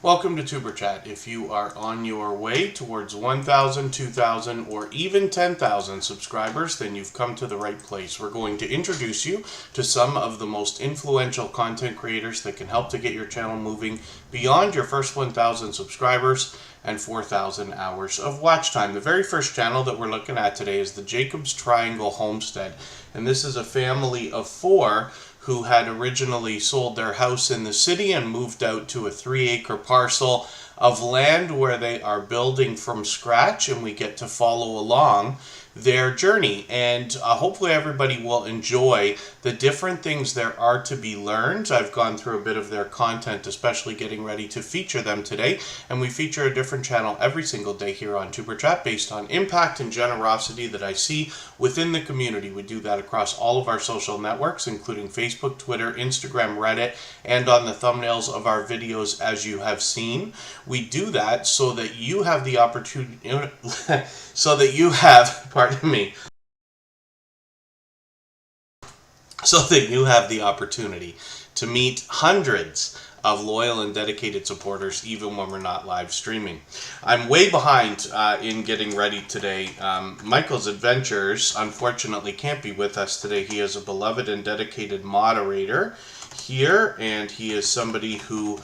Welcome to Tuber Chat. If you are on your way towards 1,000, 2,000, or even 10,000 subscribers, then you've come to the right place. We're going to introduce you to some of the most influential content creators that can help to get your channel moving beyond your first 1,000 subscribers and 4,000 hours of watch time. The very first channel that we're looking at today is the Jacob's Triangle Homestead. And this is a family of 4 who had originally sold their house in the city and moved out to a 3-acre parcel of land where they are building from scratch, and we get to follow along their journey. And hopefully everybody will enjoy the different things there are to be learned. I've gone through a bit of their content, especially getting ready to feature them today, and we feature a different channel every single day here on Tuber Chat based on impact and generosity that I see within the community. We do that across all of our social networks, including Facebook, Twitter, Instagram, Reddit, and on the thumbnails of our videos, as you have seen. We do that so that you have the opportunity, so that you have the opportunity to meet hundreds of loyal and dedicated supporters even when we're not live streaming. I'm way behind in getting ready today. Michael's Adventures unfortunately can't be with us today. He is a beloved and dedicated moderator here, and he is somebody who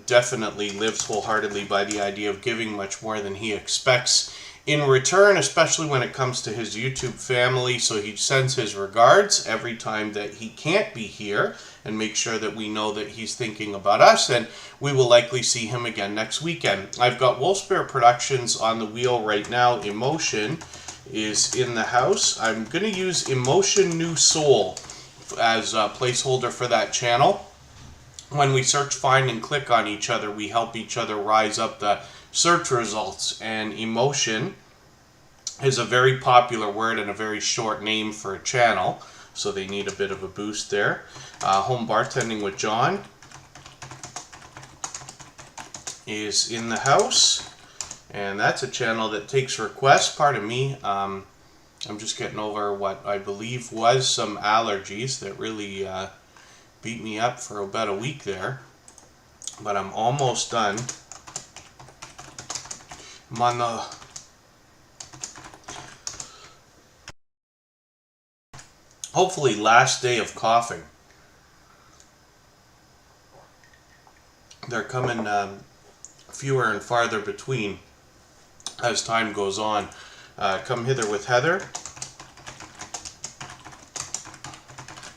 definitely lives wholeheartedly by the idea of giving much more than he expects in return, especially when it comes to his YouTube family. So he sends his regards every time that he can't be here and make sure that we know that he's thinking about us, and we will likely see him again next weekend. I've got Wolfspear Productions on the wheel right now. Emotion is in the house. I'm going to use Emotion New Soul as a placeholder for that channel. When we search, find, and click on each other, we help each other rise up the search results, and emotion is a very popular word and a very short name for a channel, so they need a bit of a boost there. Home Bartending with John is in the house, and that's a channel that takes requests. Pardon me, I'm just getting over what I believe was some allergies that really beat me up for about a week there, but I'm almost done. I'm on the hopefully last day of coughing. They're coming fewer and farther between as time goes on. Come hither with Heather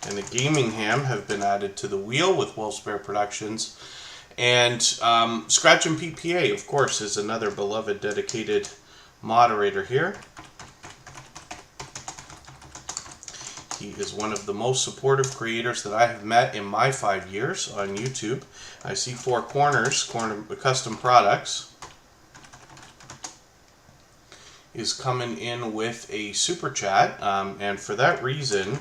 and the Gaming Ham have been added to the wheel with Wolfspear Productions. And Scratch and PPA, of course, is another beloved, dedicated moderator here. He is one of the most supportive creators that I have met in my 5 years on YouTube. I see Four Corners, Custom Products, is coming in with a super chat, and for that reason,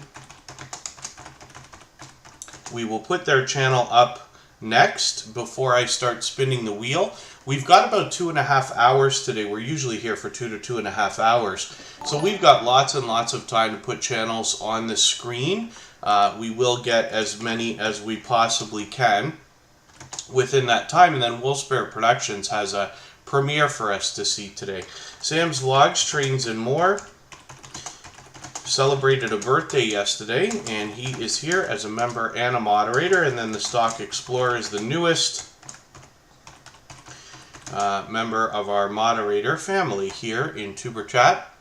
we will put their channel up next before I start spinning the wheel. We've got about 2.5 hours today. We're usually here for 2 to 2.5 hours. So we've got lots and lots of time to put channels on the screen. We will get as many as we possibly can within that time. And then Wolfspear Productions has a premiere for us to see today. Sam's Vlogs, Trains and More celebrated a birthday yesterday, and he is here as a member and a moderator. And then the Stock Explorer is the newest member of our moderator family here in Tuber Chat.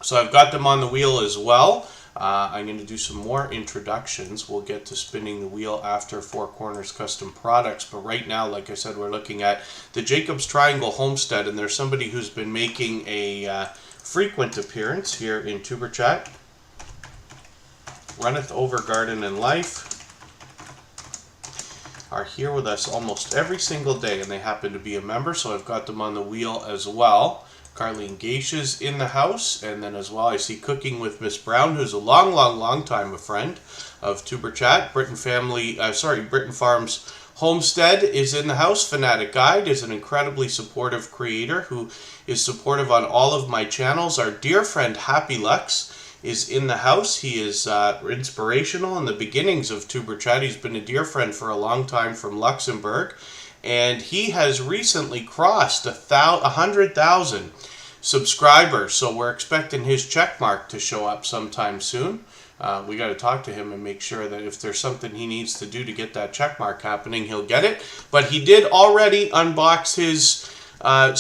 So I've got them on the wheel as well. I'm going to do some more introductions. We'll get to spinning the wheel after Four Corners Custom Products. But right now, like I said, we're looking at the Jacob's Triangle Homestead, and there's somebody who's been making a frequent appearance here in Tuber Chat. Runeth Over Garden and Life are here with us almost every single day, and they happen to be a member, so I've got them on the wheel as well. Carlene Geisha's in the house, and then as well I see Cooking with Miss Brown, who's a long time a friend of Tuber Chat. Britton Farms Homestead is in the house. Fnatic Guide is an incredibly supportive creator who is supportive on all of my channels. Our dear friend Happy Lux is in the house. He is inspirational in the beginnings of Tuber Chat. He's been a dear friend for a long time from Luxembourg. and he has recently crossed 100,000 subscribers. So we're expecting his check mark to show up sometime soon. We got to talk to him and make sure that if there's something he needs to do to get that check mark happening, he'll get it. But he did already unbox his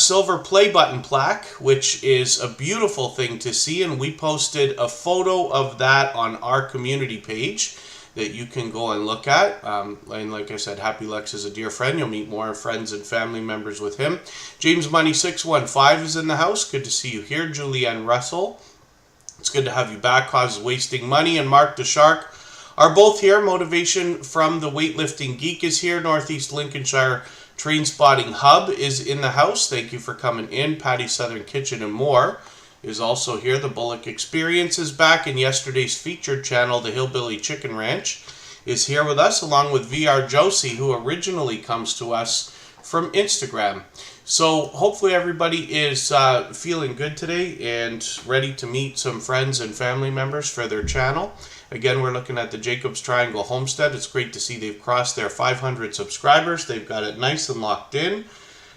silver play button plaque, which is a beautiful thing to see, and we posted a photo of that on our community page that you can go and look at. And like I said, Happy Lex is a dear friend. You'll meet more friends and family members with him. James Money 615 is in the house. Good to see you here. Julianne Russell, it's good to have you back. Cause Wasting Money and Mark the Shark are both here. Motivation from the Weightlifting Geek is here. Northeast Lincolnshire Train Spotting Hub is in the house. Thank you for coming in. Patty Southern Kitchen and More is also here. The Bullock Experience is back, and yesterday's featured channel, the Hillbilly Chicken Ranch, is here with us, along with VR Josie, who originally comes to us from Instagram. So hopefully everybody is feeling good today and ready to meet some friends and family members for their channel. Again, we're looking at the Jacob's Triangle Homestead. It's great to see they've crossed their 500 subscribers. They've got it nice and locked in,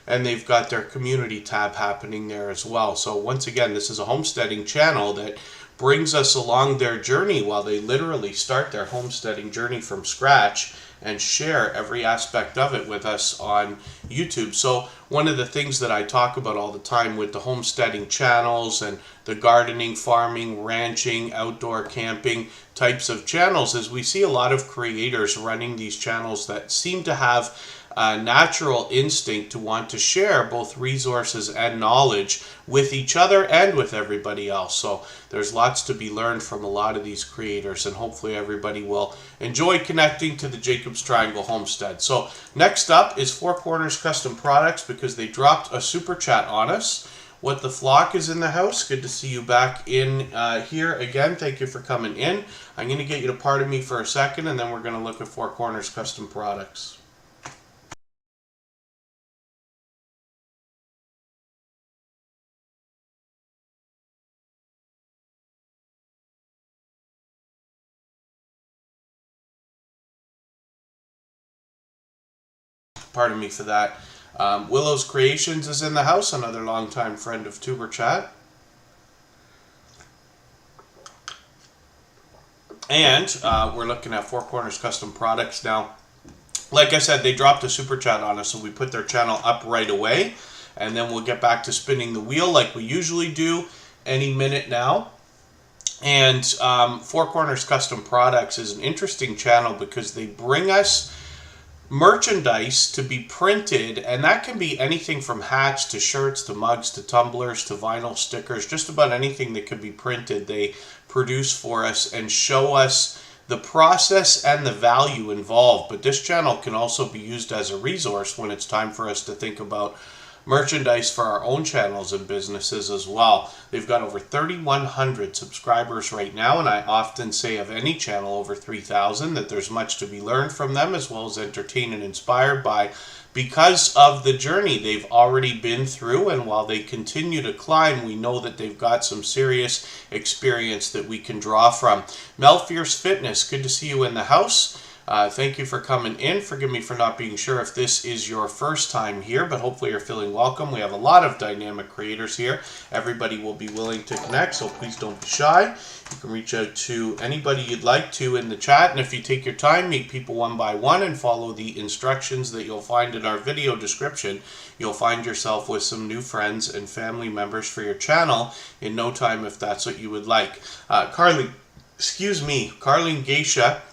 and they've got their community tab happening there as well. So once again, this is a homesteading channel that brings us along their journey while they literally start their homesteading journey from scratch and share every aspect of it with us on YouTube. So one of the things that I talk about all the time with the homesteading channels and the gardening, farming, ranching, outdoor camping types of channels is we see a lot of creators running these channels that seem to have a natural instinct to want to share both resources and knowledge with each other and with everybody else. So there's lots to be learned from a lot of these creators, and hopefully everybody will enjoy connecting to the Jacob's Triangle Homestead. So next up is Four Corners Custom Products, because they dropped a super chat on us. What the Flock is in the house. Good to see you back in here again. Thank you for coming in. I'm going to get you to pardon me for a second, and then we're going to look at Four Corners Custom Products. Pardon me for that. Willow's Creations is in the house, another longtime friend of Tuber Chat. And we're looking at Four Corners Custom Products now. Like I said, they dropped a super chat on us, so we put their channel up right away. And then we'll get back to spinning the wheel like we usually do any minute now. And Four Corners Custom Products is an interesting channel because they bring us merchandise to be printed, and that can be anything from hats to shirts to mugs to tumblers to vinyl stickers. Just about anything that could be printed they produce for us and show us the process and the value involved. But this channel can also be used as a resource when it's time for us to think about merchandise for our own channels and businesses as well. They've got over 3,100 subscribers right now, and I often say of any channel over 3,000 that there's much to be learned from them, as well as entertained and inspired by, because of the journey they've already been through. And while they continue to climb, we know that they've got some serious experience that we can draw from. Mel Fierce Fitness, good to see you in the house. Thank you for coming in. Forgive me for not being sure if this is your first time here, but hopefully you're feeling welcome. We have a lot of dynamic creators here. Everybody will be willing to connect, so please don't be shy. You can reach out to anybody you'd like to in the chat, and if you take your time, meet people one by one and follow the instructions that you'll find in our video description, you'll find yourself with some new friends and family members for your channel in no time if that's what you would like. Carlene Geisha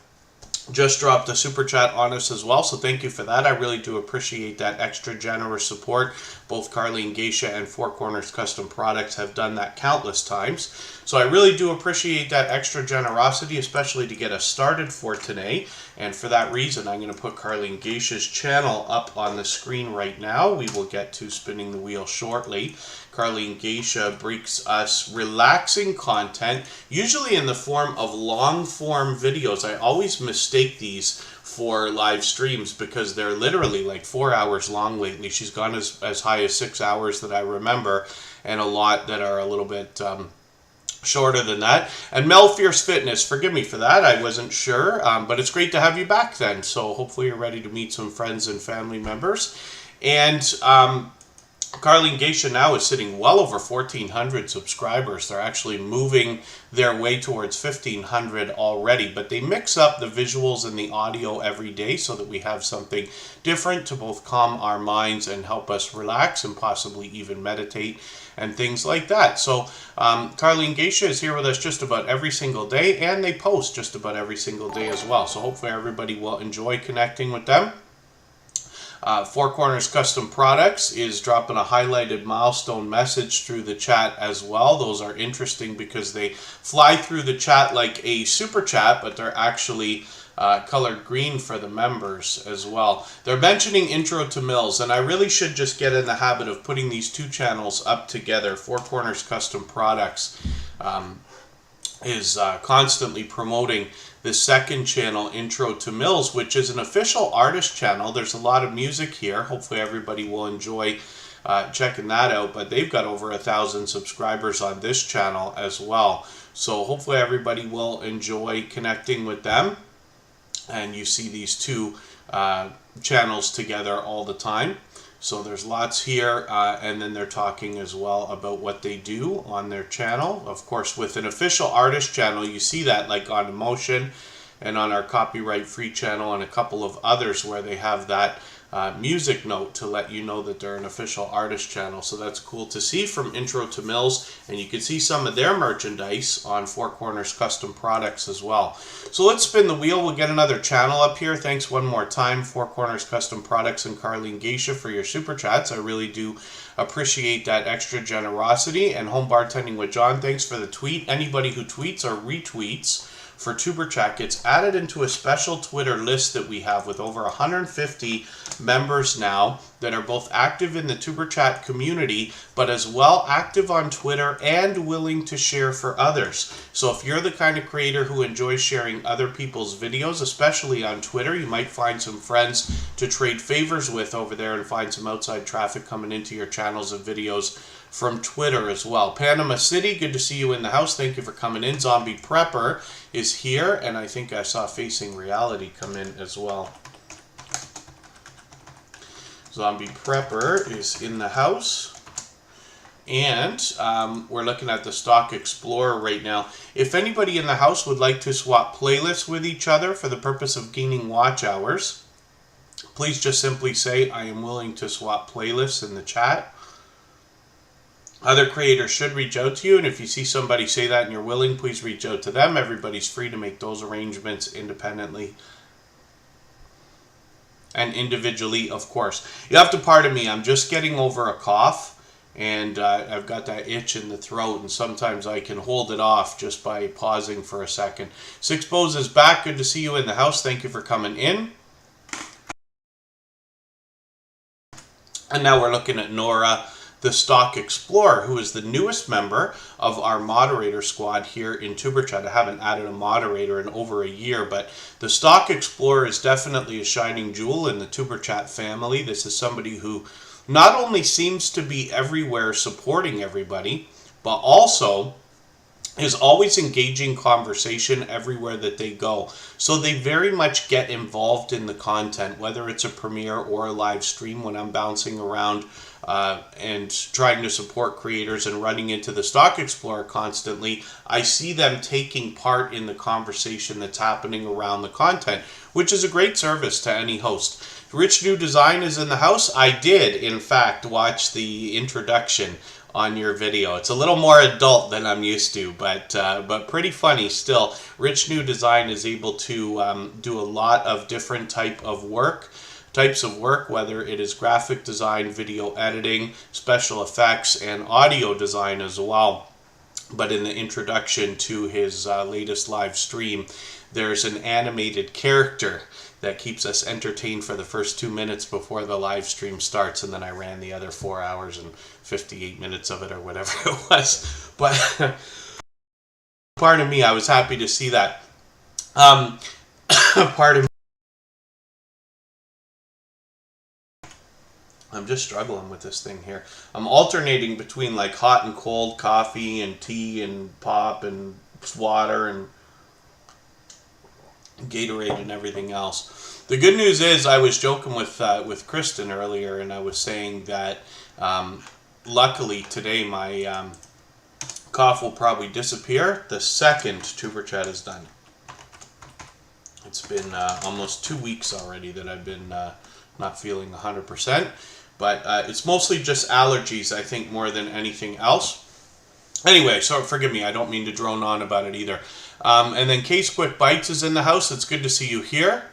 just dropped a super chat on us as well, so thank you for that. I really do appreciate that extra generous support. Both Carlene Geisha and Four Corners Custom Products have done that countless times, so I really do appreciate that extra generosity, especially to get us started for today. And for that reason, I'm going to put Carlene Geisha's channel up on the screen right now. We will get to spinning the wheel shortly. Carlene Geisha brings us relaxing content, usually in the form of long-form videos. I always mistake these for live streams because they're literally like 4 hours long lately. She's gone as high as 6 hours that I remember, and a lot that are a little bit shorter than that. And Mel Fierce Fitness, forgive me for that, I wasn't sure, but it's great to have you back then. So hopefully you're ready to meet some friends and family members. And Carlene Geisha now is sitting well over 1,400 subscribers. They're actually moving their way towards 1,500 already, but they mix up the visuals and the audio every day so that we have something different to both calm our minds and help us relax and possibly even meditate and things like that. So Carlene Geisha is here with us just about every single day, and they post just about every single day as well. So hopefully everybody will enjoy connecting with them. Four Corners Custom Products is dropping a highlighted milestone message through the chat as well. Those are interesting because they fly through the chat like a super chat, but they're actually colored green for the members as well. They're mentioning Intro to Mills, and I really should just get in the habit of putting these two channels up together. Four Corners Custom Products is constantly promoting the second channel, Intro to Mills, which is an official artist channel. There's a lot of music here. Hopefully everybody will enjoy checking that out, but they've got over 1,000 subscribers on this channel as well. So hopefully everybody will enjoy connecting with them, and you see these two channels together all the time. So there's lots here, and then they're talking as well about what they do on their channel. Of course, with an official artist channel, you see that like on Emotion and on our copyright free channel and a couple of others where they have that music note to let you know that they're an official artist channel. So that's cool to see from Intro to Mills, and you can see some of their merchandise on Four Corners Custom Products as well. So let's spin the wheel. We'll get another channel up here. Thanks one more time, Four Corners Custom Products and Carlene Geisha, for your super chats. I really do appreciate that extra generosity. And Home Bartending with John, thanks for the tweet. Anybody who tweets or retweets for Tuber Chat gets added into a special Twitter list that we have with over 150 members now that are both active in the Tuber Chat community, but as well active on Twitter and willing to share for others. So if you're the kind of creator who enjoys sharing other people's videos, especially on Twitter, you might find some friends to trade favors with over there and find some outside traffic coming into your channels and videos from Twitter as well. Panama City, good to see you in the house. Thank you for coming in. Zombie Prepper is here, and I think I saw Facing Reality come in as well. Zombie Prepper is in the house. And we're looking at the Stock Explorer right now. If anybody in the house would like to swap playlists with each other for the purpose of gaining watch hours, please just simply say, I am willing to swap playlists in the chat. Other creators should reach out to you, and if you see somebody say that and you're willing, please reach out to them. Everybody's free to make those arrangements independently and individually, of course. You have to pardon me, I'm just getting over a cough, and I've got that itch in the throat, and sometimes I can hold it off just by pausing for a second. Six Bows is back. Good to see you in the house. Thank you for coming in. And now we're looking at Nora, the Stock Explorer, who is the newest member of our moderator squad here in Tuber Chat. I haven't added a moderator in over a year, but the Stock Explorer is definitely a shining jewel in the Tuber Chat family. This is somebody who not only seems to be everywhere supporting everybody, but also is always engaging conversation everywhere that they go. So they very much get involved in the content, whether it's a premiere or a live stream. When I'm bouncing around and trying to support creators and running into the Stock Explorer constantly, I see them taking part in the conversation that's happening around the content, which is a great service to any host. Rich New Design is in the house. I did, in fact, watch the introduction on your video. It's a little more adult than I'm used to, but pretty funny still. Rich New Design is able to do a lot of different types of work, whether it is graphic design, video editing, special effects, and audio design as well. But in the introduction to his latest live stream, there's an animated character that keeps us entertained for the first 2 minutes before the live stream starts, and then I ran the other 4 hours and 58 minutes of it or whatever it was. But pardon me, I was happy to see that. Pardon me. I'm just struggling with this thing here. I'm alternating between like hot and cold coffee and tea and pop and water and Gatorade and everything else. The good news is I was joking with Kristen earlier, and I was saying that luckily today my cough will probably disappear the second Tuber Chat is done. It's been almost 2 weeks already that I've been not feeling 100%, but it's mostly just allergies, I think, more than anything else. Anyway, so forgive me, I don't mean to drone on about it either. And then Case Quick Bites is in the house. It's good to see you here.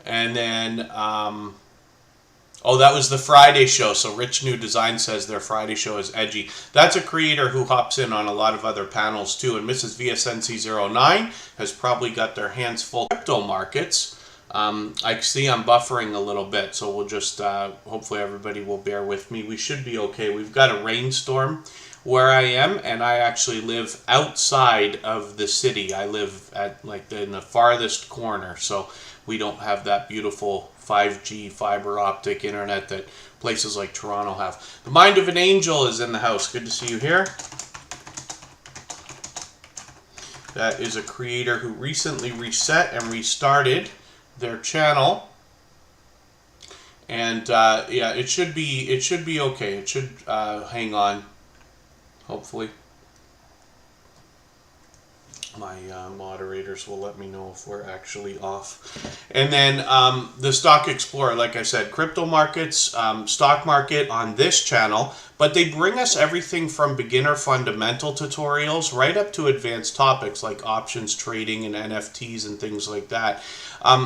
And then, oh, that was the Friday show. So Rich New Design says their Friday show is edgy. That's a creator who hops in on a lot of other panels too. And Mrs. VSNC09 has probably got their hands full. Crypto markets. I see I'm buffering a little bit, so we'll just, hopefully everybody will bear with me. We should be okay. We've got a rainstorm where I am, and I actually live outside of the city. I live at like in the farthest corner, so we don't have that beautiful 5G fiber optic internet that places like Toronto have. The Mind of an Angel is in the house. Good to see you here. That is a creator who recently reset and restarted their channel, and yeah, it should be okay. It should hang on. Hopefully, my moderators will let me know if we're actually off. And then the Stock Explorer, like I said, crypto markets, stock market on this channel, but they bring us everything from beginner fundamental tutorials right up to advanced topics like options trading and NFTs and things like that.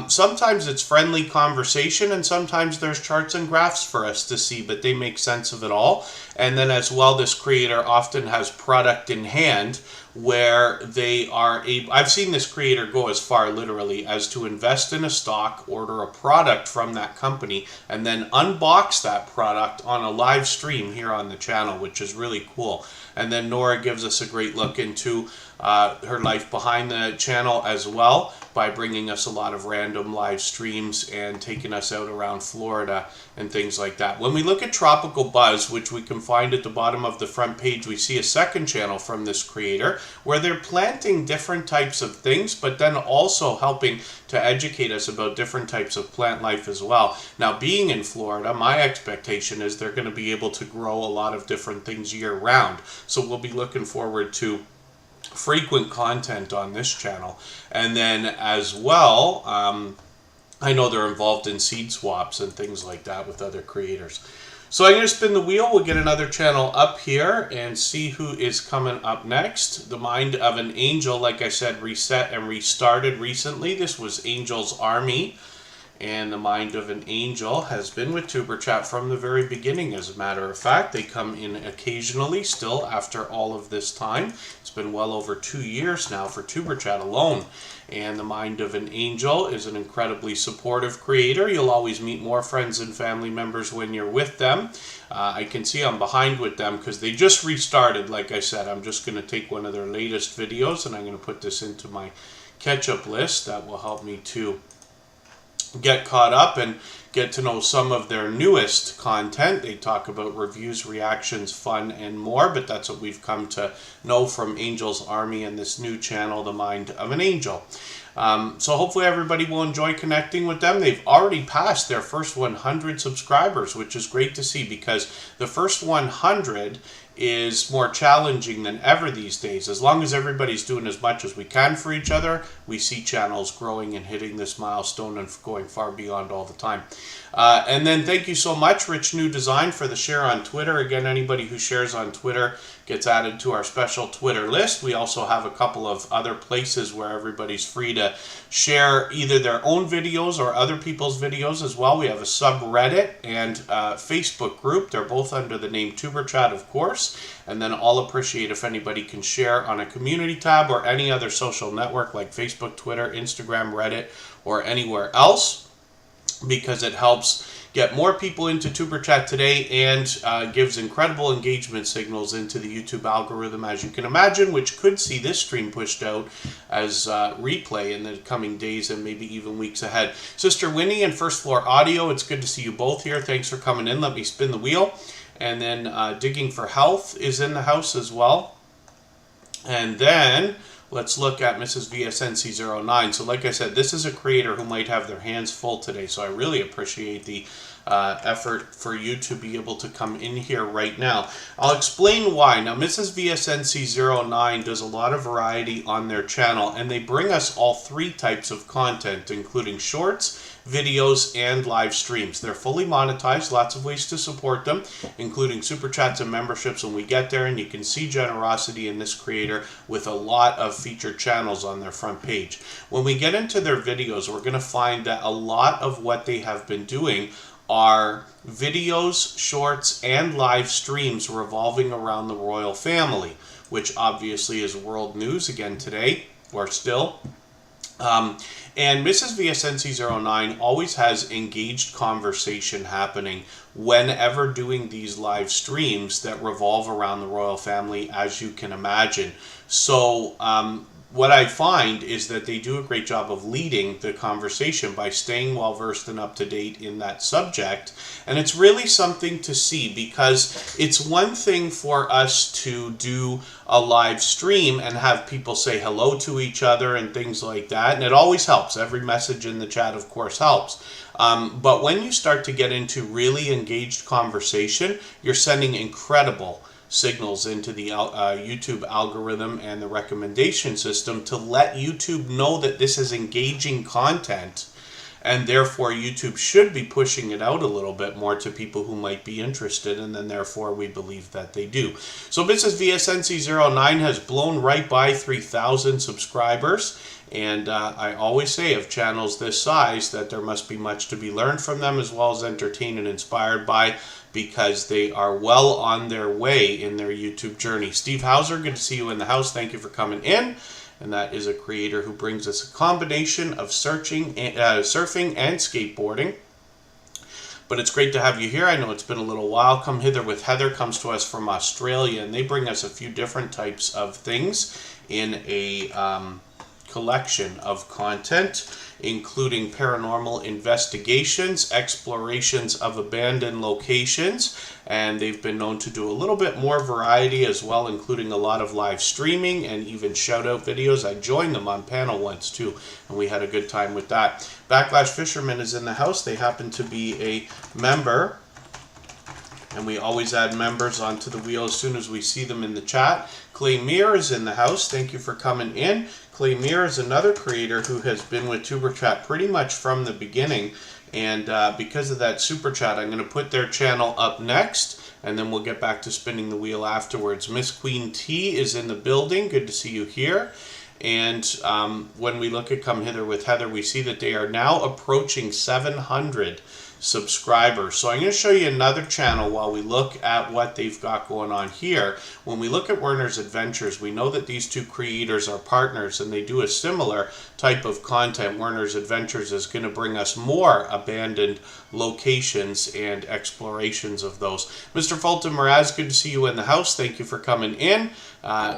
Sometimes it's friendly conversation, and sometimes there's charts and graphs for us to see, but they make sense of it all. And then as well, this creator often has product in hand where they are able, I've seen this creator go as far literally as to invest in a stock, order a product from that company, and then unbox that product on a live stream here on the channel, which is really cool. And then Nora gives us a great look into her life behind the channel as well, by bringing us a lot of random live streams and taking us out around Florida and things like that. When we look at Tropical Buzz, which we can find at the bottom of the front page, we see a second channel from this creator where they're planting different types of things, but then also helping to educate us about different types of plant life as well. Now, being in Florida, my expectation is they're going to be able to grow a lot of different things year round. So we'll be looking forward to frequent content on this channel. And then as well, I know they're involved in seed swaps and things like that with other creators. So I'm going to spin the wheel. We'll get another channel up here and see who is coming up next. The Mind of an Angel, like I said, reset and restarted recently. This was Angel's Army. And the Mind of an Angel has been with Tuber Chat from the very beginning, as a matter of fact. They come in occasionally still after all of this time. It's been well over 2 years now for Tuber Chat alone. And the Mind of an Angel is an incredibly supportive creator. You'll always meet more friends and family members when you're with them. I can see I'm behind with them because they just restarted, like I said. I'm just going to take one of their latest videos and I'm going to put this into my catch-up list. That will help me to get caught up and get to know some of their newest content. They talk about reviews, reactions, fun, and more, but that's what we've come to know from Angel's Army and this new channel, The Mind of an Angel. So hopefully everybody will enjoy connecting with them. They've already passed their first 100 subscribers, which is great to see because the first 100 is more challenging than ever these days. As long as everybody's doing as much as we can for each other, we see channels growing and hitting this milestone and going far beyond all the time. And then thank you so much, Rich New Design, for the share on Twitter. Again, anybody who shares on Twitter gets added to our special Twitter list. We also have a couple of other places where everybody's free to share either their own videos or other people's videos as well. We have a subreddit and Facebook group. They're both under the name Tuber Chat, of course. And then I'll appreciate if anybody can share on a community tab or any other social network like Facebook, Twitter, Instagram, Reddit, or anywhere else, because it helps get more people into Tuber Chat today and gives incredible engagement signals into the YouTube algorithm, as you can imagine, which could see this stream pushed out as replay in the coming days and maybe even weeks ahead. Sister Winnie and First Floor Audio, it's good to see you both here. Thanks for coming in. Let me spin the wheel. And then Digging for Health is in the house as well. And then let's look at Mrs. VSNC09. So like I said, this is a creator who might have their hands full today. So I really appreciate the effort for you to be able to come in here right now. I'll explain why. Now, Mrs. VSNC09 does a lot of variety on their channel, and they bring us all three types of content, including shorts, videos, and live streams. They're fully monetized, lots of ways to support them, including super chats and memberships when we get there, and you can see generosity in this creator with a lot of featured channels on their front page. When we get into their videos, we're going to find that a lot of what they have been doing are videos, shorts, and live streams revolving around the royal family, which obviously is world news again today, or still. And Mrs. VSNC09 always has engaged conversation happening whenever doing these live streams that revolve around the royal family, as you can imagine. So what I find is that they do a great job of leading the conversation by staying well versed and up to date in that subject. And it's really something to see, because it's one thing for us to do a live stream and have people say hello to each other and things like that. And it always helps. Every message in the chat, of course, helps. But when you start to get into really engaged conversation, you're sending incredible signals into the YouTube algorithm and the recommendation system to let YouTube know that this is engaging content, and therefore YouTube should be pushing it out a little bit more to people who might be interested, and then therefore we believe that they do. So Mrs. VSNC09 has blown right by 3,000 subscribers, and I always say of channels this size that there must be much to be learned from them, as well as entertained and inspired by, because they are well on their way in their YouTube journey. Steve Hauser, good to see you in the house. Thank you for coming in. And that is a creator who brings us a combination of surfing and skateboarding. But it's great to have you here. I know it's been a little while. Come Hither with Heather comes to us from Australia, and they bring us a few different types of things in a collection of content, including paranormal investigations, explorations of abandoned locations, and they've been known to do a little bit more variety as well, including a lot of live streaming and even shout-out videos. I joined them on panel once too, and we had a good time with that. Backlash Fisherman is in the house. They happen to be a member, and we always add members onto the wheel as soon as we see them in the chat. Claymir is in the house. Thank you for coming in. Claymir is another creator who has been with Tuber Chat pretty much from the beginning, and because of that super chat, I'm going to put their channel up next, and then we'll get back to spinning the wheel afterwards. Miss Queen T is in the building. Good to see you here. And when we look at Come Hither with Heather, we see that they are now approaching 700 subscribers. So I'm going to show you another channel while we look at what they've got going on here. When we look at Werner's Adventures, we know that these two creators are partners, and they do a similar type of content. Werner's Adventures is going to bring us more abandoned locations and explorations of those. Mr. Fulton Mraz, good to see you in the house. Thank you for coming in.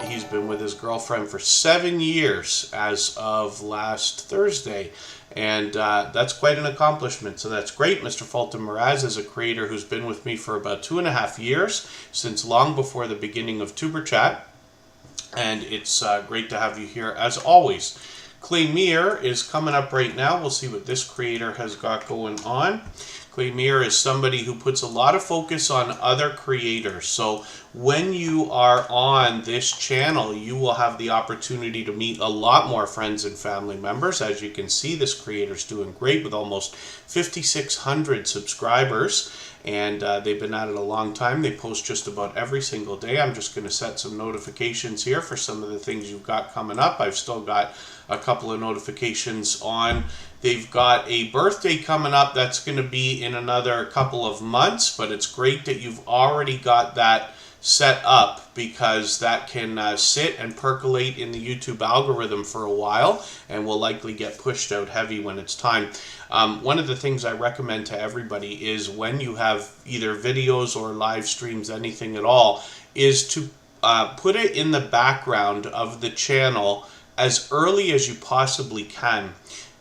He's been with his girlfriend for 7 years as of last Thursday. And that's quite an accomplishment, so that's great. Mr. Fulton Mraz is a creator who's been with me for about 2.5 years, since long before the beginning of Tuber Chat, and it's great to have you here as always. Claymir is coming up right now. We'll see what this creator has got going on. Claymir is somebody who puts a lot of focus on other creators. So when you are on this channel, you will have the opportunity to meet a lot more friends and family members. As you can see, this creator's doing great with almost 5,600 subscribers. And they've been at it a long time. They post just about every single day. I'm just going to set some notifications here for some of the things you've got coming up. I've still got a couple of notifications on. They've got a birthday coming up that's going to be in another couple of months, but it's great that you've already got that set up, because that can sit and percolate in the YouTube algorithm for a while and will likely get pushed out heavy when it's time. One of the things I recommend to everybody is when you have either videos or live streams, anything at all, is to put it in the background of the channel as early as you possibly can.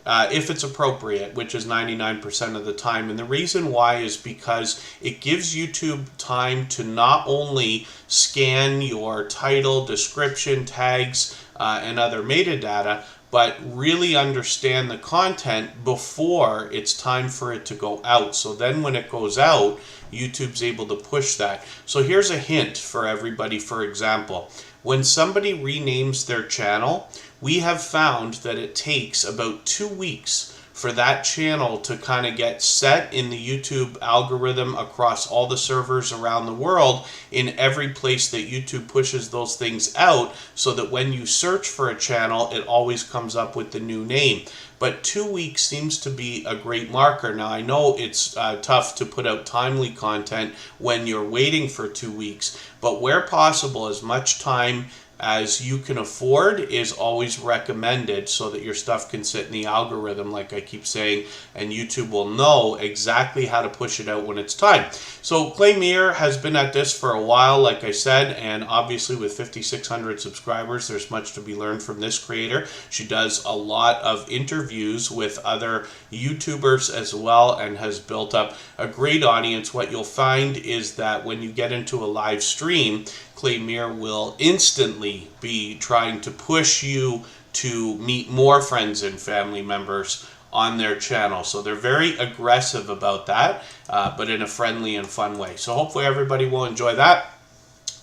If it's appropriate, which is 99% of the time. And the reason why is because it gives YouTube time to not only scan your title, description, tags, and other metadata, but really understand the content before it's time for it to go out. So then when it goes out, YouTube's able to push that. So here's a hint for everybody, for example. When somebody renames their channel, we have found that it takes about 2 weeks for that channel to kind of get set in the YouTube algorithm across all the servers around the world in every place that YouTube pushes those things out, so that when you search for a channel, it always comes up with the new name. But 2 weeks seems to be a great marker. Now, I know it's tough to put out timely content when you're waiting for 2 weeks, but where possible, as much time as you can afford is always recommended, so that your stuff can sit in the algorithm, like I keep saying, and YouTube will know exactly how to push it out when it's time. So Claymir has been at this for a while, like I said, and obviously with 5,600 subscribers, there's much to be learned from this creator. She does a lot of interviews with other YouTubers as well, and has built up a great audience. What you'll find is that when you get into a live stream, Claymir will instantly be trying to push you to meet more friends and family members on their channel. So they're very aggressive about that, but in a friendly and fun way. So hopefully everybody will enjoy that.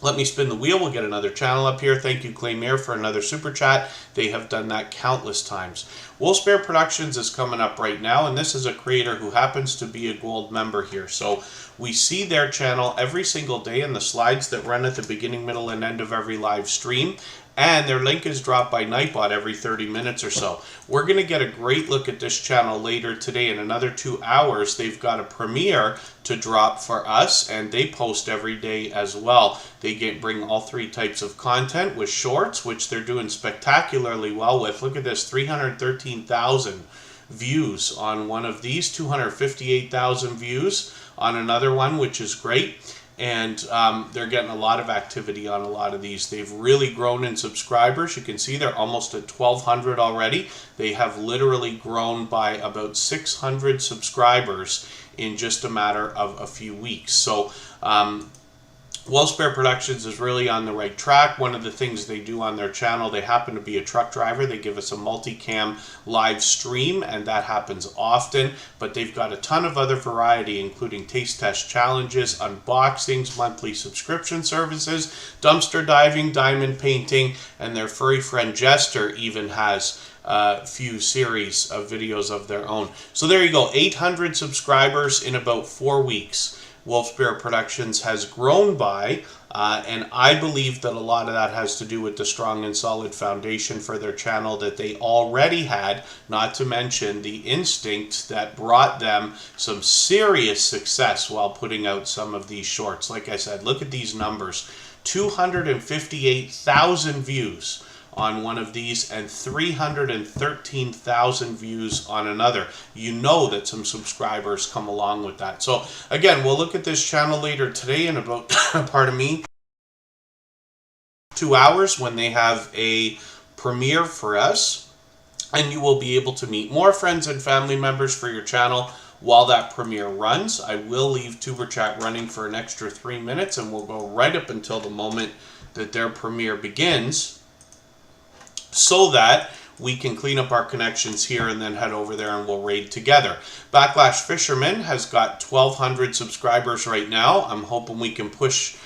Let me spin the wheel. We'll get another channel up here. Thank you, Claymir, for another super chat. They have done that countless times. Wolfspear Productions is coming up right now, and this is a creator who happens to be a gold member here. So we see their channel every single day in the slides that run at the beginning, middle, and end of every live stream. And their link is dropped by Nightbot every 30 minutes or so. We're going to get a great look at this channel later today. In another 2 hours, they've got a premiere to drop for us, and they post every day as well. They bring all 3 types of content with shorts, which they're doing spectacularly well with. Look at this, 313,000 views on one of these, 258,000 views on another one, which is great. And they're getting a lot of activity on a lot of these. They've really grown in subscribers. You can see they're almost at 1,200 already. They have literally grown by about 600 subscribers in just a matter of a few weeks. So Wolfspear Productions is really on the right track. One of the things they do on their channel, they happen to be a truck driver. They give us a multicam live stream, and that happens often. But they've got a ton of other variety, including taste test challenges, unboxings, monthly subscription services, dumpster diving, diamond painting, and their furry friend Jester even has a few series of videos of their own. So there you go, 800 subscribers in about 4 weeks. Wolfspear Productions has grown by, and I believe that a lot of that has to do with the strong and solid foundation for their channel that they already had, not to mention the instinct that brought them some serious success while putting out some of these shorts. Like I said, look at these numbers, 258,000 views on one of these and 313,000 views on another. You know that some subscribers come along with that. So again, we'll look at this channel later today in about, pardon me, 2 hours when they have a premiere for us, and you will be able to meet more friends and family members for your channel while that premiere runs. I will leave Tuber Chat running for an extra 3 minutes, and we'll go right up until the moment that their premiere begins, so that we can clean up our connections here and then head over there and we'll raid together. Backlash Fisherman has got 1,200 subscribers right now. I'm hoping we can push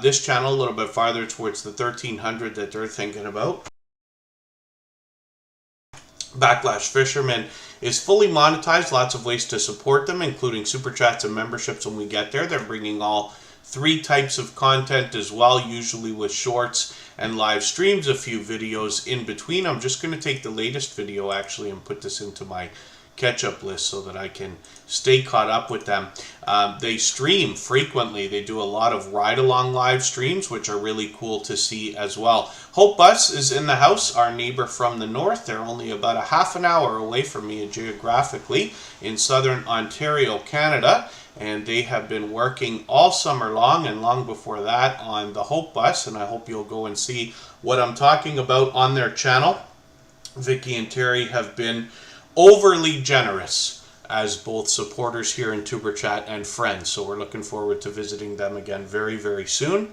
this channel a little bit farther towards the 1,300 that they're thinking about. Backlash Fisherman is fully monetized, lots of ways to support them, including super chats and memberships when we get there. They're bringing all 3 types of content as well, usually with shorts and live streams, a few videos in between. I'm just going to take the latest video actually and put this into my catch-up list so that I can stay caught up with them. They stream frequently. They do a lot of ride-along live streams, which are really cool to see as well. Hope Bus is in the house, our neighbor from the north. They're only about a half an hour away from me geographically in southern Ontario, Canada. And they have been working all summer long and long before that on the Hope Bus. And I hope you'll go and see what I'm talking about on their channel. Vicky and Terry have been overly generous as both supporters here in Tuber Chat and friends. So we're looking forward to visiting them again very, very soon.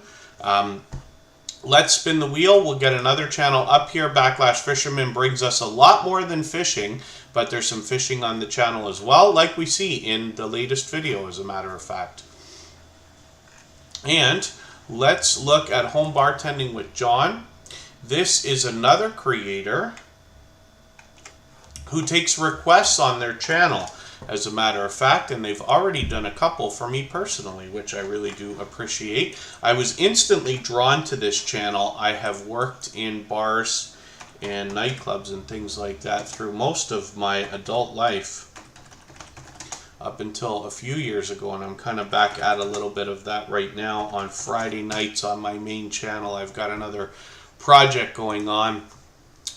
Let's spin the wheel. We'll get another channel up here. Backlash Fisherman brings us a lot more than fishing, but there's some fishing on the channel as well, like we see in the latest video, as a matter of fact. And let's look at Home Bartending with John. This is another creator who takes requests on their channel, as a matter of fact, and they've already done a couple for me personally, which I really do appreciate. I was instantly drawn to this channel. I have worked in bars and nightclubs and things like that through most of my adult life up until a few years ago, and I'm kind of back at a little bit of that right now on Friday nights on my main channel. I've got another project going on,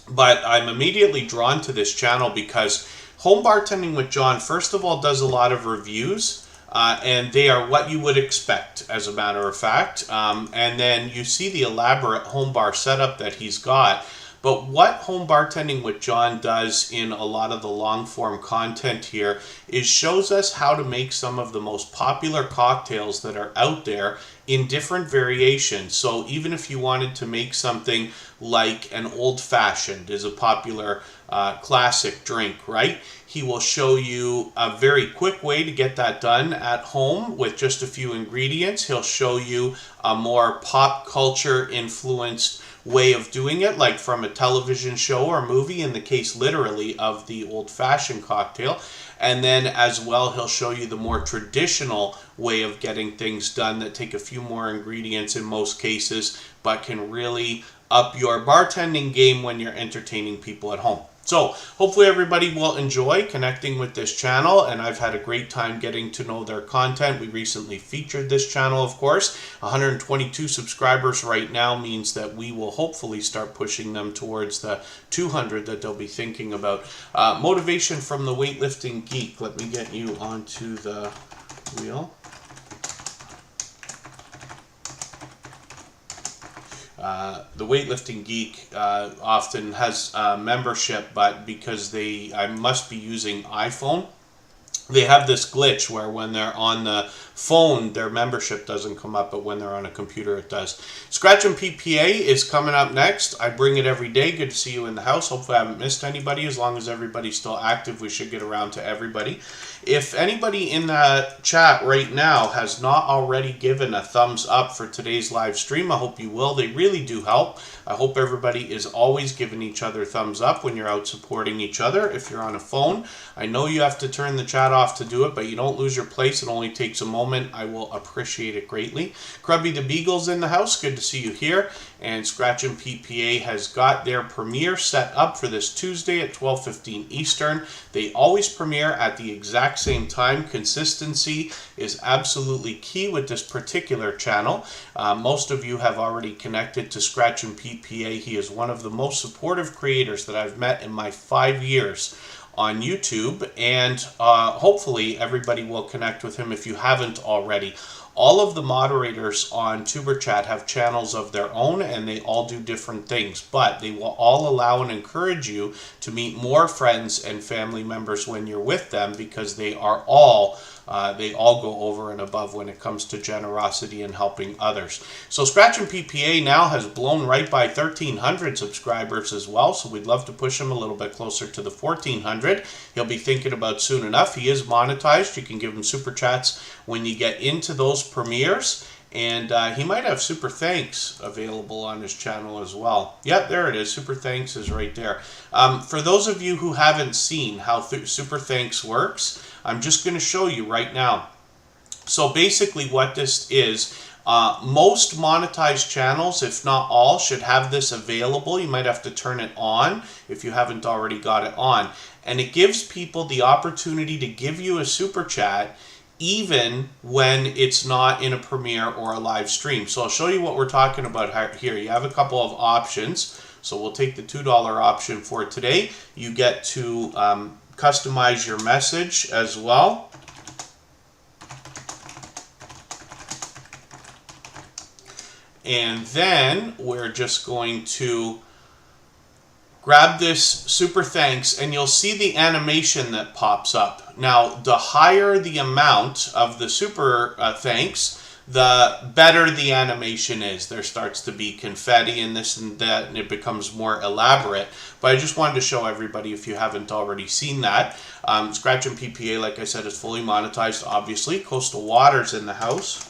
but I'm immediately drawn to this channel because Home Bartending with John, first of all, does a lot of reviews, and they are what you would expect, as a matter of fact. And then you see the elaborate home bar setup that he's got. But what Home Bartending with John does in a lot of the long-form content here is shows us how to make some of the most popular cocktails that are out there in different variations. So even if you wanted to make something like an old-fashioned is a popular classic drink, right? He will show you a very quick way to get that done at home with just a few ingredients. He'll show you a more pop culture influenced way of doing it, like from a television show or movie, in the case literally of the old-fashioned cocktail. And then as well, he'll show you the more traditional way of getting things done that take a few more ingredients in most cases, but can really up your bartending game when you're entertaining people at home. So hopefully everybody will enjoy connecting with this channel, and I've had a great time getting to know their content. We recently featured this channel, of course. 122 subscribers right now means that we will hopefully start pushing them towards the 200 that they'll be thinking about. Motivation from the Weightlifting Geek. Let me get you onto the wheel. The Weightlifting Geek often has membership, but because I must be using iPhone, they have this glitch where when they're on the phone, their membership doesn't come up, but when they're on a computer, it does. Scratch and PPA is coming up next. I bring it every day. Good to see you in the house. Hopefully I haven't missed anybody. As long as everybody's still active, we should get around to everybody. If anybody in the chat right now has not already given a thumbs up for today's live stream, I hope you will. They really do help. I hope everybody is always giving each other thumbs up when you're out supporting each other. If you're on a phone, I know you have to turn the chat off to do it, but you don't lose your place. It only takes a moment. I will appreciate it greatly. Krubby the Beagle's in the house. Good to see you here. And Scratch and PPA has got their premiere set up for this Tuesday at 12:15 Eastern. They always premiere at the exact same time. Consistency is absolutely key with this particular channel. Most of you have already connected to Scratch and PPA. He is one of the most supportive creators that I've met in my 5 years on YouTube, and hopefully everybody will connect with him if you haven't already. All of the moderators on Tuber Chat have channels of their own, and they all do different things, but they will all allow and encourage you to meet more friends and family members when you're with them, because they all go over and above when it comes to generosity and helping others. So Scratch and PPA now has blown right by 1,300 subscribers as well, so we'd love to push him a little bit closer to the 1,400. He'll be thinking about soon enough. He is monetized. You can give him super chats when you get into those premieres, and he might have super thanks available on his channel as well. Yep, there it is. Super thanks is right there. For those of you who haven't seen how super thanks works, I'm just going to show you right now. So basically what this is, most monetized channels, if not all, should have this available. You might have to turn it on if you haven't already got it on. and it gives people the opportunity to give you a super chat even when it's not in a premiere or a live stream. So I'll show you what we're talking about here. You have a couple of options. So we'll take the $2 option for today. You get to customize your message as well. And then we're just going to grab this super thanks, and you'll see the animation that pops up. Now, the higher the amount of the super thanks, the better the animation is. There starts to be confetti and this and that, and it becomes more elaborate. But I just wanted to show everybody, if you haven't already seen that. Scratch and PPA, like I said, is fully monetized, obviously. Coastal Waters in the house.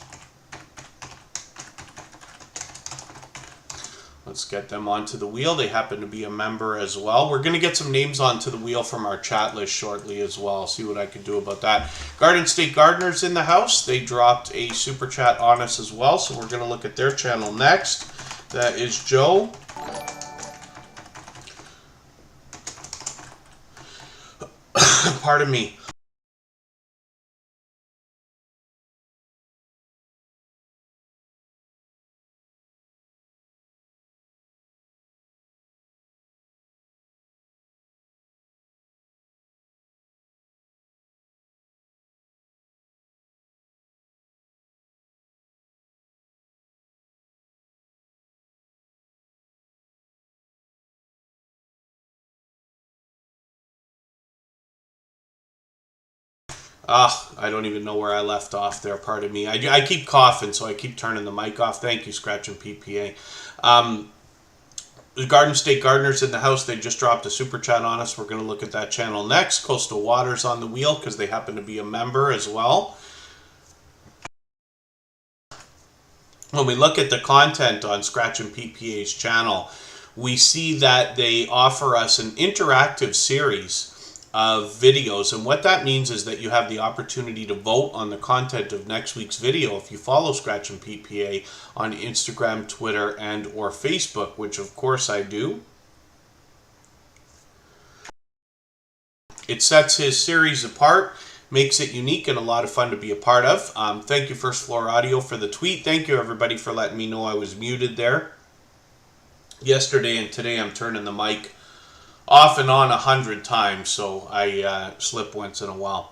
Let's get them onto the wheel. They happen to be a member as well. We're going to get some names onto the wheel from our chat list shortly as well. See what I can do about that. Garden State Gardeners in the house. They dropped a super chat on us as well. So we're going to look at their channel next. That is Joe. Pardon me. I don't even know where I left off there, pardon me. I keep coughing, so I keep turning the mic off. Thank you, Scratch and PPA. The Garden State Gardeners in the house, they just dropped a super chat on us. We're going to look at that channel next. Coastal Waters on the wheel, because they happen to be a member as well. When we look at the content on Scratch and PPA's channel, we see that they offer us an interactive series of videos, and what that means is that you have the opportunity to vote on the content of next week's video if you follow Scratch and PPA on Instagram, Twitter, and or Facebook, which of course I do. It sets his series apart, makes it unique and a lot of fun to be a part of. Thank you, First Floor Audio, for the tweet. Thank you, everybody, for letting me know I was muted there. Yesterday and today I'm turning the mic off and on 100 times, so I slip once in a while.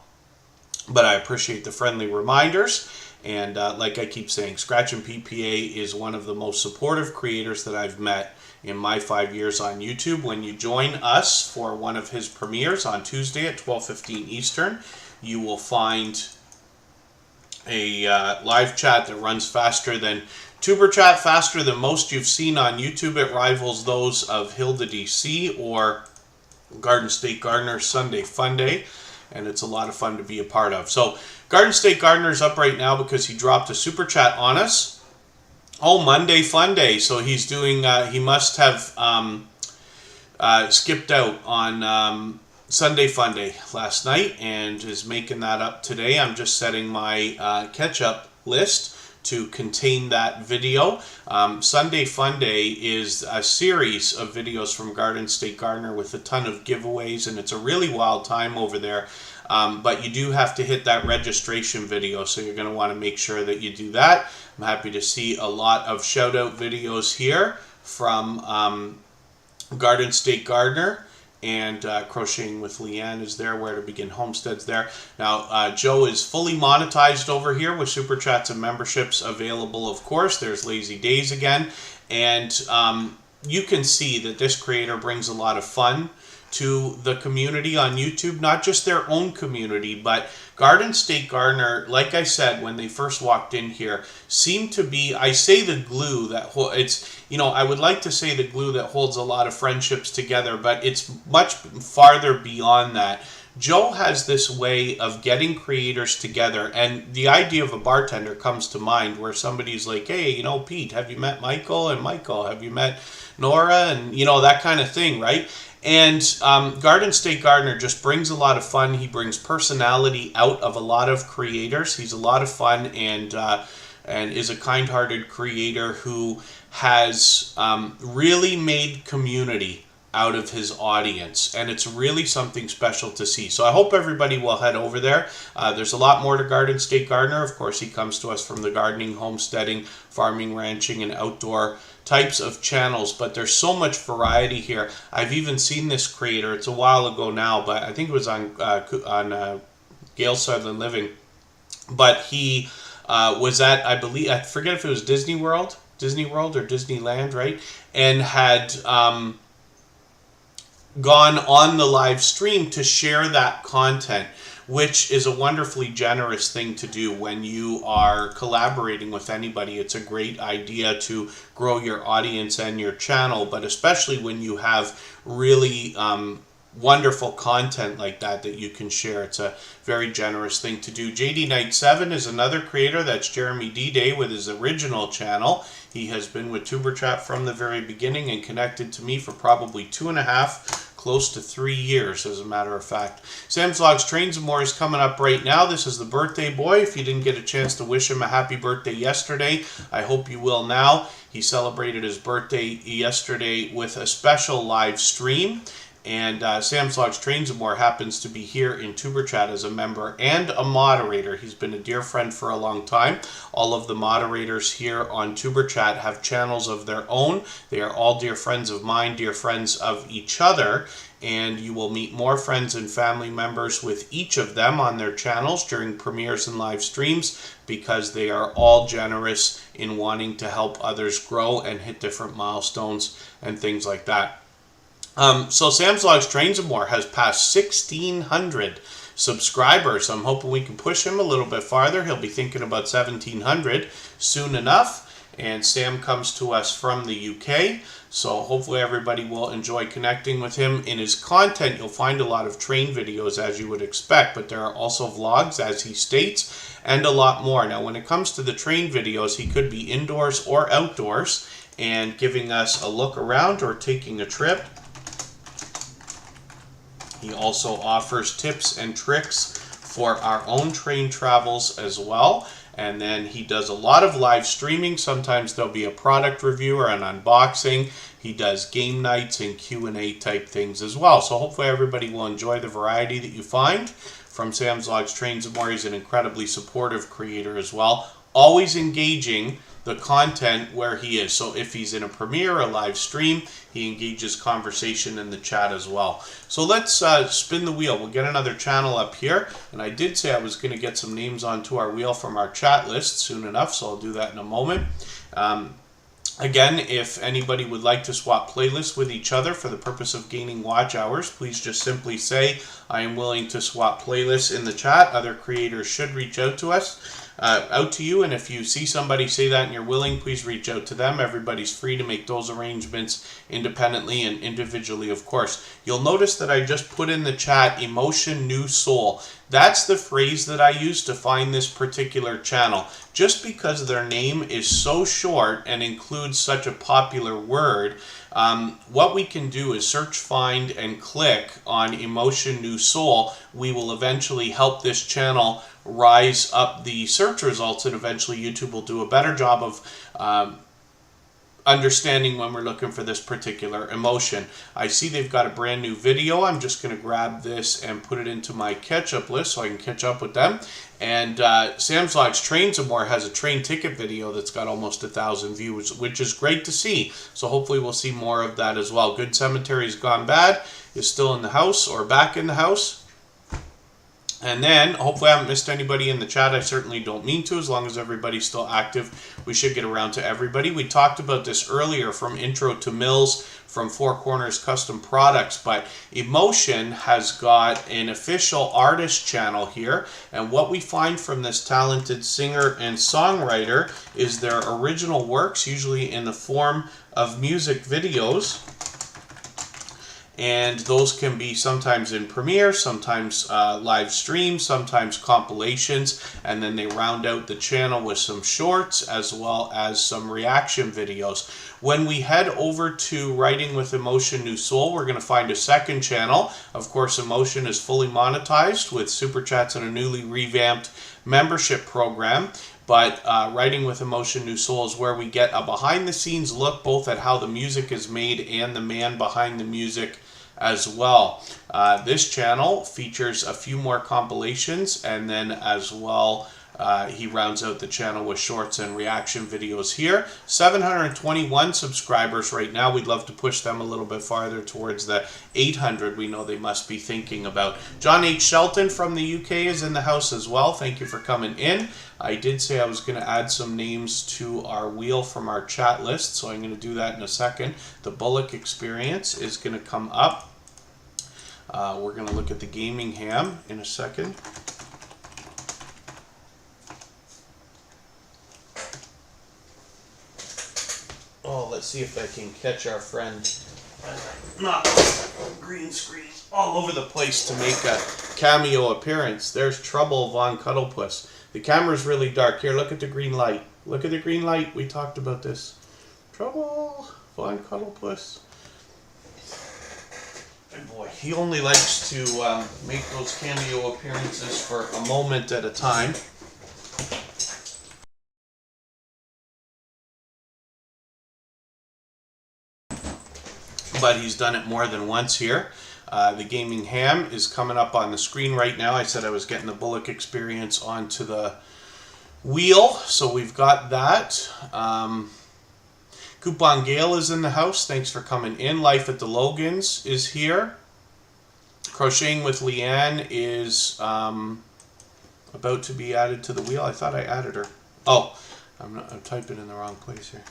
But I appreciate the friendly reminders, and like I keep saying, Scratch and PPA is one of the most supportive creators that I've met in my 5 years on YouTube. When you join us for one of his premieres on Tuesday at 12:15 Eastern, you will find a live chat that runs faster than Tuber Chat, faster than most you've seen on YouTube. It rivals those of Hilda DC or Garden State Gardener Sunday Fun Day, and it's a lot of fun to be a part of. So Garden State Gardener's up right now because he dropped a super chat on us. Oh, Monday Fun Day. So he's doing, he must have skipped out on Sunday Fun Day last night and is making that up today. I'm just setting my catch-up list to contain that video. Sunday Fun Day is a series of videos from Garden State Gardener with a ton of giveaways, and it's a really wild time over there. But you do have to hit that registration video, so you're going to want to make sure that you do that. I'm happy to see a lot of shout-out videos here from Garden State Gardener. And Crocheting with Leanne is there. Where to Begin Homestead's there. Now, Joe is fully monetized over here with Super Chats and memberships available, of course. There's Lazy Days again. And you can see that this creator brings a lot of fun to the community on YouTube. Not just their own community, but Garden State Gardener, like I said, when they first walked in here, seemed to be, I say the glue that it's, you know, I would like to say the glue that holds a lot of friendships together, but it's much farther beyond that. Joe has this way of getting creators together, and the idea of a bartender comes to mind where somebody's like, hey, you know, Pete, have you met Michael? And Michael, have you met Nora? And, you know, that kind of thing, right? And Garden State Gardener just brings a lot of fun. He brings personality out of a lot of creators. He's a lot of fun and is a kind-hearted creator who has really made community out of his audience, and it's really something special to see. So I hope everybody will head over there. There's a lot more to Garden State Gardener. Of course, he comes to us from the gardening, homesteading, farming, ranching, and outdoor types of channels, but there's so much variety here. I've even seen this creator, it's a while ago now, but I think it was on Gail Southern Living, but he was at, I believe, I forget if it was Disney World or Disneyland, right? And had gone on the live stream to share that content, which is a wonderfully generous thing to do when you are collaborating with anybody. It's a great idea to grow your audience and your channel, but especially when you have really wonderful content like that you can share. It's a very generous thing to do. JD Knight 7 is another creator. That's Jeremy D-Day with his original channel. He has been with TuberChat from the very beginning and connected to me for probably 2.5, close to 3 years, as a matter of fact. Sam's Vlogs Trains and More is coming up right now. This is the birthday boy. If you didn't get a chance to wish him a happy birthday yesterday, I hope you will now. He celebrated his birthday yesterday with a special live stream. And Sam's Vlogs Trains and More happens to be here in TuberChat as a member and a moderator. He's been a dear friend for a long time. All of the moderators here on TuberChat have channels of their own. They are all dear friends of mine, dear friends of each other. And you will meet more friends and family members with each of them on their channels during premieres and live streams, because they are all generous in wanting to help others grow and hit different milestones and things like that. So Sam's Vlogs Trains and More has passed 1,600 subscribers. I'm hoping we can push him a little bit farther. He'll be thinking about 1,700 soon enough. And Sam comes to us from the UK. So hopefully everybody will enjoy connecting with him. In his content, you'll find a lot of train videos, as you would expect, but there are also vlogs, as he states, and a lot more. Now, when it comes to the train videos, he could be indoors or outdoors and giving us a look around or taking a trip. He also offers tips and tricks for our own train travels as well. And then he does a lot of live streaming. Sometimes there'll be a product review or an unboxing. He does game nights and Q&A type things as well. So hopefully everybody will enjoy the variety that you find from Sam's Vlogs Trains and More. He's an incredibly supportive creator as well, always engaging the content where he is. So if he's in a premiere, a live stream, he engages conversation in the chat as well. So let's spin the wheel. We'll get another channel up here. And I did say I was going to get some names onto our wheel from our chat list soon enough, so I'll do that in a moment. Again, if anybody would like to swap playlists with each other for the purpose of gaining watch hours, please just simply say, I am willing to swap playlists in the chat. Other creators should reach out to us. Out to you, and if you see somebody say that and you're willing, please reach out to them. Everybody's free to make those arrangements independently and individually, of course. You'll notice that I just put in the chat emotion new soul. That's the phrase that I use to find this particular channel. Just because their name is so short and includes such a popular word, what we can do is search, find, and click on Emotion New Soul. We will eventually help this channel rise up the search results, and eventually YouTube will do a better job of understanding when we're looking for this particular emotion. I see they've got a brand new video. I'm just going to grab this and put it into my catch-up list so I can catch up with them. And Sam's Vlogs Trains and More has a train ticket video that's got almost 1,000 views, which is great to see. So hopefully we'll see more of that as well. Good Cemetery's Gone Bad is still in the house, or back in the house. And then, hopefully I haven't missed anybody in the chat. I certainly don't mean to, as long as everybody's still active. We should get around to everybody. We talked about this earlier from Intro to Mills, from Four Corners Custom Products, but Emotion has got an official artist channel here, and what we find from this talented singer and songwriter is their original works, usually in the form of music videos. And those can be sometimes in Premiere, sometimes live streams, sometimes compilations, and then they round out the channel with some shorts as well as some reaction videos. When we head over to Writing with Emotion New Soul, we're going to find a second channel. Of course, Emotion is fully monetized with Super Chats and a newly revamped membership program. But Writing with Emotion New Soul is where we get a behind-the-scenes look both at how the music is made and the man behind the music as well. This channel features a few more compilations, and then as well he rounds out the channel with shorts and reaction videos here. 721 subscribers right now. We'd love to push them a little bit farther towards the 800 we know they must be thinking about. John H. Shelton from the UK is in the house as well. Thank you for coming in. I did say I was going to add some names to our wheel from our chat list, so I'm going to do that in a second. The Bullock Experience is going to come up. We're going to look at the Gaming Ham in a second. Oh, let's see if I can catch our friend. Not green screen all over the place to make a cameo appearance. There's Trouble Von Cuddlepuss. The camera's really dark. Here, look at the green light. Look at the green light. We talked about this. Trouble Von Cuddlepuss. Good boy. He only likes to make those cameo appearances for a moment at a time. But he's done it more than once here. The Gaming Ham is coming up on the screen right now. I said I was getting the Bullock Experience onto the wheel, so we've got that. Coupon Gail is in the house. Thanks for coming in. Life at the Logans is here. Crocheting with Leanne is about to be added to the wheel. I thought I added her. Oh, I'm typing in the wrong place here.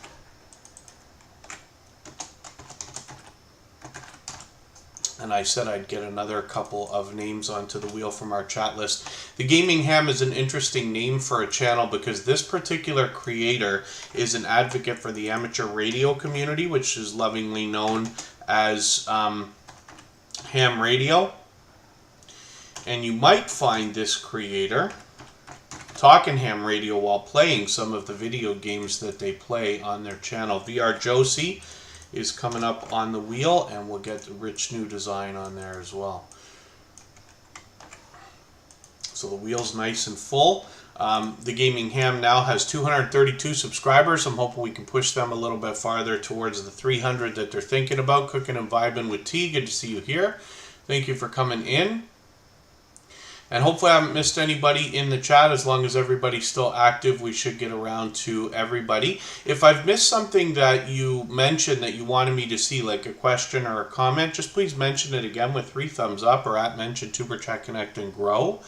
And I said I'd get another couple of names onto the wheel from our chat list. The Gaming Ham is an interesting name for a channel because this particular creator is an advocate for the amateur radio community, which is lovingly known as ham radio. And you might find this creator talking ham radio while playing some of the video games that they play on their channel. VR Josie is coming up on the wheel, and we'll get the rich new design on there as well. So the wheel's nice and full. The Gaming Ham now has 232 subscribers. I'm hoping we can push them a little bit farther towards the 300 that they're thinking about. Cooking and Vibing with T. Good to see you here. Thank you for coming in. And hopefully I haven't missed anybody in the chat. As long as everybody's still active, we should get around to everybody. If I've missed something that you mentioned that you wanted me to see, like a question or a comment, just please mention it again with 3 thumbs up or at mention Tuber Chat Connect and Grow.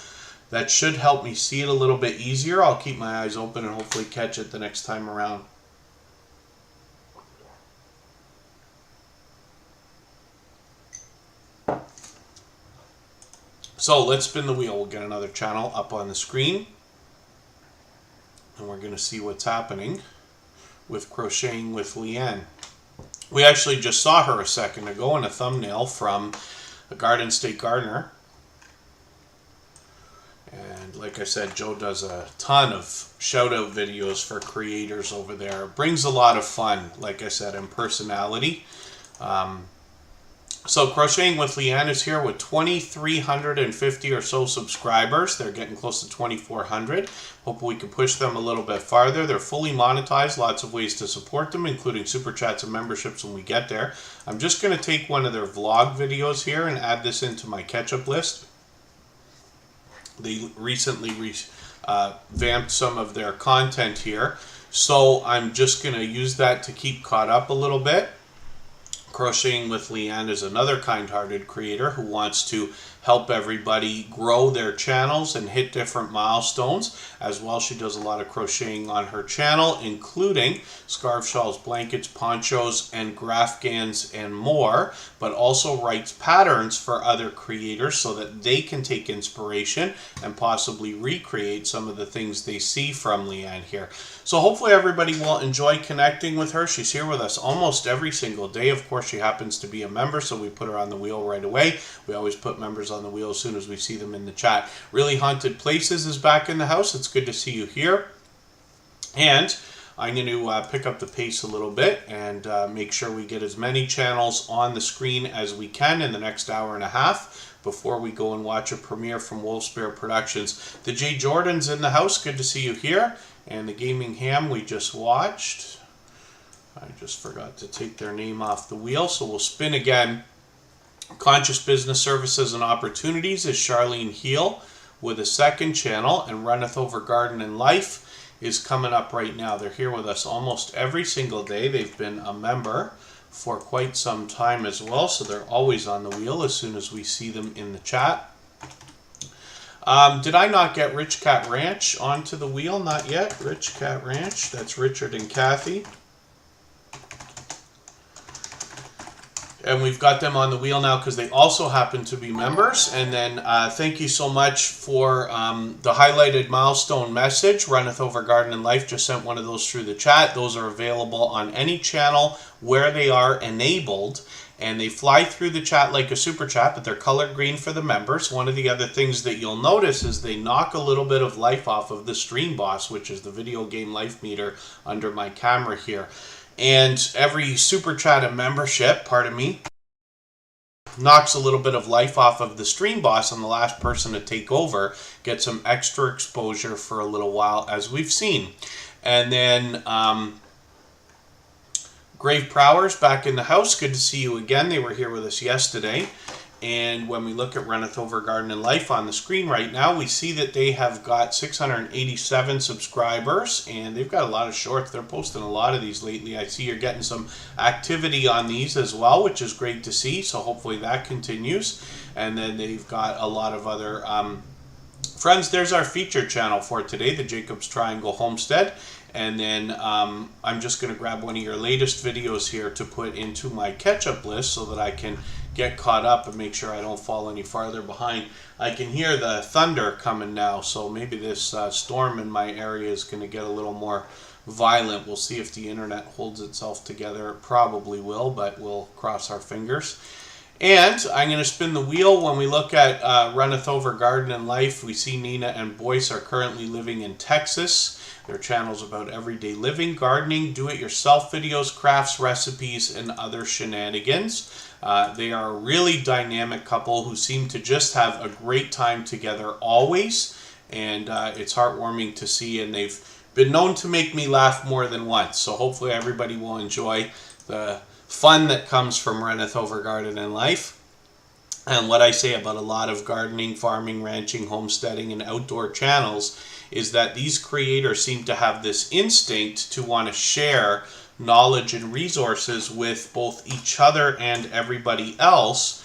That should help me see it a little bit easier. I'll keep my eyes open and hopefully catch it the next time around. So let's spin the wheel. We'll get another channel up on the screen. And we're going to see what's happening with Crocheting with Leanne. We actually just saw her a second ago in a thumbnail from a Garden State Gardener. And like I said, Joe does a ton of shout-out videos for creators over there. It brings a lot of fun, like I said, and personality. So Crocheting with Leanne is here with 2,350 or so subscribers. They're getting close to 2,400. Hope we can push them a little bit farther. They're fully monetized. Lots of ways to support them, including super chats and memberships when we get there. I'm just going to take one of their vlog videos here and add this into my catch-up list. They recently vamped some of their content here. So I'm just going to use that to keep caught up a little bit. Crocheting with Leanne is another kind-hearted creator who wants to help everybody grow their channels and hit different milestones. As well, she does a lot of crocheting on her channel, including scarf, shawls, blankets, ponchos, and graphgans and more, but also writes patterns for other creators so that they can take inspiration and possibly recreate some of the things they see from Leanne here. So hopefully everybody will enjoy connecting with her. She's here with us almost every single day. Of course, she happens to be a member, so we put her on the wheel right away. We always put members on the wheel as soon as we see them in the chat. Really Haunted Places is back in the house. It's good to see you here. And I'm going to pick up the pace a little bit and make sure we get as many channels on the screen as we can in the next hour and a half. before we go and watch a premiere from Wolfspear Productions. The J. Jordan's in the house. Good to see you here. And the Gaming Ham we just watched. I just forgot to take their name off the wheel, so we'll spin again. Conscious Business Services and Opportunities is Charlene Heel with a second channel, and Runeth Over Garden and Life is coming up right now. They're here with us almost every single day. They've been a member for quite some time as well, so they're always on the wheel as soon as we see them in the chat. Did I not get Rich Cat Ranch onto the wheel? Not yet. Rich Cat Ranch, that's Richard and Kathy. And we've got them on the wheel now because they also happen to be members. And then thank you so much for the highlighted milestone message. Runeth Over Garden and Life just sent one of those through the chat. Those are available on any channel where they are enabled. And they fly through the chat like a super chat, but they're colored green for the members. One of the other things that you'll notice is they knock a little bit of life off of the Stream Boss, which is the video game life meter under my camera here. And every super chat and membership, pardon me, knocks a little bit of life off of the Stream Boss, and the last person to take over gets some extra exposure for a little while, as we've seen. And then Grave Prower's back in the house. Good to see you again. They were here with us yesterday. And when we look at Runeth Over Garden and Life on the screen right now, we see that they have got 687 subscribers, and they've got a lot of shorts. They're posting a lot of these lately. I see you're getting some activity on these as well, which is great to see, so hopefully that continues. And then they've got a lot of other friends. There's our feature channel for today, the Jacob's Triangle Homestead. And then I'm just going to grab one of your latest videos here to put into my catch-up list so that I can get caught up and make sure I don't fall any farther behind. I can hear the thunder coming now, so maybe this storm in my area is going to get a little more violent. We'll see if the internet holds itself together. It probably will, but we'll cross our fingers. And I'm going to spin the wheel. When we look at Runeth Over Garden and Life, we see Nina and Boyce are currently living in Texas. Their channel's about everyday living, gardening, do-it-yourself videos, crafts, recipes, and other shenanigans. They are a really dynamic couple who seem to just have a great time together always. And it's heartwarming to see, and they've been known to make me laugh more than once. So hopefully everybody will enjoy the fun that comes from Runeth Over Garden and Life. And what I say about a lot of gardening, farming, ranching, homesteading, and outdoor channels is that these creators seem to have this instinct to want to share knowledge and resources with both each other and everybody else.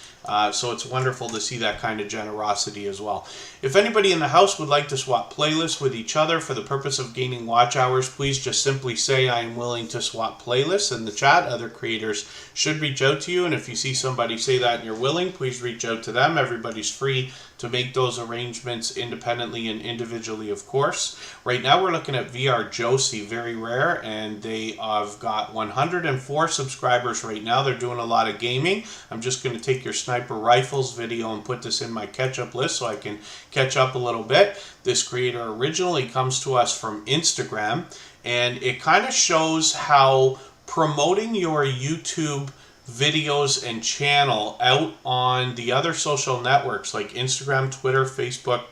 So it's wonderful to see that kind of generosity as well. If anybody in the house would like to swap playlists with each other for the purpose of gaining watch hours, please just simply say I am willing to swap playlists in the chat. Other creators should reach out to you, and if you see somebody say that and you're willing, please reach out to them. Everybody's free to make those arrangements independently and individually, of course. Right now we're looking at VR Josie, very rare, and they have got 104 subscribers right now. They're doing a lot of gaming. I'm just going to take your sniper rifles video and put this in my catch-up list so I can catch up a little bit. This creator originally comes to us from Instagram, and it kind of shows how promoting your YouTube videos and channel out on the other social networks like Instagram, Twitter, Facebook,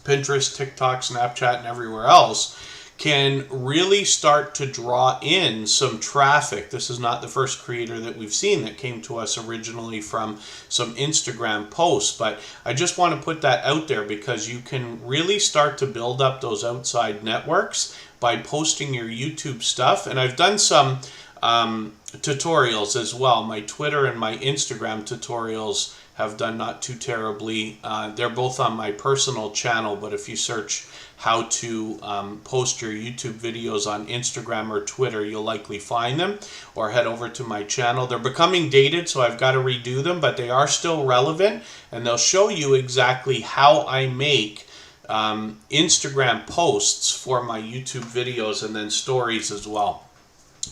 Pinterest, TikTok, Snapchat, and everywhere else can really start to draw in some traffic. This is not the first creator that we've seen that came to us originally from some Instagram posts, but I just want to put that out there because you can really start to build up those outside networks by posting your YouTube stuff. And I've done some tutorials as well. My Twitter and my Instagram tutorials have done not too terribly. They're both on my personal channel, but if you search how to post your YouTube videos on Instagram or Twitter, you'll likely find them, or head over to my channel. They're becoming dated, so I've got to redo them, but they are still relevant, and they'll show you exactly how I make Instagram posts for my YouTube videos and then stories as well.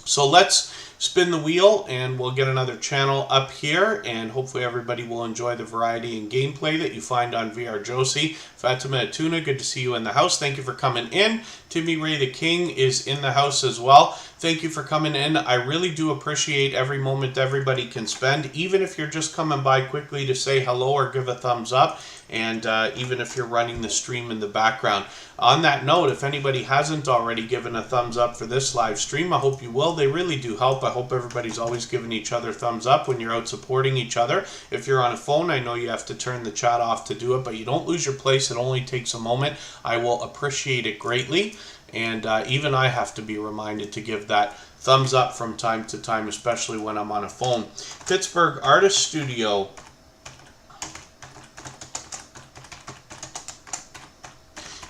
So let's spin the wheel and we'll get another channel up here, and hopefully everybody will enjoy the variety and gameplay that you find on VR Josie. Fatima Tuna, good to see you in the house. Thank you for coming in. Timmy Ray the King is in the house as well. Thank you for coming in. I really do appreciate every moment everybody can spend, even if you're just coming by quickly to say hello or give a thumbs up, and even if you're running the stream in the background. On that note, if anybody hasn't already given a thumbs up for this live stream, I hope you will. They really do help. I hope everybody's always giving each other thumbs up when you're out supporting each other. If you're on a phone, I know you have to turn the chat off to do it, but you don't lose your place. It only takes a moment. I will appreciate it greatly. And even I have to be reminded to give that thumbs up from time to time, especially when I'm on a phone. Pittsburgh Artist Studio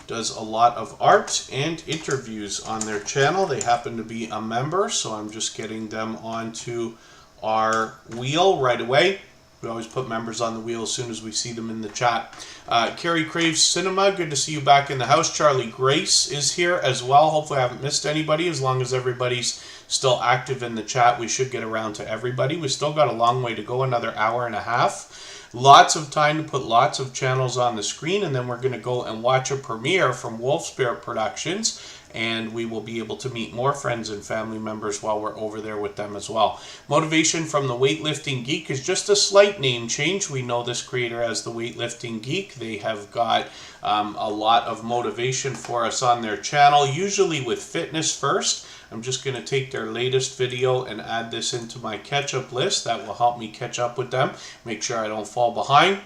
does a lot of art and interviews on their channel. They happen to be a member, so I'm just getting them onto our wheel right away. We always put members on the wheel as soon as we see them in the chat. Carrie Craves Cinema, good to see you back in the house. Charlie Grace is here as well. Hopefully I haven't missed anybody. As long as everybody's still active in the chat, we should get around to everybody. We still got a long way to go, another hour and a half. Lots of time to put lots of channels on the screen, and then we're going to go and watch a premiere from Wolfspear Productions, and we will be able to meet more friends and family members while we're over there with them as well. Motivation from the Weightlifting Geek is just a slight name change. We know this creator as the Weightlifting Geek. They have got a lot of motivation for us on their channel, usually with fitness first. I'm just going to take their latest video and add this into my catch-up list. That will help me catch up with them, make sure I don't fall behind.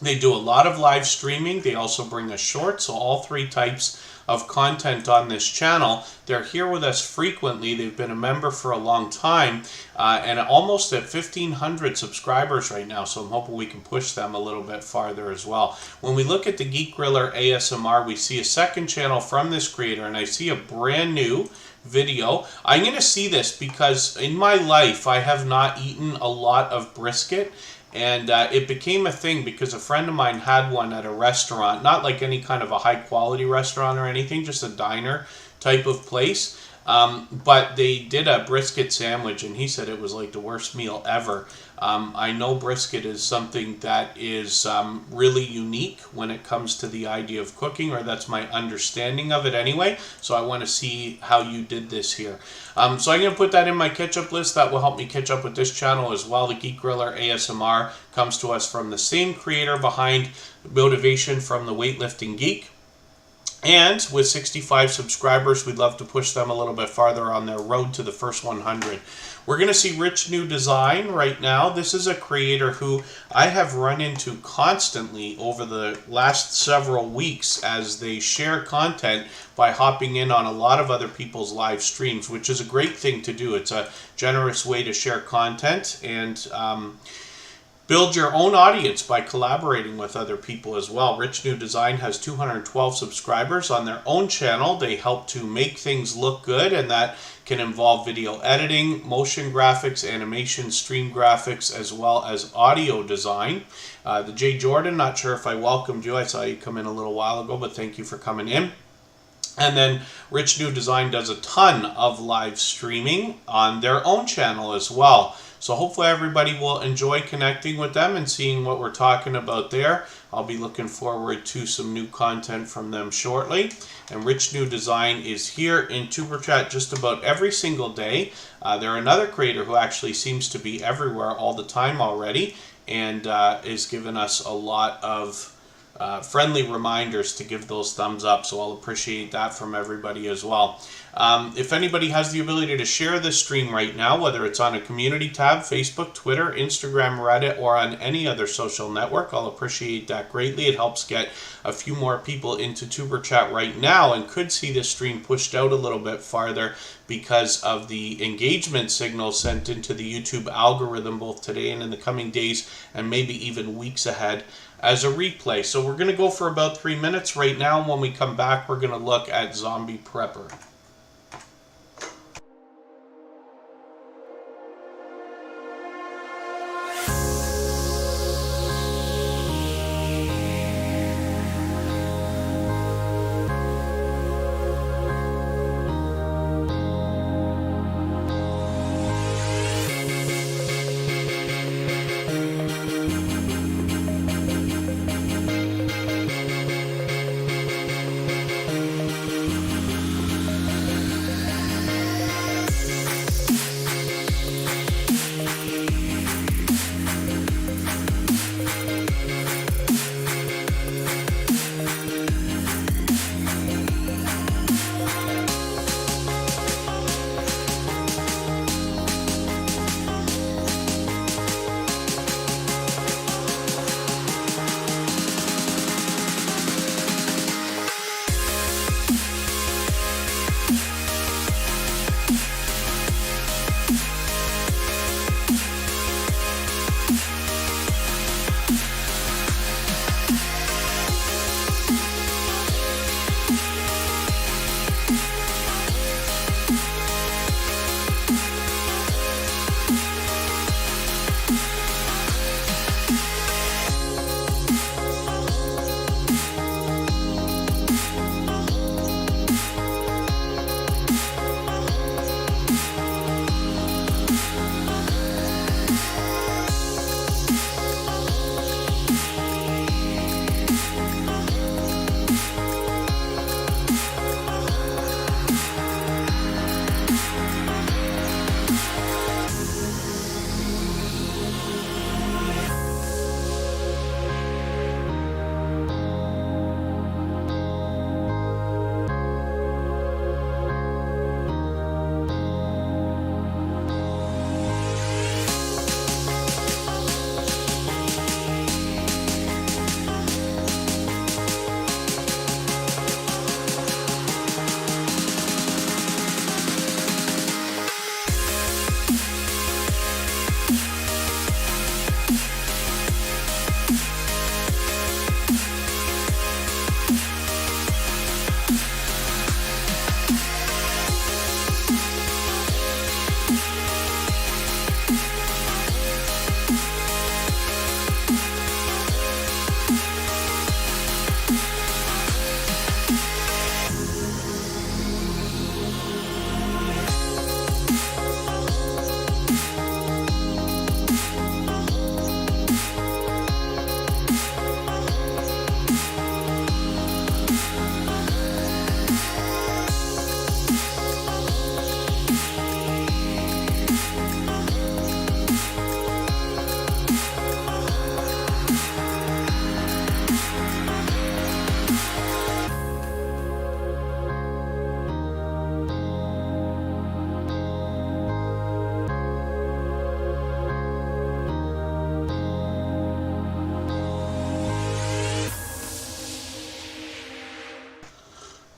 They do a lot of live streaming. They also bring us shorts, so all three types of content on this channel. They're here with us frequently. They've been a member for a long time, and almost at 1,500 subscribers right now, so I'm hoping we can push them a little bit farther as well. When we look at the Geek Griller ASMR, we see a second channel from this creator, and I see a brand new video. I'm going to see this because in my life I have not eaten a lot of brisket, and it became a thing because a friend of mine had one at a restaurant, not like any kind of a high quality restaurant or anything, just a diner type of place, but they did a brisket sandwich and he said it was like the worst meal ever. I know brisket is something that is really unique when it comes to the idea of cooking, or that's my understanding of it anyway, so I want to see how you did this here. So I'm going to put that in my catch-up list. That will help me catch up with this channel as well. The Geek Griller ASMR comes to us from the same creator behind Motivation from the Weightlifting Geek. And with 65 subscribers, we'd love to push them a little bit farther on their road to the first 100. We're going to see Rich New Design right now. This is a creator who I have run into constantly over the last several weeks as they share content by hopping in on a lot of other people's live streams, which is a great thing to do. It's a generous way to share content and build your own audience by collaborating with other people as well. Rich New Design has 212 subscribers on their own channel. They help to make things look good, and that can involve video editing, motion graphics, animation, stream graphics, as well as audio design. The J. Jordan, not sure if I welcomed you. I saw you come in a little while ago, but thank you for coming in. And then Rich New Design does a ton of live streaming on their own channel as well. So hopefully everybody will enjoy connecting with them and seeing what we're talking about there. I'll be looking forward to some new content from them shortly. And Rich New Design is here in Tuber Chat just about every single day. They're another creator who actually seems to be everywhere all the time already, and is giving us a lot of friendly reminders to give those thumbs up, so I'll appreciate that from everybody as well. If anybody has the ability to share this stream right now, whether it's on a community tab, Facebook, Twitter, Instagram, Reddit, or on any other social network, I'll appreciate that greatly. It helps get a few more people into Tuber Chat right now and could see this stream pushed out a little bit farther because of the engagement signal sent into the YouTube algorithm both today and in the coming days and maybe even weeks ahead as a replay. So we're going to go for about 3 minutes right now, and when we come back we're going to look at Zombie Prepper.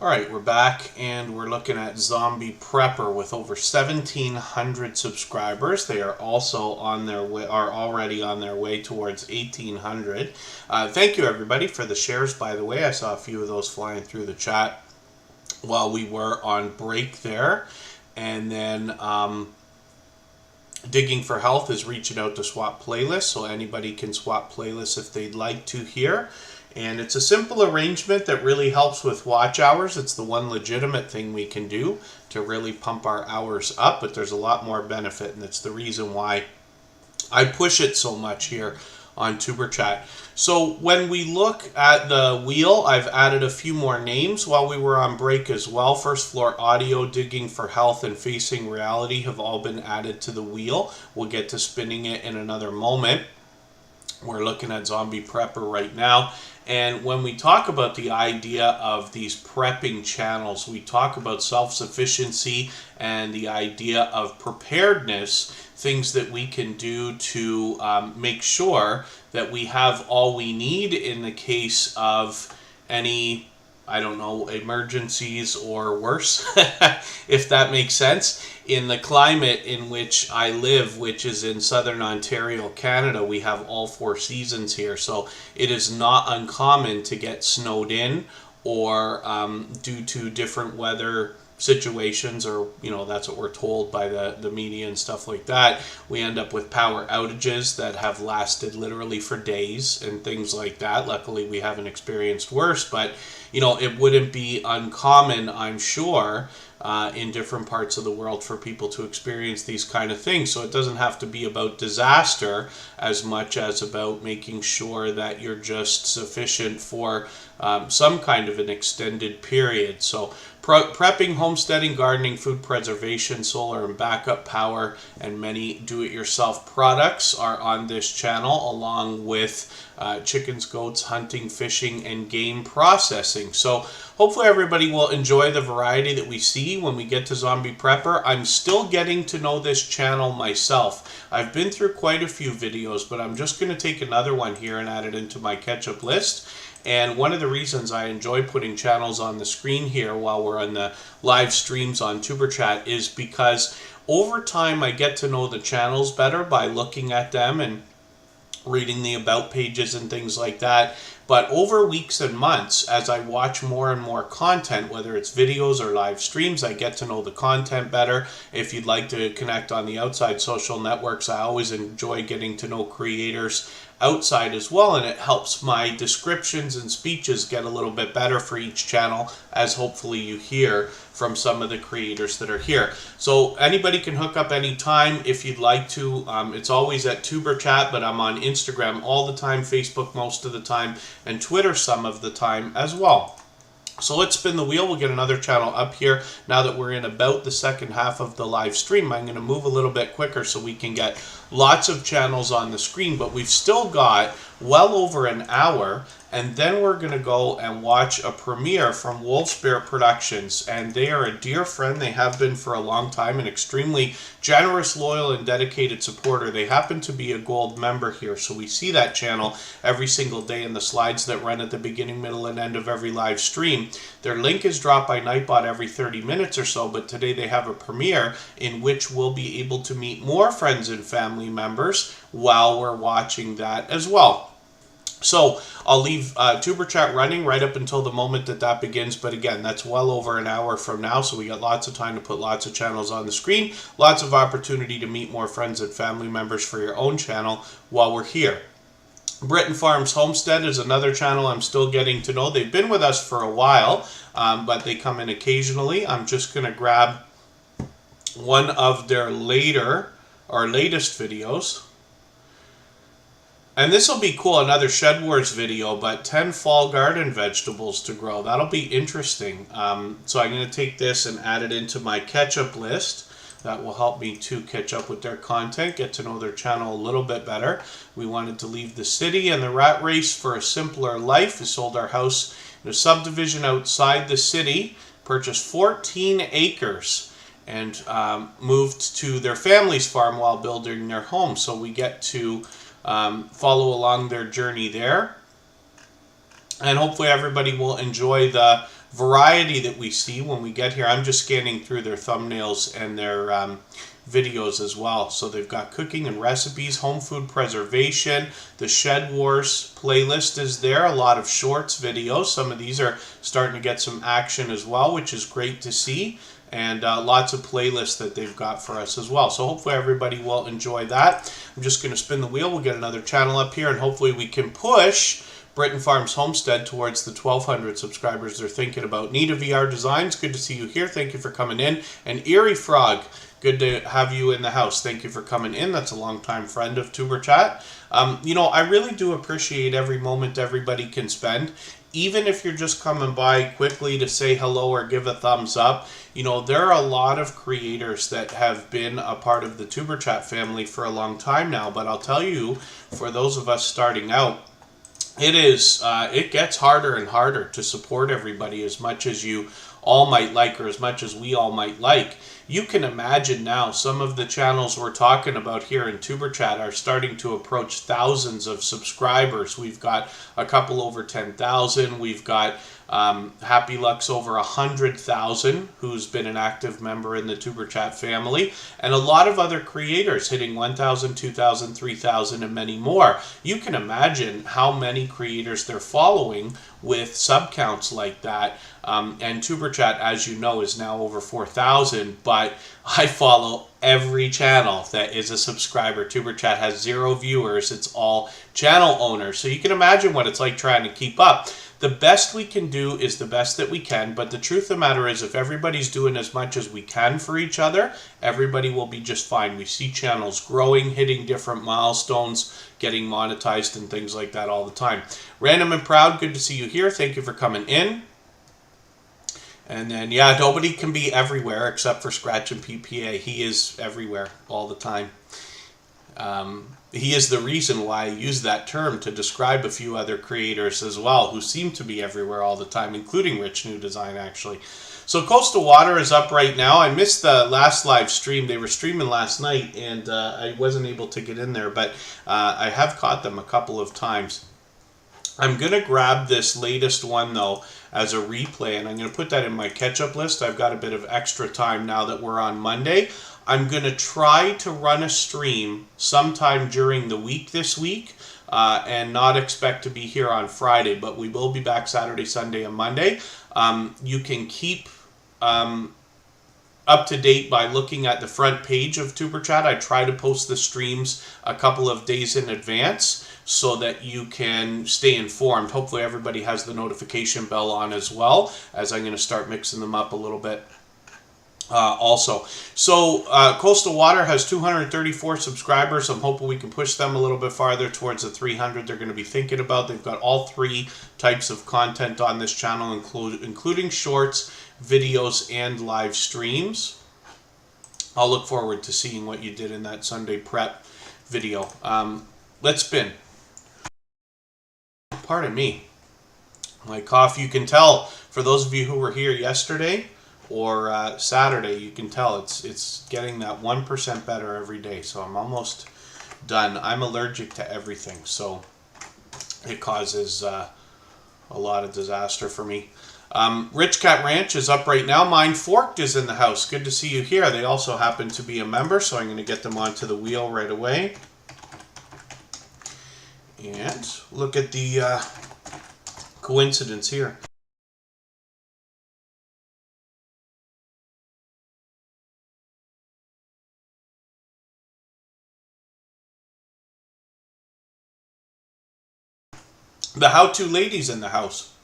Alright, we're back and we're looking at Zombie Prepper with over 1,700 subscribers. They are also on their way, are already on their way towards 1,800. Thank you everybody for the shares, by the way. I saw a few of those flying through the chat while we were on break there. And then Digging for Health is reaching out to swap playlists, so anybody can swap playlists if they'd like to here. And it's a simple arrangement that really helps with watch hours. It's the one legitimate thing we can do to really pump our hours up, but there's a lot more benefit, and it's the reason why I push it so much here on Superchat. So when we look at the wheel, I've added a few more names while we were on break as well. First Floor Audio, Digging for Health, and Facing Reality have all been added to the wheel. We'll get to spinning it in another moment. We're looking at Zombie Prepper right now. And when we talk about the idea of these prepping channels, we talk about self-sufficiency and the idea of preparedness, things that we can do to make sure that we have all we need in the case of any, I don't know, emergencies or worse, if that makes sense. In the climate in which I live, which is in southern Ontario, Canada, we have all 4 seasons here. So it is not uncommon to get snowed in or due to different weather situations, or that's what we're told by the media and stuff like that, we end up with power outages that have lasted literally for days and things like that. Luckily we haven't experienced worse, but it wouldn't be uncommon, I'm sure, in different parts of the world for people to experience these kind of things. So it doesn't have to be about disaster as much as about making sure that you're just sufficient for some kind of an extended period. So prepping, homesteading, gardening, food preservation, solar and backup power, and many do-it-yourself products are on this channel, along with chickens, goats, hunting, fishing, and game processing. So hopefully everybody will enjoy the variety that we see when we get to Zombie Prepper. I'm still getting to know this channel myself. I've been through quite a few videos, but I'm just going to take another one here and add it into my catch-up list. And one of the reasons I enjoy putting channels on the screen here while we're on the live streams on TuberChat is because over time I get to know the channels better by looking at them and reading the about pages and things like that. But over weeks and months, as I watch more and more content, whether it's videos or live streams, I get to know the content better. If you'd like to connect on the outside social networks, I always enjoy getting to know creators outside as well, and it helps my descriptions and speeches get a little bit better for each channel, as hopefully you hear from some of the creators that are here. So anybody can hook up anytime if you'd like to. It's always at TuberChat, but I'm on Instagram all the time, Facebook most of the time, and Twitter some of the time as well. So let's spin the wheel. We'll get another channel up here now that we're in about the second half of the live stream. I'm going to move a little bit quicker so we can get lots of channels on the screen, but we've still got well over an hour, and then we're going to go and watch a premiere from Wolfspear Productions, and they are a dear friend. They have been for a long time, an extremely generous, loyal, and dedicated supporter. They happen to be a gold member here, so we see that channel every single day in the slides that run at the beginning, middle, and end of every live stream. Their link is dropped by Nightbot every 30 minutes or so, but today they have a premiere in which we'll be able to meet more friends and family members while we're watching that as well. So I'll leave TuberChat running right up until the moment that begins, but again, that's well over an hour from now, so we got lots of time to put lots of channels on the screen, lots of opportunity to meet more friends and family members for your own channel while we're here. Britton Farms Homestead is another channel I'm still getting to know. They've been with us for a while, but they come in occasionally. I'm just going to grab one of their latest videos. And this will be cool, another Shed Wars video, but 10 fall garden vegetables to grow. That'll be interesting. So I'm going to take this and add it into my catch-up list. That will help me to catch up with their content, get to know their channel a little bit better. We wanted to leave the city and the rat race for a simpler life. We sold our house in a subdivision outside the city, purchased 14 acres, and moved to their family's farm while building their home. So we get to follow along their journey there. And hopefully everybody will enjoy the variety that we see when we get here. I'm just scanning through their thumbnails and their videos as well. So they've got cooking and recipes, home food preservation, the Shed Wars playlist is there, a lot of shorts videos. Some of these are starting to get some action as well, which is great to see. And lots of playlists that they've got for us as well. So hopefully everybody will enjoy that. I'm just going to spin the wheel. We'll get another channel up here, and hopefully we can push Britton Farms Homestead towards the 1,200 subscribers they're thinking about. Nita VR Designs, good to see you here. Thank you for coming in. And Eerie Frog, good to have you in the house. Thank you for coming in. That's a longtime friend of Tuber Chat. You know, I really do appreciate every moment everybody can spend. Even if you're just coming by quickly to say hello or give a thumbs up, you know, there are a lot of creators that have been a part of the Tuber Chat family for a long time now. But I'll tell you, for those of us starting out, it gets harder and harder to support everybody as much as you all might like, or as much as we all might like. You can imagine now some of the channels we're talking about here in Tuber Chat are starting to approach thousands of subscribers. We've got a couple over 10,000. We've got Happy Luck's over 100,000, who's been an active member in the Tuber Chat family, and a lot of other creators hitting 1,000, 2,000, 3,000, and many more. You can imagine how many creators they're following with sub counts like that. And Tuber Chat, as you know, is now over 4,000, but I follow every channel that is a subscriber. Tuber Chat has 0 viewers. It's all channel owners. So you can imagine what it's like trying to keep up. The best we can do is the best that we can, but the truth of the matter is, if everybody's doing as much as we can for each other, everybody will be just fine. We see channels growing, hitting different milestones, getting monetized and things like that all the time. Random and Proud, good to see you here. Thank you for coming in. And then, yeah, nobody can be everywhere except for Scratch and PPA. He is everywhere all the time. He is the reason why I use that term to describe a few other creators as well who seem to be everywhere all the time, including Rich New Design, actually. So Coastal Water is up right now. I missed the last live stream. They were streaming last night, and I wasn't able to get in there, but I have caught them a couple of times. I'm going to grab this latest one, though, as a replay, and I'm going to put that in my catch-up list. I've got a bit of extra time now that we're on Monday. I'm going to try to run a stream sometime during the week this week and not expect to be here on Friday, but we will be back Saturday, Sunday, and Monday. You can keep up to date by looking at the front page of Tuber Chat. I try to post the streams a couple of days in advance so that you can stay informed. Hopefully everybody has the notification bell on as well, as I'm going to start mixing them up a little bit. Also, so Coastal Water has 234 subscribers. I'm hoping we can push them a little bit farther towards the 300 they're going to be thinking about. They've got all 3 types of content on this channel, including shorts, videos, and live streams. I'll look forward to seeing what you did in that Sunday prep video. Let's spin. Pardon me. My cough, you can tell, for those of you who were here yesterday or Saturday, you can tell it's getting that 1% better every day. So I'm almost done. I'm allergic to everything, so it causes a lot of disaster for me. Rich Cat Ranch is up right now. Mind Forked is in the house. Good to see you here. They also happen to be a member, so I'm going to get them onto the wheel right away. And look at the coincidence here. The How-To Lady's in the house.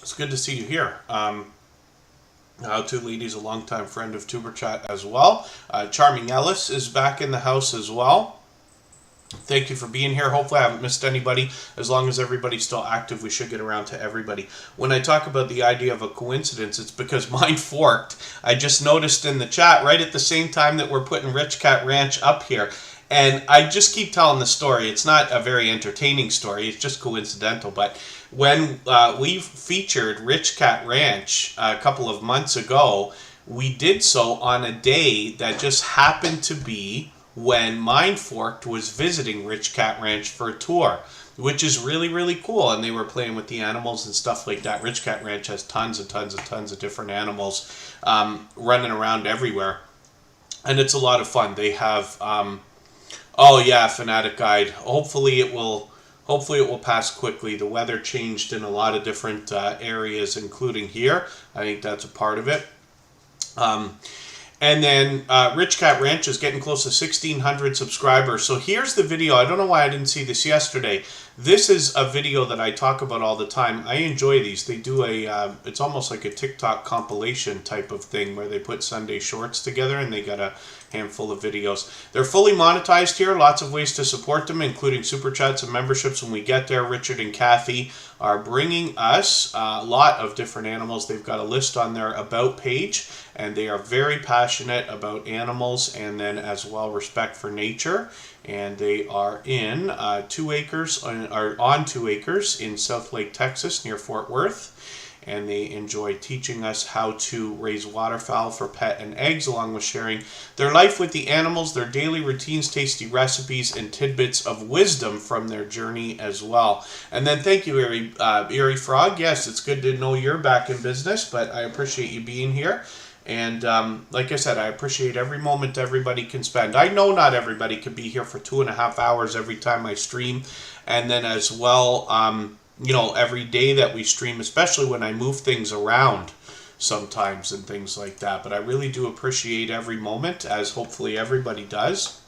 It's good to see you here. How-To Lady's a longtime friend of Tuber Chat as well. Charming Ellis is back in the house as well. Thank you for being here. Hopefully I haven't missed anybody. As long as everybody's still active, we should get around to everybody. When I talk about the idea of a coincidence, it's because Mind Forked, I just noticed in the chat right at the same time that we're putting Rich Cat Ranch up here. And I just keep telling the story. It's not a very entertaining story. It's just coincidental. But when we featured Rich Cat Ranch a couple of months ago, we did so on a day that just happened to be when Mind Forked was visiting Rich Cat Ranch for a tour. which is really, really cool. And they were playing with the animals and stuff like that. Rich Cat Ranch has tons and tons and tons of different animals running around everywhere. And it's a lot of fun. They have, oh yeah, Fnatic Guide. Hopefully it will pass quickly. The weather changed in a lot of different areas, including here. I think that's a part of it. And then Rich Cat Ranch is getting close to 1,600 subscribers. So here's the video. I don't know why I didn't see this yesterday. This is a video that I talk about all the time. I enjoy these. They do a, it's almost like a TikTok compilation type of thing where they put Sunday shorts together and they got a handful of videos. They're fully monetized here. Lots of ways to support them, including super chats and memberships when we get there. Richard and Kathy are bringing us a lot of different animals. They've got a list on their About page, and they are very passionate about animals and then as well respect for nature. And they are in 2 acres, on 2 acres in South Lake, Texas, near Fort Worth. And they enjoy teaching us how to raise waterfowl for pet and eggs, along with sharing their life with the animals, their daily routines, tasty recipes, and tidbits of wisdom from their journey as well. And then thank you, Eerie Frog. Yes, it's good to know you're back in business, but I appreciate you being here. And like I said, I appreciate every moment everybody can spend. I know not everybody can be here for 2.5 hours every time I stream. And then as well, you know, every day that we stream, especially when I move things around sometimes and things like that. But I really do appreciate every moment, as hopefully everybody does.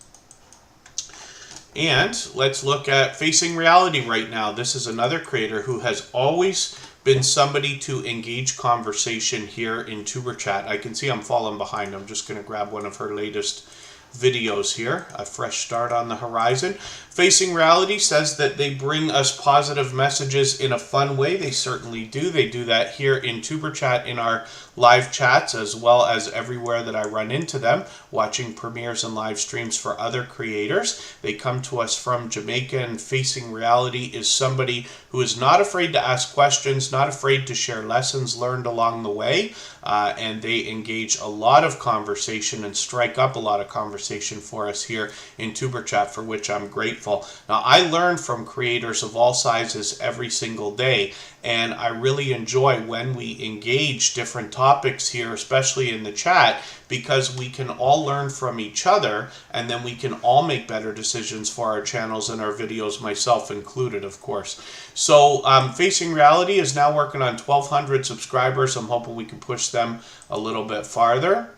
And let's look at Facing Reality right now. This is another creator who has always been somebody to engage conversation here in Tuber Chat. I can see I'm falling behind. I'm just going to grab one of her latest videos here. A fresh start on the horizon. Facing Reality says that they bring us positive messages in a fun way. They certainly do. They do that here in Tuber Chat in our live chats, as well as everywhere that I run into them, watching premieres and live streams for other creators. They come to us from Jamaica, and Facing Reality is somebody who is not afraid to ask questions, not afraid to share lessons learned along the way, and they engage a lot of conversation and strike up a lot of conversation for us here in Tuber Chat, for which I'm grateful. Now, I learn from creators of all sizes every single day, and I really enjoy when we engage different topics here, especially in the chat, because we can all learn from each other, and then we can all make better decisions for our channels and our videos, myself included, of course. So Facing Reality is now working on 1,200 subscribers. I'm hoping we can push them a little bit farther.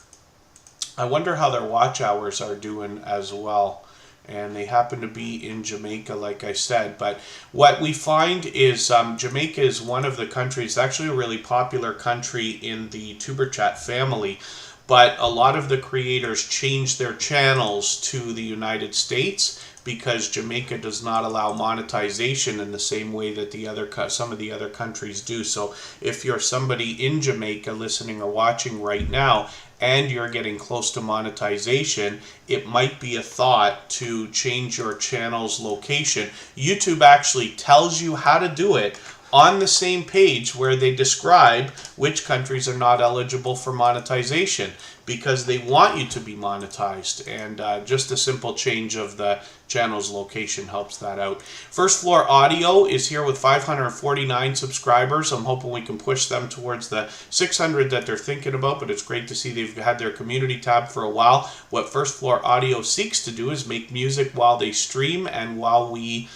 I wonder how their watch hours are doing as well. And they happen to be in Jamaica, like I said. But what we find is Jamaica is one of the countries, actually a really popular country in the Tuber Chat family. But a lot of the creators change their channels to the United States because Jamaica does not allow monetization in the same way that some of the other countries do. So if you're somebody in Jamaica listening or watching right now, and you're getting close to monetization, it might be a thought to change your channel's location. YouTube actually tells you how to do it on the same page where they describe which countries are not eligible for monetization, because they want you to be monetized, and just a simple change of the channel's location helps that out. First Floor Audio is here with 549 subscribers. I'm hoping we can push them towards the 600 that they're thinking about, but it's great to see they've had their community tab for a while. What First Floor Audio seeks to do is make music while they stream and while we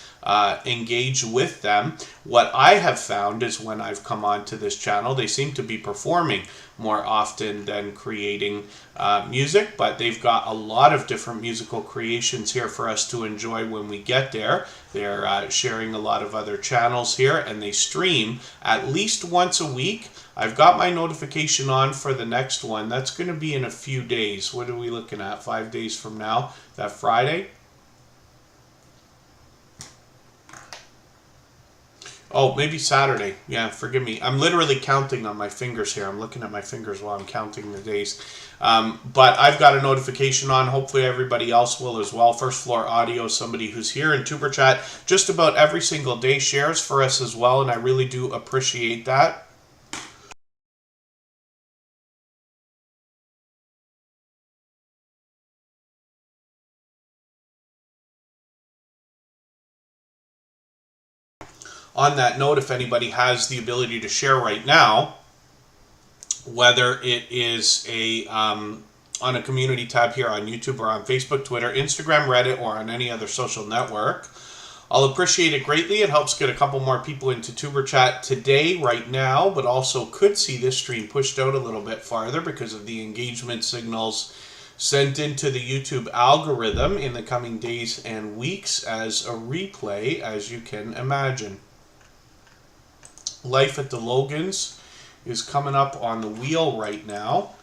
engage with them. What I have found is when I've come onto this channel, they seem to be performing more often than creating music, but they've got a lot of different musical creations here for us to enjoy when we get there. They're sharing a lot of other channels here, and they stream at least once a week. I've got my notification on for the next one. That's going to be in a few days. What are we looking at? 5 days from now? That Friday? Oh, maybe Saturday. Yeah, forgive me. I'm literally counting on my fingers here. I'm looking at my fingers while I'm counting the days. But I've got a notification on. Hopefully everybody else will as well. First Floor Audio, somebody who's here in Tuber Chat just about every single day, shares for us as well, and I really do appreciate that. on that note, if anybody has the ability to share right now, whether it is on a community tab here on YouTube or on Facebook, Twitter, Instagram, Reddit, or on any other social network, I'll appreciate it greatly. It helps get a couple more people into Tuber Chat today, right now, but also could see this stream pushed out a little bit farther because of the engagement signals sent into the YouTube algorithm in the coming days and weeks as a replay, as you can imagine. Life at the Logans is coming up on the wheel right now,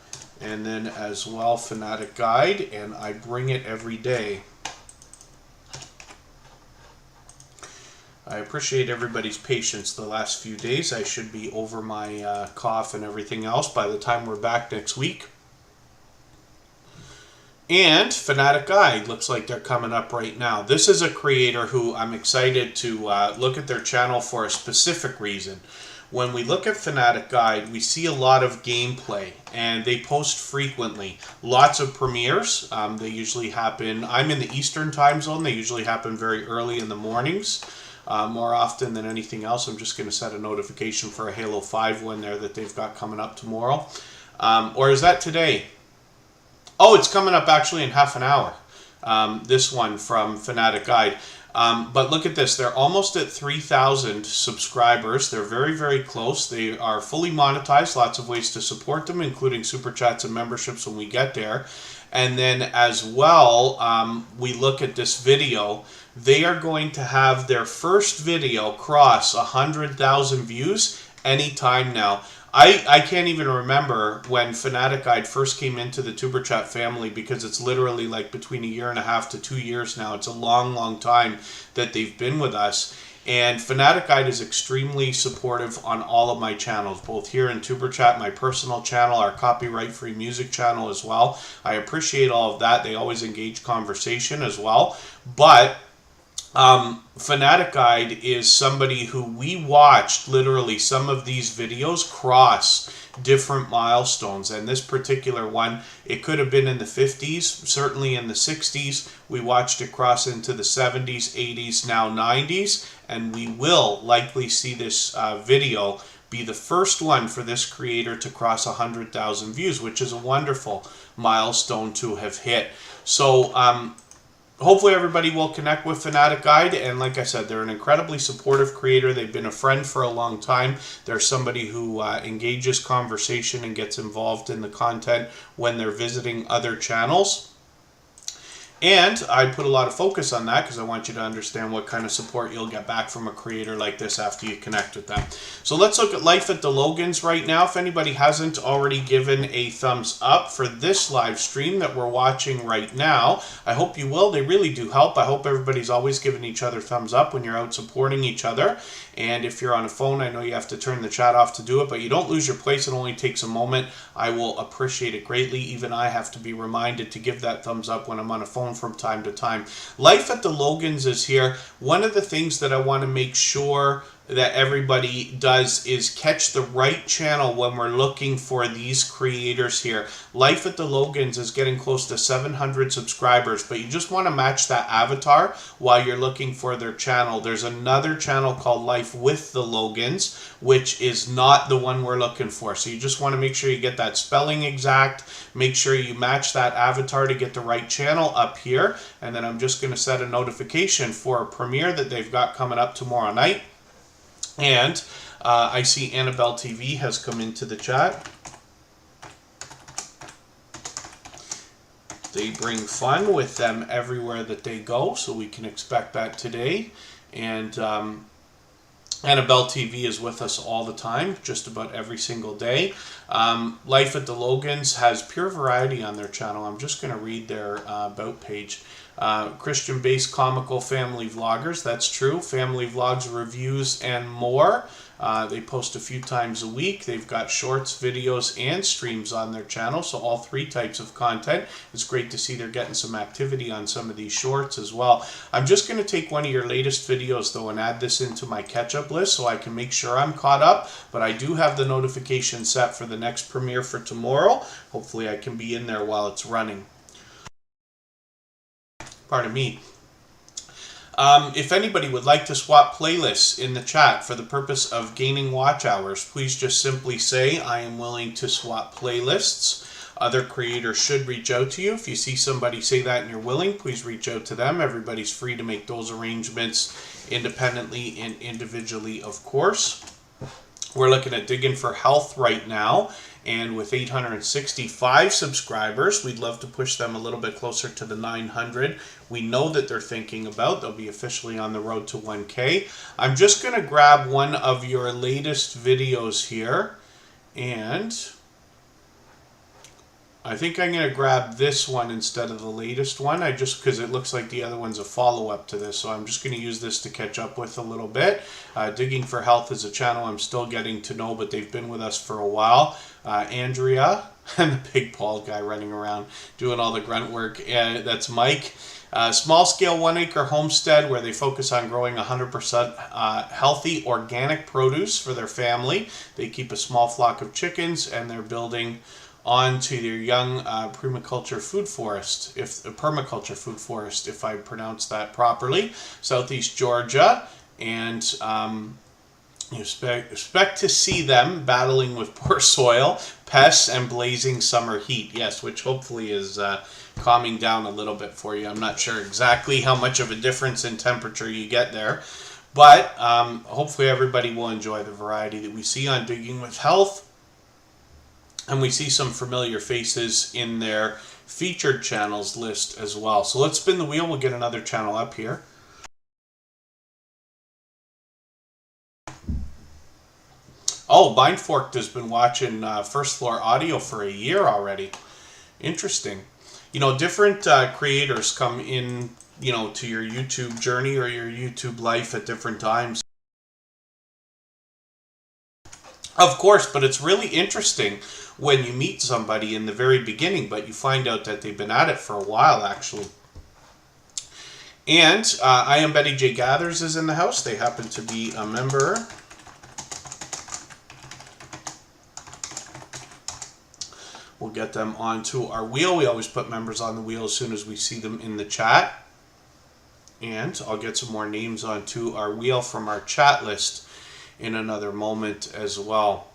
and then as well Fnatic Guide, and I bring it every day. I appreciate everybody's patience the last few days. I should be over my cough and everything else by the time we're back next week. And Fnatic Guide looks like they're coming up right now. This is a creator who I'm excited to look at their channel for a specific reason. When we look at Fnatic Guide, we see a lot of gameplay, and they post frequently. Lots of premieres. They usually happen, I'm in the Eastern time zone, they usually happen very early in the mornings. More often than anything else. I'm just going to set a notification for a Halo 5 one there that they've got coming up tomorrow. Or is that today? Oh, it's coming up actually in half an hour. This one from Fnatic Guide. But look at this. They're almost at 3,000 subscribers. They're very, very close. They are fully monetized. Lots of ways to support them, including super chats and memberships when we get there. And then as well, we look at this video. They are going to have their first video cross 100,000 views anytime now. I can't even remember when Fnatic Guide first came into the Tuber Chat family, because it's literally like between 1.5 years to 2 years now. It's a long, long time that they've been with us. And Fnatic Guide is extremely supportive on all of my channels, both here in Tuber Chat, my personal channel, our copyright-free music channel as well. I appreciate all of that. They always engage conversation as well. But Fnatic Guide is somebody who we watched literally some of these videos cross different milestones, and this particular one, it could have been in the 50s, certainly in the 60s. We watched it cross into the 70s, 80s, now 90s, and we will likely see this video be the first one for this creator to cross 100,000 views, which is a wonderful milestone to have hit. So hopefully everybody will connect with Fnatic Guide, and like I said, they're an incredibly supportive creator. They've been a friend for a long time. They're somebody who engages conversation and gets involved in the content when they're visiting other channels. And I put a lot of focus on that because I want you to understand what kind of support you'll get back from a creator like this after you connect with them. So let's look at Life at the Logans right now. If anybody hasn't already given a thumbs up for this live stream that we're watching right now, I hope you will. They really do help. I hope everybody's always giving each other thumbs up when you're out supporting each other. And if you're on a phone, I know you have to turn the chat off to do it, but you don't lose your place. It only takes a moment. I will appreciate it greatly. Even I have to be reminded to give that thumbs up when I'm on a phone from time to time. Life at the Logans is here. One of the things that I want to make sure that everybody does is catch the right channel when we're looking for these creators here. Life at the Logans is getting close to 700 subscribers, but you just want to match that avatar while you're looking for their channel. There's another channel called Life with the Logans, which is not the one we're looking for. So you just want to make sure you get that spelling exact. Make sure you match that avatar to get the right channel up here. And then I'm just going to set a notification for a premiere that they've got coming up tomorrow night. And I see Annabelle TV has come into the chat. They bring fun with them everywhere that they go, so we can expect that today. And Annabelle TV is with us all the time, just about every single day. Life at the Logans has pure variety on their channel. I'm just going to read their about page. Christian-based comical family vloggers, that's true. Family vlogs, reviews, and more. They post a few times a week. They've got shorts, videos, and streams on their channel, so all three types of content. It's great to see they're getting some activity on some of these shorts as well. I'm just going to take one of your latest videos, though, and add this into my catch-up list so I can make sure I'm caught up, but I do have the notification set for the next premiere for tomorrow. Hopefully I can be in there while it's running. Pardon me. If anybody would like to swap playlists in the chat for the purpose of gaining watch hours, please just simply say, I am willing to swap playlists. Other creators should reach out to you. If you see somebody say that and you're willing, please reach out to them. Everybody's free to make those arrangements independently and individually, of course. We're looking at digging for health right now. And with 865 subscribers, we'd love to push them a little bit closer to the 900. We know that they're thinking about. They'll be officially on the road to 1K. I'm just going to grab one of your latest videos here. And I think I'm going to grab this one instead of the latest one. Because it looks like the other one's a follow-up to this. So I'm just going to use this to catch up with a little bit. Digging for Health is a channel I'm still getting to know, but they've been with us for a while. Andrea and the big bald guy running around doing all the grunt work. That's Mike. Small scale 1 acre homestead where they focus on growing 100% healthy organic produce for their family. They keep a small flock of chickens and they're building onto their young permaculture food forest, if I pronounce that properly. Southeast Georgia, and you expect to see them battling with poor soil, pests, and blazing summer heat. Yes, which hopefully is calming down a little bit for you. I'm not sure exactly how much of a difference in temperature you get there, but hopefully everybody will enjoy the variety that we see on Digging with Health. And we see some familiar faces in their featured channels list as well. So let's spin the wheel. We'll get another channel up here. Oh, Bindforked has been watching First Floor Audio for a year already. Interesting. You know, different creators come in, you know, to your YouTube journey or your YouTube life at different times. Of course, but it's really interesting when you meet somebody in the very beginning, but you find out that they've been at it for a while, actually. And I Am Betty J Gathers is in the house. They happen to be a member. We'll get them onto our wheel. We always put members on the wheel as soon as we see them in the chat. And I'll get some more names onto our wheel from our chat list in another moment as well.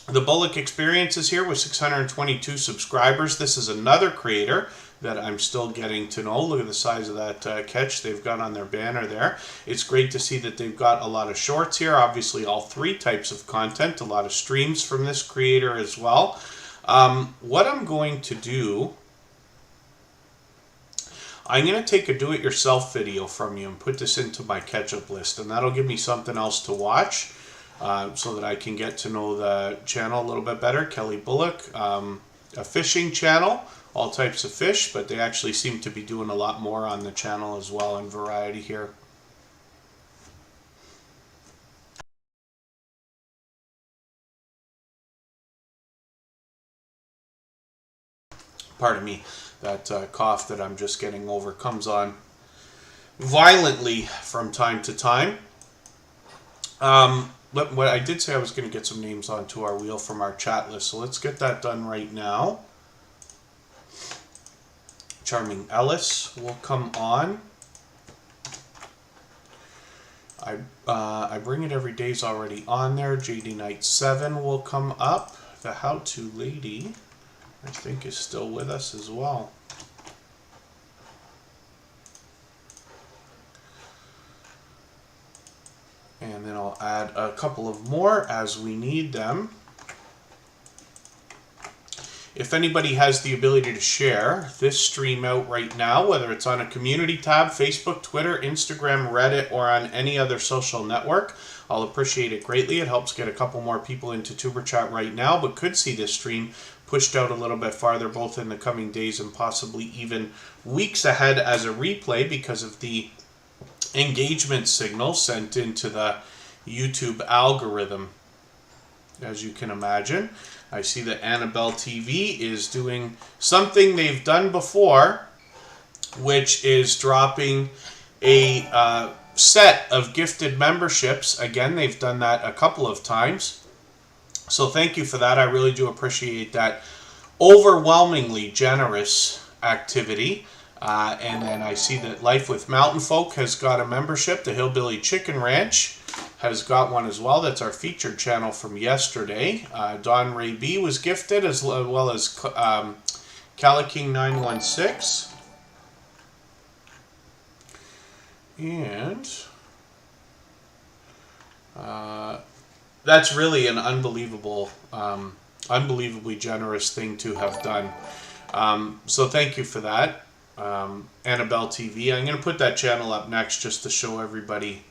The Bullock Experience is here with 622 subscribers. This is another creator that I'm still getting to know. Look at the size of that catch they've got on their banner there. It's great to see that they've got a lot of shorts here. Obviously all three types of content. A lot of streams from this creator as well. What I'm going to do, I'm going to take a do-it-yourself video from you and put this into my catch-up list, and that'll give me something else to watch so that I can get to know the channel a little bit better. Kelly Bullock, a fishing channel, all types of fish, but they actually seem to be doing a lot more on the channel as well in variety here. Pardon me, that cough that I'm just getting over comes on violently from time to time. What I did say I was going to get some names onto our wheel from our chat list, so let's get that done right now. Charming Ellis will come on. I Bring It Every Day's already on there. JD Knight 7 will come up. The How To Lady, I think, is still with us as well. And then I'll add a couple of more as we need them. If anybody has the ability to share this stream out right now, whether it's on a community tab, Facebook, Twitter, Instagram, Reddit, or on any other social network, I'll appreciate it greatly. It helps get a couple more people into Tuber Chat right now, but could see this stream pushed out a little bit farther, both in the coming days and possibly even weeks ahead as a replay because of the engagement signal sent into the YouTube algorithm. As you can imagine, I see that Annabelle TV is doing something they've done before, which is dropping a set of gifted memberships. Again, they've done that a couple of times. So thank you for that. I really do appreciate that overwhelmingly generous activity. And then I see that Life with Mountain Folk has got a membership. The Hillbilly Chicken Ranch has got one as well. That's our featured channel from yesterday. Don Ray B was gifted, as well as Caliking 916. And that's really an unbelievably generous thing to have done. So thank you for that, Annabelle TV. I'm going to put that channel up next just to show everybody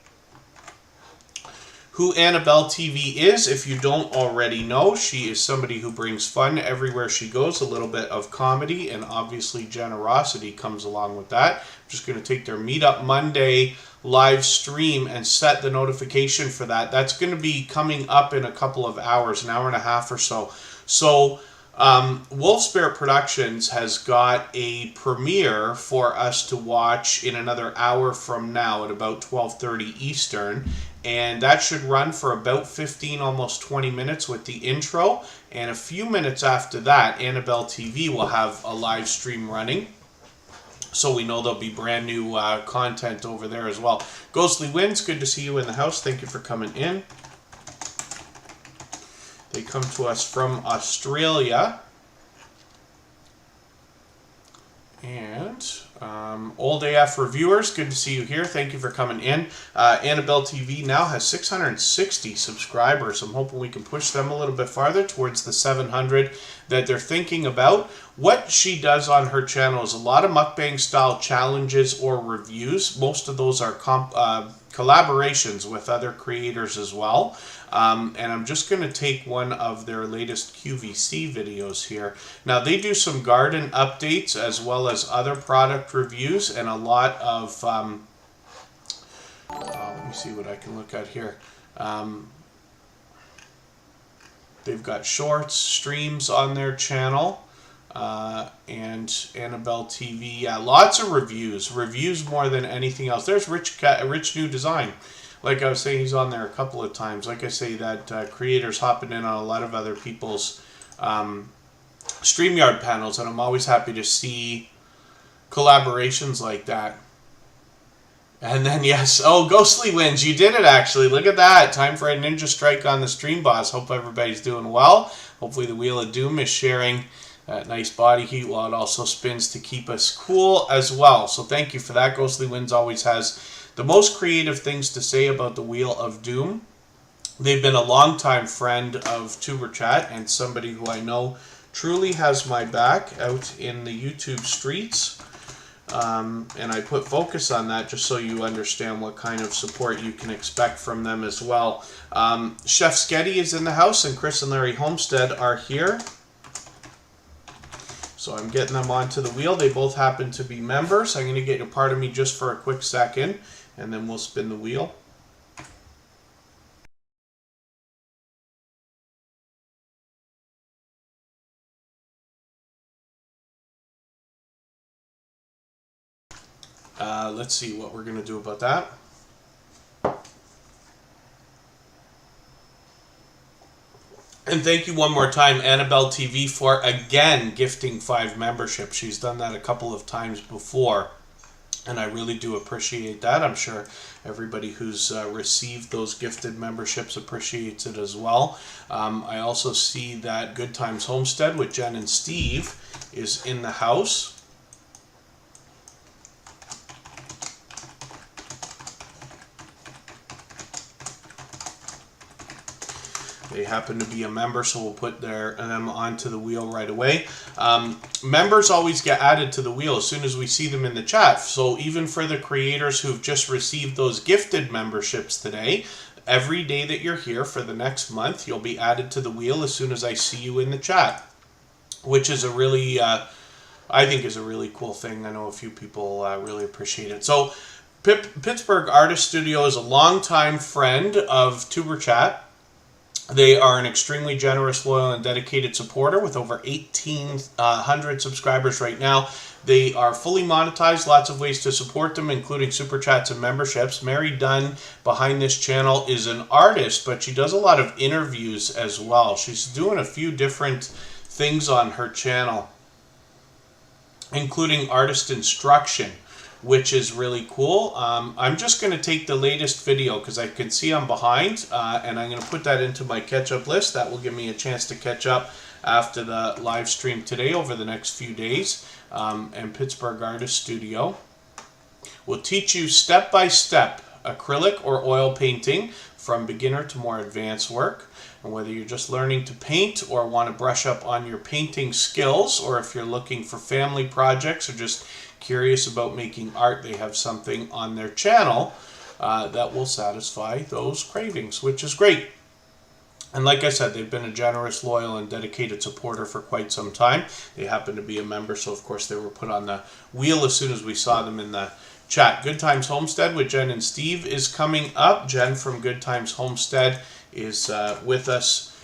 who Annabelle TV is. If you don't already know, she is somebody who brings fun everywhere she goes. A little bit of comedy and obviously generosity comes along with that. I'm just going to take their Meetup Monday live stream and set the notification for that. That's going to be coming up in a couple of hours, an hour and a half or so. So Wolfspear Productions has got a premiere for us to watch in another hour from now at about 12:30 Eastern. And that should run for about 15, almost 20 minutes with the intro. And a few minutes after that, Annabelle TV will have a live stream running. So we know there'll be brand new content over there as well. Ghostly Winds, good to see you in the house. Thank you for coming in. They come to us from Australia. And Old AF Reviewers, good to see you here. Thank you for coming in. Annabelle TV now has 660 subscribers. I'm hoping we can push them a little bit farther towards the 700 that they're thinking about. What she does on her channel is a lot of mukbang style challenges or reviews. Most of those are collaborations with other creators as well. And I'm just going to take one of their latest QVC videos here. Now, they do some garden updates as well as other product reviews and a lot of, let me see what I can look at here. They've got shorts, streams on their channel, and Annabelle TV. Yeah, lots of reviews. Reviews more than anything else. There's Rich New Design. Like I was saying, he's on there a couple of times. Like I say, that creator's hopping in on a lot of other people's StreamYard panels, and I'm always happy to see collaborations like that. And then, yes, oh, Ghostly Winds, you did it actually. Look at that. Time for a ninja strike on the stream, boss. Hope everybody's doing well. Hopefully the Wheel of Doom is sharing that nice body heat while it also spins to keep us cool as well. So thank you for that. Ghostly Winds always has the most creative things to say about the Wheel of Doom. They've been a longtime friend of Tuber Chat and somebody who I know truly has my back out in the YouTube streets. And I put focus on that just so you understand what kind of support you can expect from them as well. Chef Sketty is in the house and Chris and Larry Homestead are here. So I'm getting them onto the wheel. They both happen to be members. I'm going to get a part of me just for a quick second, and then we'll spin the wheel. Let's see what we're going to do about that. And thank you one more time, Annabelle TV, for again gifting 5 memberships. She's done that a couple of times before, and I really do appreciate that. I'm sure everybody who's received those gifted memberships appreciates it as well. I also see that Good Times Homestead with Jen and Steve is in the house. They happen to be a member, so we'll put them onto the wheel right away. Members always get added to the wheel as soon as we see them in the chat. So even for the creators who've just received those gifted memberships today, every day that you're here for the next month, you'll be added to the wheel as soon as I see you in the chat, which is a really, I think is a really cool thing. I know a few people really appreciate it. So Pittsburgh Artist Studio is a longtime friend of Tuber Chat. They are an extremely generous, loyal, and dedicated supporter with over 1,800 subscribers right now. They are fully monetized, lots of ways to support them, including super chats and memberships. Mary Dunn, behind this channel, is an artist, but she does a lot of interviews as well. She's doing a few different things on her channel. including artist instruction, which is really cool. I'm just going to take the latest video because I can see I'm behind, and I'm going to put that into my catch-up list. That will give me a chance to catch up after the live stream today over the next few days. And Pittsburgh Artist Studio will teach you step-by-step acrylic or oil painting from beginner to more advanced work. And whether you're just learning to paint or want to brush up on your painting skills, or if you're looking for family projects or just curious about making art, they have something on their channel that will satisfy those cravings, which is great. And like I said, they've been a generous, loyal, and dedicated supporter for quite some time. They happen to be a member, so of course they were put on the wheel as soon as we saw them in the chat. Good Times Homestead with Jen and Steve is coming up. Jen from Good Times Homestead is with us,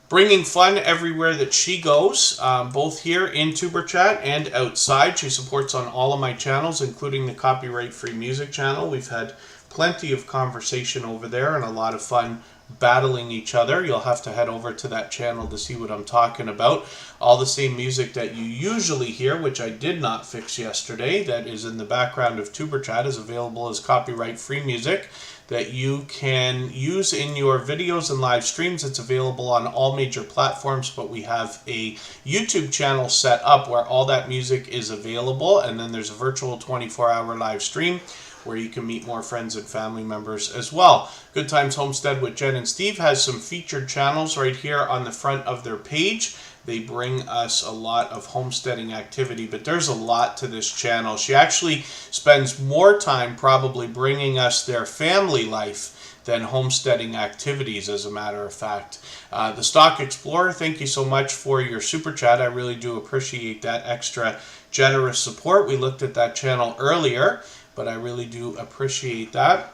bringing fun everywhere that she goes, both here in Tuber Chat and outside. She supports on all of my channels, including the copyright-free music channel. We've had plenty of conversation over there and a lot of fun battling each other. You'll have to head over to that channel to see what I'm talking about. All the same music that you usually hear, which I did not fix yesterday, that is in the background of Tuber Chat, is available as copyright-free music that you can use in your videos and live streams. It's available on all major platforms, but we have a YouTube channel set up where all that music is available, and then there's a virtual 24-hour live stream where you can meet more friends and family members as well. Good Times Homestead with Jen and Steve has some featured channels right here on the front of their page. They bring us a lot of homesteading activity, but there's a lot to this channel. She actually spends more time probably bringing us their family life than homesteading activities, as a matter of fact. The Stock Explorer, thank you so much for your super chat. I really do appreciate that extra generous support. We looked at that channel earlier, but I really do appreciate that.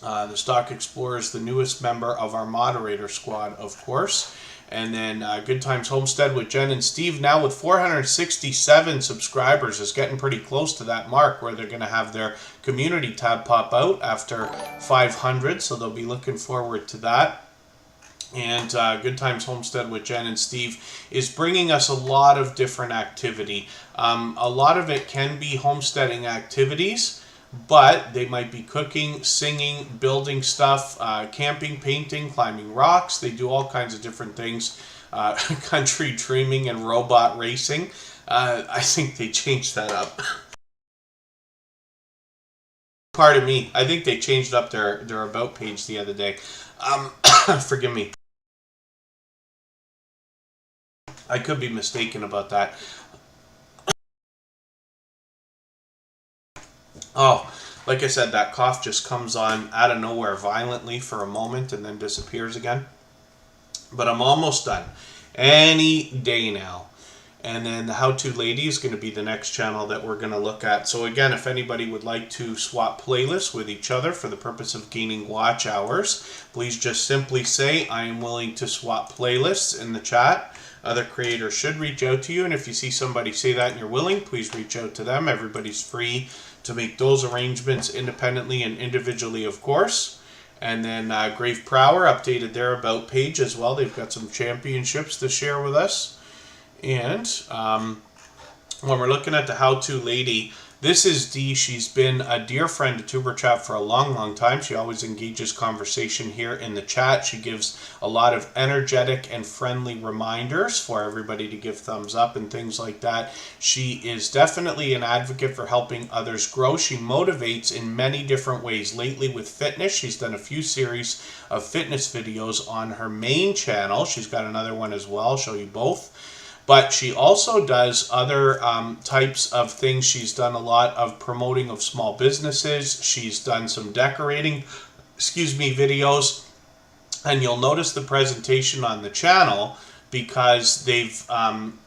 The Stock Explorer is the newest member of our moderator squad, of course. And then Good Times Homestead with Jen and Steve, now with 467 subscribers, is getting pretty close to that mark where they're going to have their community tab pop out after 500. So they'll be looking forward to that. And Good Times Homestead with Jen and Steve is bringing us a lot of different activity. A lot of it can be homesteading activities, but they might be cooking, singing, building stuff, camping, painting, climbing rocks. They do all kinds of different things. Country dreaming and robot racing. I think they changed that up. Pardon me. I think they changed up their About page the other day. Forgive me. I could be mistaken about that. Oh, like I said, that cough just comes on out of nowhere violently for a moment and then disappears again. But I'm almost done. Any day now. And then the How To Lady is going to be the next channel that we're going to look at. So again, if anybody would like to swap playlists with each other for the purpose of gaining watch hours, please just simply say, I am willing to swap playlists in the chat. Other creators should reach out to you. And if you see somebody say that and you're willing, please reach out to them. Everybody's free to make those arrangements independently and individually, of course. And then Grave Prower updated their About page as well. They've got some championships to share with us. And when we're looking at the How To Lady, this is Dee. She's been a dear friend to Tuber Chat for a long, long time. She always engages conversation here in the chat. She gives a lot of energetic and friendly reminders for everybody to give thumbs up and things like that. She is definitely an advocate for helping others grow. She motivates in many different ways. Lately with fitness, she's done a few series of fitness videos on her main channel. She's got another one as well. I'll show you both. But she also does other types of things. She's done a lot of promoting of small businesses. She's done some decorating, videos. And you'll notice the presentation on the channel because they've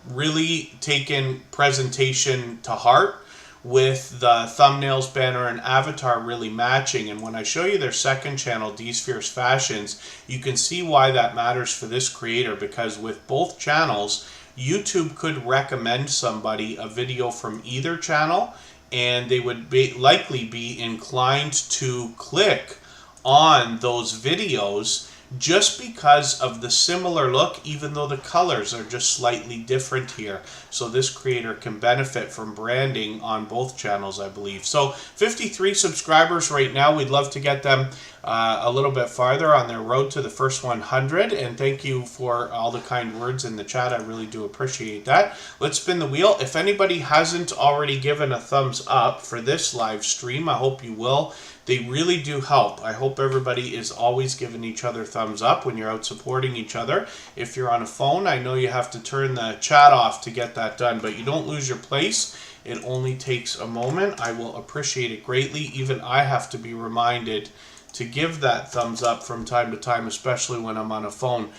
really taken presentation to heart with the thumbnails, banner, and avatar really matching. And when I show you their second channel, Dee's Fierce Fashions, you can see why that matters for this creator, because with both channels, YouTube could recommend somebody a video from either channel and they would likely be inclined to click on those videos just because of the similar look, even though the colors are just slightly different here. So this creator can benefit from branding on both channels, I believe. So 53 subscribers right now. We'd love to get them a little bit farther on their road to the first 100. And thank you for all the kind words in the chat. I really do appreciate that. Let's spin the wheel. If anybody hasn't already given a thumbs up for this live stream, I hope you will. They really do help. I hope everybody is always giving each other thumbs up when you're out supporting each other. If you're on a phone, I know you have to turn the chat off to get that done, but you don't lose your place. It only takes a moment. I will appreciate it greatly. Even I have to be reminded to give that thumbs up from time to time, especially when I'm on a phone.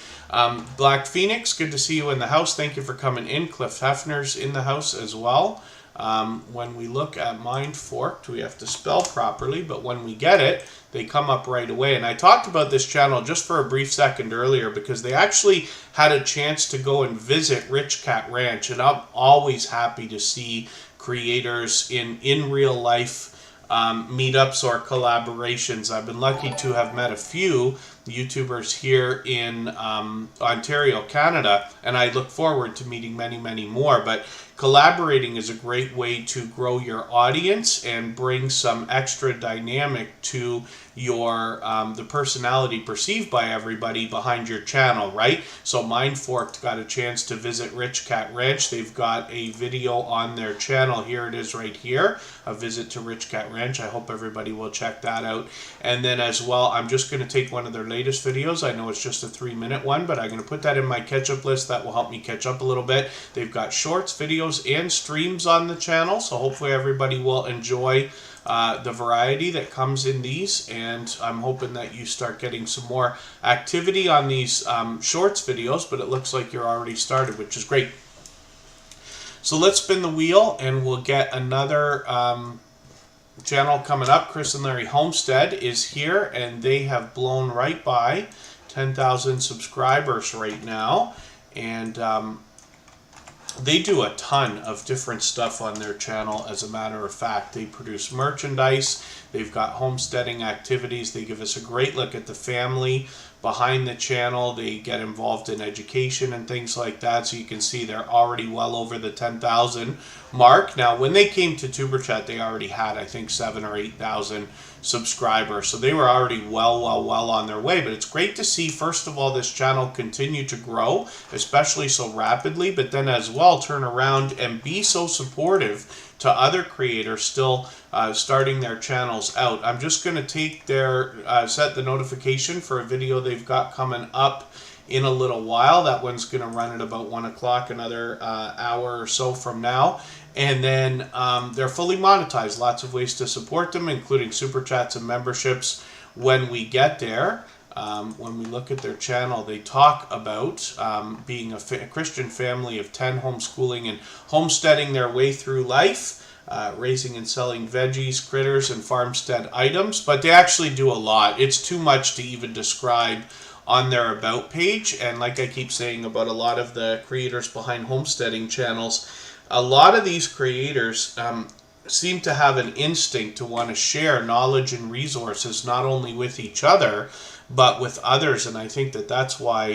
Black Phoenix, good to see you in the house. Thank you for coming in. Cliff Hefner's in the house as well. When we look at Mind Forked, we have to spell properly, but when we get it, they come up right away. And I talked about this channel just for a brief second earlier because they actually had a chance to go and visit Rich Cat Ranch, and I'm always happy to see creators in real life meetups or collaborations. I've been lucky to have met a few YouTubers here in Ontario, Canada, and I look forward to meeting many, many more. But collaborating is a great way to grow your audience and bring some extra dynamic to your the personality perceived by everybody behind your channel, right? So Mindforked got a chance to visit Rich Cat Ranch. They've got a video on their channel. Here it is right here, a visit to Rich Cat Ranch. I hope everybody will check that out. And then as well, I'm just going to take one of their latest videos. I know it's just a 3-minute one, but I'm going to put that in my catch-up list. That will help me catch up a little bit. They've got shorts, videos, and streams on the channel, so hopefully everybody will enjoy the variety that comes in these, and I'm hoping that you start getting some more activity on these shorts videos, but it looks like you're already started, which is great. So let's spin the wheel and we'll get another channel coming up. Chris and Larry Homestead is here, and they have blown right by 10,000 subscribers right now, and they do a ton of different stuff on their channel. As a matter of fact, they produce merchandise, they've got homesteading activities, they give us a great look at the family behind the channel, they get involved in education and things like that. So you can see they're already well over the 10,000 mark. Now when they came to Superchat, they already had, I think, 7,000 or 8,000 subscribers, so they were already well on their way. But it's great to see, first of all, this channel continue to grow, especially so rapidly, but then as well turn around and be so supportive to other creators still starting their channels out. I'm just going to take their set the notification for a video they've got coming up in a little while. That one's going to run at about 1 o'clock, another hour or so from now. And then they're fully monetized. Lots of ways to support them, including super chats and memberships when we get there. When we look at their channel, they talk about being a Christian family of 10, homeschooling and homesteading their way through life, raising and selling veggies, critters, and farmstead items. But they actually do a lot. It's too much to even describe on their About page. And like I keep saying about a lot of the creators behind homesteading channels, a lot of these creators seem to have an instinct to want to share knowledge and resources, not only with each other, but with others. And I think that that's why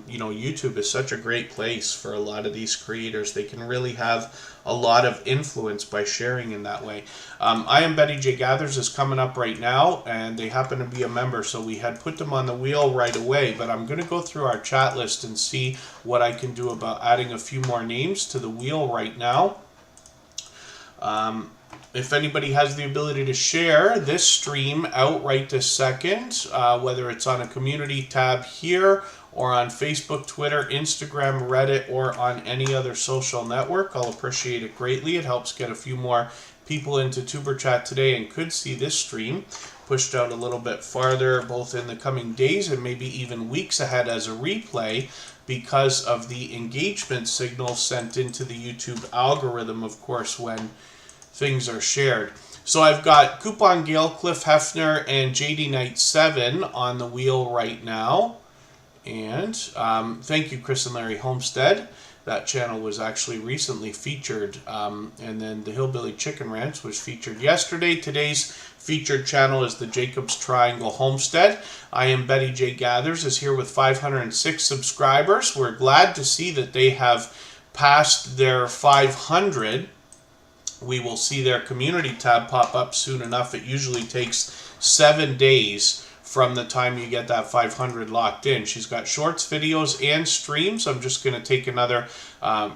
you know, YouTube is such a great place for a lot of these creators. They can really have a lot of influence by sharing in that way. I Am Betty J Gathers is coming up right now, and they happen to be a member, so we had put them on the wheel right away. But I'm going to go through our chat list and see what I can do about adding a few more names to the wheel right now. If anybody has the ability to share this stream out right this second, whether it's on a community tab here or on Facebook, Twitter, Instagram, Reddit, or on any other social network, I'll appreciate it greatly. It helps get a few more people into Tuber Chat today and could see this stream pushed out a little bit farther, both in the coming days and maybe even weeks ahead as a replay, because of the engagement signal sent into the YouTube algorithm, of course, when things are shared. So I've got Coupon Gail, Cliff Hefner, and JD Knight 7 on the wheel right now. And thank you, Chris and Larry Homestead. That channel was actually recently featured, and then the Hillbilly Chicken Ranch was featured yesterday. Today's featured channel is the Jacob's Triangle Homestead. I Am Betty J Gathers is here with 506 subscribers. We're glad to see that they have passed their 500. We will see their community tab pop up soon enough. It usually takes 7 days from the time you get that 500 locked in. She's got shorts, videos, and streams. I'm just going to take another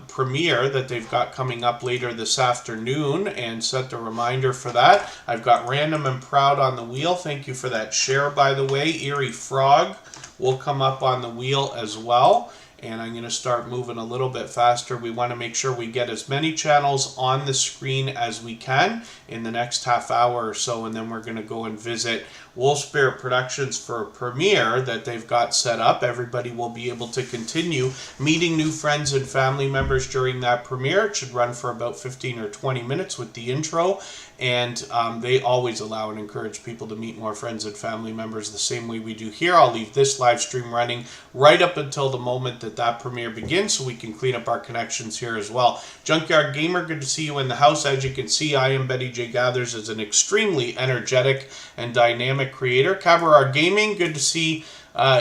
premiere that they've got coming up later this afternoon and set the reminder for that. I've got Random and Proud on the wheel. Thank you for that share, by the way. Eerie Frog will come up on the wheel as well. And I'm going to start moving a little bit faster. We want to make sure we get as many channels on the screen as we can in the next half hour or so, and then we're going to go and visit Wolfspear Productions for a premiere that they've got set up. Everybody will be able to continue meeting new friends and family members during that premiere. It should run for about 15 or 20 minutes with the intro, and they always allow and encourage people to meet more friends and family members the same way we do here. I'll leave this live stream running right up until the moment that premiere begins, so we can clean up our connections here as well. Junkyard Gamer, good to see you in the house. As you can see, I Am Betty J Gathers is an extremely energetic and dynamic creator. Kavarott Gaming, good to see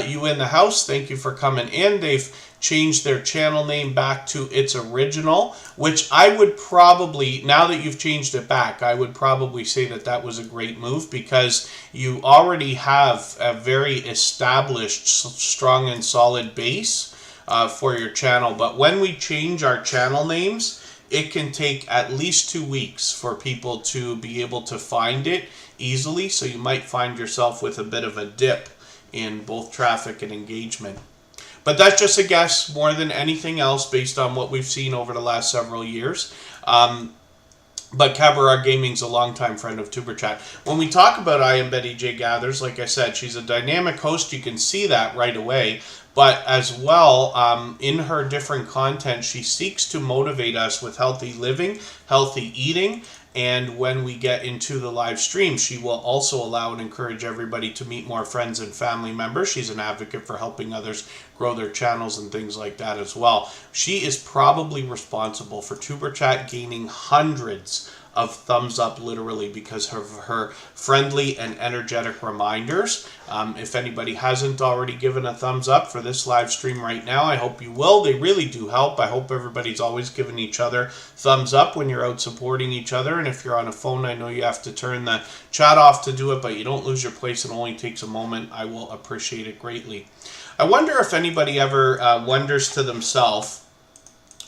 you in the house. Thank you for coming in. They've changed their channel name back to its original, which I would probably, now that you've changed it back, I would probably say that that was a great move, because you already have a very established, strong and solid base for your channel. But when we change our channel names, it can take at least 2 weeks for people to be able to find it easily. So you might find yourself with a bit of a dip in both traffic and engagement. But that's just a guess more than anything else based on what we've seen over the last several years. But Kavarott Gaming's a longtime friend of Superchat. When we talk about I Am Betty J Gathers, like I said, she's a dynamic host. You can see that right away. But as well, in her different content, she seeks to motivate us with healthy living, healthy eating. And when we get into the live stream, she will also allow and encourage everybody to meet more friends and family members. She's an advocate for helping others grow their channels and things like that as well. She is probably responsible for Superchat gaining hundreds of thumbs up, literally, because of her friendly and energetic reminders. If anybody hasn't already given a thumbs up for this live stream right now, I hope you will. They really do help. I hope everybody's always giving each other thumbs up when you're out supporting each other. And if you're on a phone, I know you have to turn the chat off to do it, but you don't lose your place. It only takes a moment. I will appreciate it greatly. I wonder if anybody ever wonders to themselves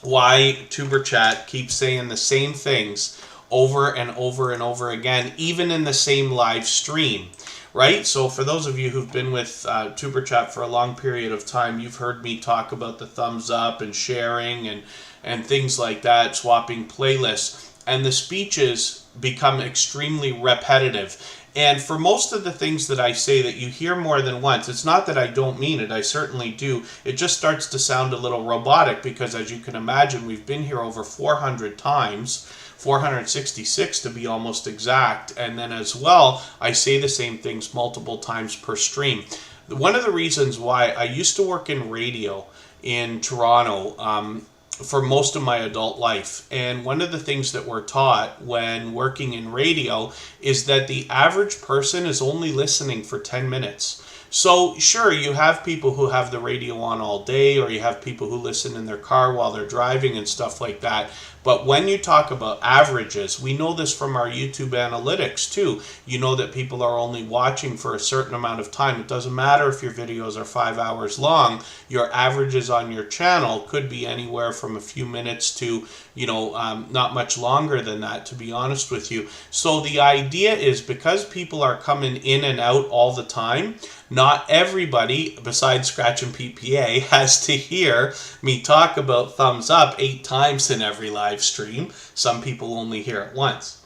why Superchat keeps saying the same things over and over and over again, even in the same live stream, right? So for those of you who've been with Superchat for a long period of time, you've heard me talk about the thumbs up and sharing and things like that, swapping playlists, and the speeches become extremely repetitive. And for most of the things that I say that you hear more than once, it's not that I don't mean it, I certainly do. It just starts to sound a little robotic, because as you can imagine, we've been here over 400 times, 466 to be almost exact. And then as well, I say the same things multiple times per stream. One of the reasons why I used to work in radio in Toronto for most of my adult life, and one of the things that we're taught when working in radio is that the average person is only listening for 10 minutes. So sure, you have people who have the radio on all day, or you have people who listen in their car while they're driving and stuff like that. But when you talk about averages, we know this from our YouTube analytics too. You know that people are only watching for a certain amount of time. It doesn't matter if your videos are 5 hours long. Your averages on your channel could be anywhere from a few minutes to, not much longer than that, to be honest with you. So the idea is, because people are coming in and out all the time, not everybody, besides Scratch and PPA, has to hear me talk about thumbs up 8 times in every live stream. Some people only hear it once.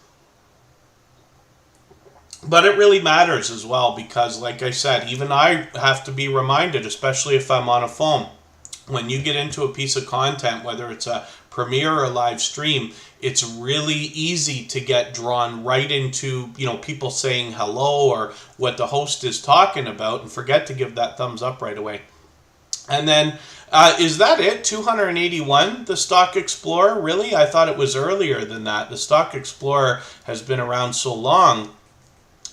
But it really matters as well, because like I said, even I have to be reminded, especially if I'm on a phone. When you get into a piece of content, whether it's a premiere or a live stream, it's really easy to get drawn right into, people saying hello or what the host is talking about, and forget to give that thumbs up right away. And then Is that it? 281, the Stock Explorer? Really? I thought it was earlier than that. The Stock Explorer has been around so long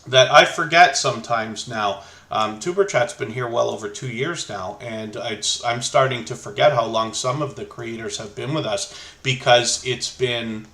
that I forget sometimes now. Tuber Chat's been here well over 2 years now, and I'm starting to forget how long some of the creators have been with us, because it's been,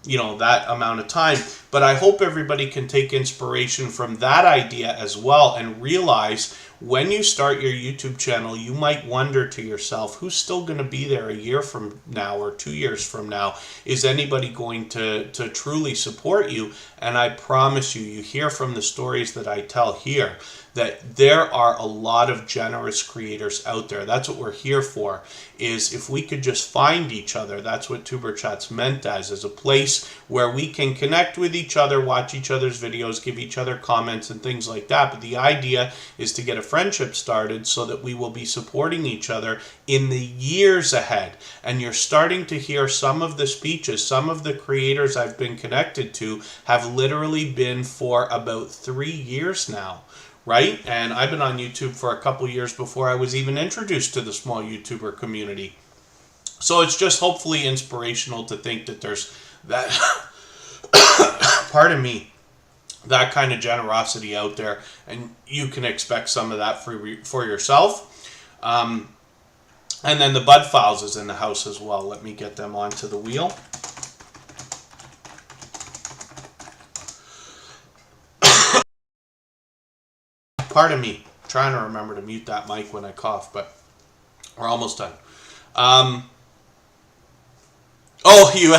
you know, that amount of time. But I hope everybody can take inspiration from that idea as well, and realize when you start your YouTube channel, you might wonder to yourself, who's still going to be there a year from now or 2 years from now? Is anybody going to truly support you? And I promise you, you hear from the stories that I tell here, that there are a lot of generous creators out there. That's what we're here for, is if we could just find each other. That's what Tuber Chat's meant as a place where we can connect with each other, watch each other's videos, give each other comments and things like that. But the idea is to get a friendship started so that we will be supporting each other in the years ahead. And you're starting to hear some of the speeches. Some of the creators I've been connected to have literally been for about 3 years now. Right? And I've been on YouTube for a couple years before I was even introduced to the small YouTuber community. So it's just hopefully inspirational to think that there's that, pardon me, that kind of generosity out there, and you can expect some of that for yourself. And then the Bud Fowls is in the house as well. Let me get them onto the wheel. Pardon me, trying to remember to mute that mic when I cough, but we're almost done. Oh, you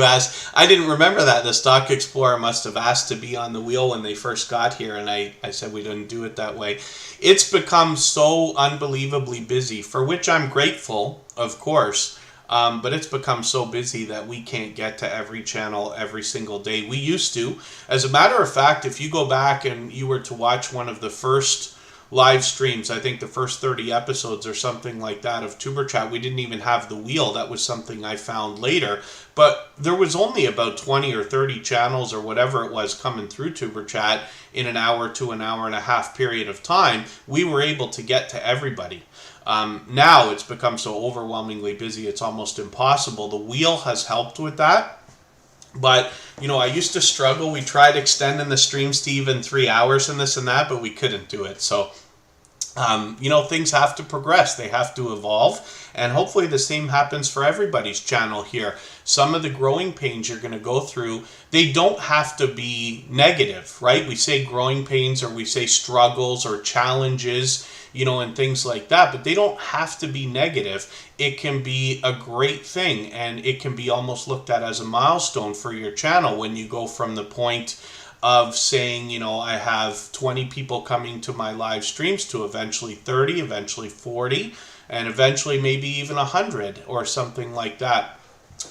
asked. I didn't remember that. The Stock Explorer must have asked to be on the wheel when they first got here, and I said we didn't do it that way. It's become so unbelievably busy, for which I'm grateful, of course. But it's become so busy that we can't get to every channel every single day. We used to. As a matter of fact, if you go back and you were to watch one of the first live streams, I think the first 30 episodes or something like that of Tuber Chat, we didn't even have the wheel. That was something I found later. But there was only about 20 or 30 channels or whatever it was coming through Tuber Chat in an hour to an hour and a half period of time. We were able to get to everybody. Now it's become so overwhelmingly busy, it's almost impossible. The wheel has helped with that. But, you know, I used to struggle. We tried extending the streams to even 3 hours and this and that, but we couldn't do it. So, you know, things have to progress. They have to evolve. And hopefully the same happens for everybody's channel here. Some of the growing pains you're going to go through, they don't have to be negative, right? We say growing pains, or we say struggles or challenges, you know, and things like that, but they don't have to be negative. It can be a great thing, and it can be almost looked at as a milestone for your channel when you go from the point of saying, you know, I have 20 people coming to my live streams to eventually 30, eventually 40, and eventually maybe even 100 or something like that.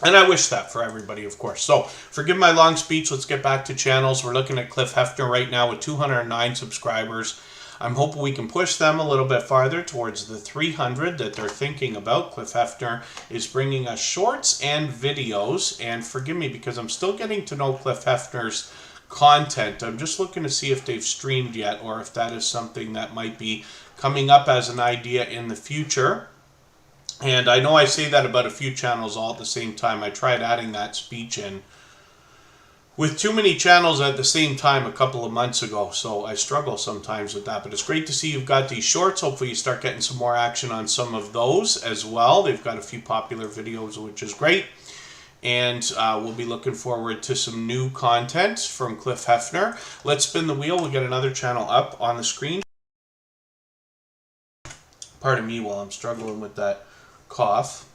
And I wish that for everybody, of course. So, forgive my long speech. Let's get back to channels. We're looking at Cliff Hefner right now with 209 subscribers. I'm hoping we can push them a little bit farther towards the 300 that they're thinking about. Cliff Hefner is bringing us shorts and videos. And forgive me, because I'm still getting to know Cliff Hefner's content. I'm just looking to see if they've streamed yet, or if that is something that might be coming up as an idea in the future. And I know I say that about a few channels all at the same time. I tried adding that speech in with too many channels at the same time a couple of months ago, so I struggle sometimes with that. But it's great to see you've got these shorts. Hopefully you start getting some more action on some of those as well. They've got a few popular videos, which is great. And we'll be looking forward to some new content from Cliff Hefner. Let's spin the wheel. We'll get another channel up on the screen. Pardon me while I'm struggling with that cough.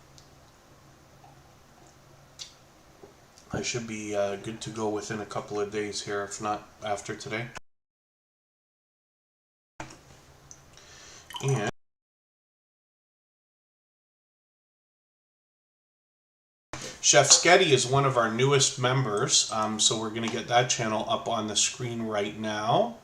I should be good to go within a couple of days here, if not after today. And Chef Sketty is one of our newest members, so we're going to get that channel up on the screen right now.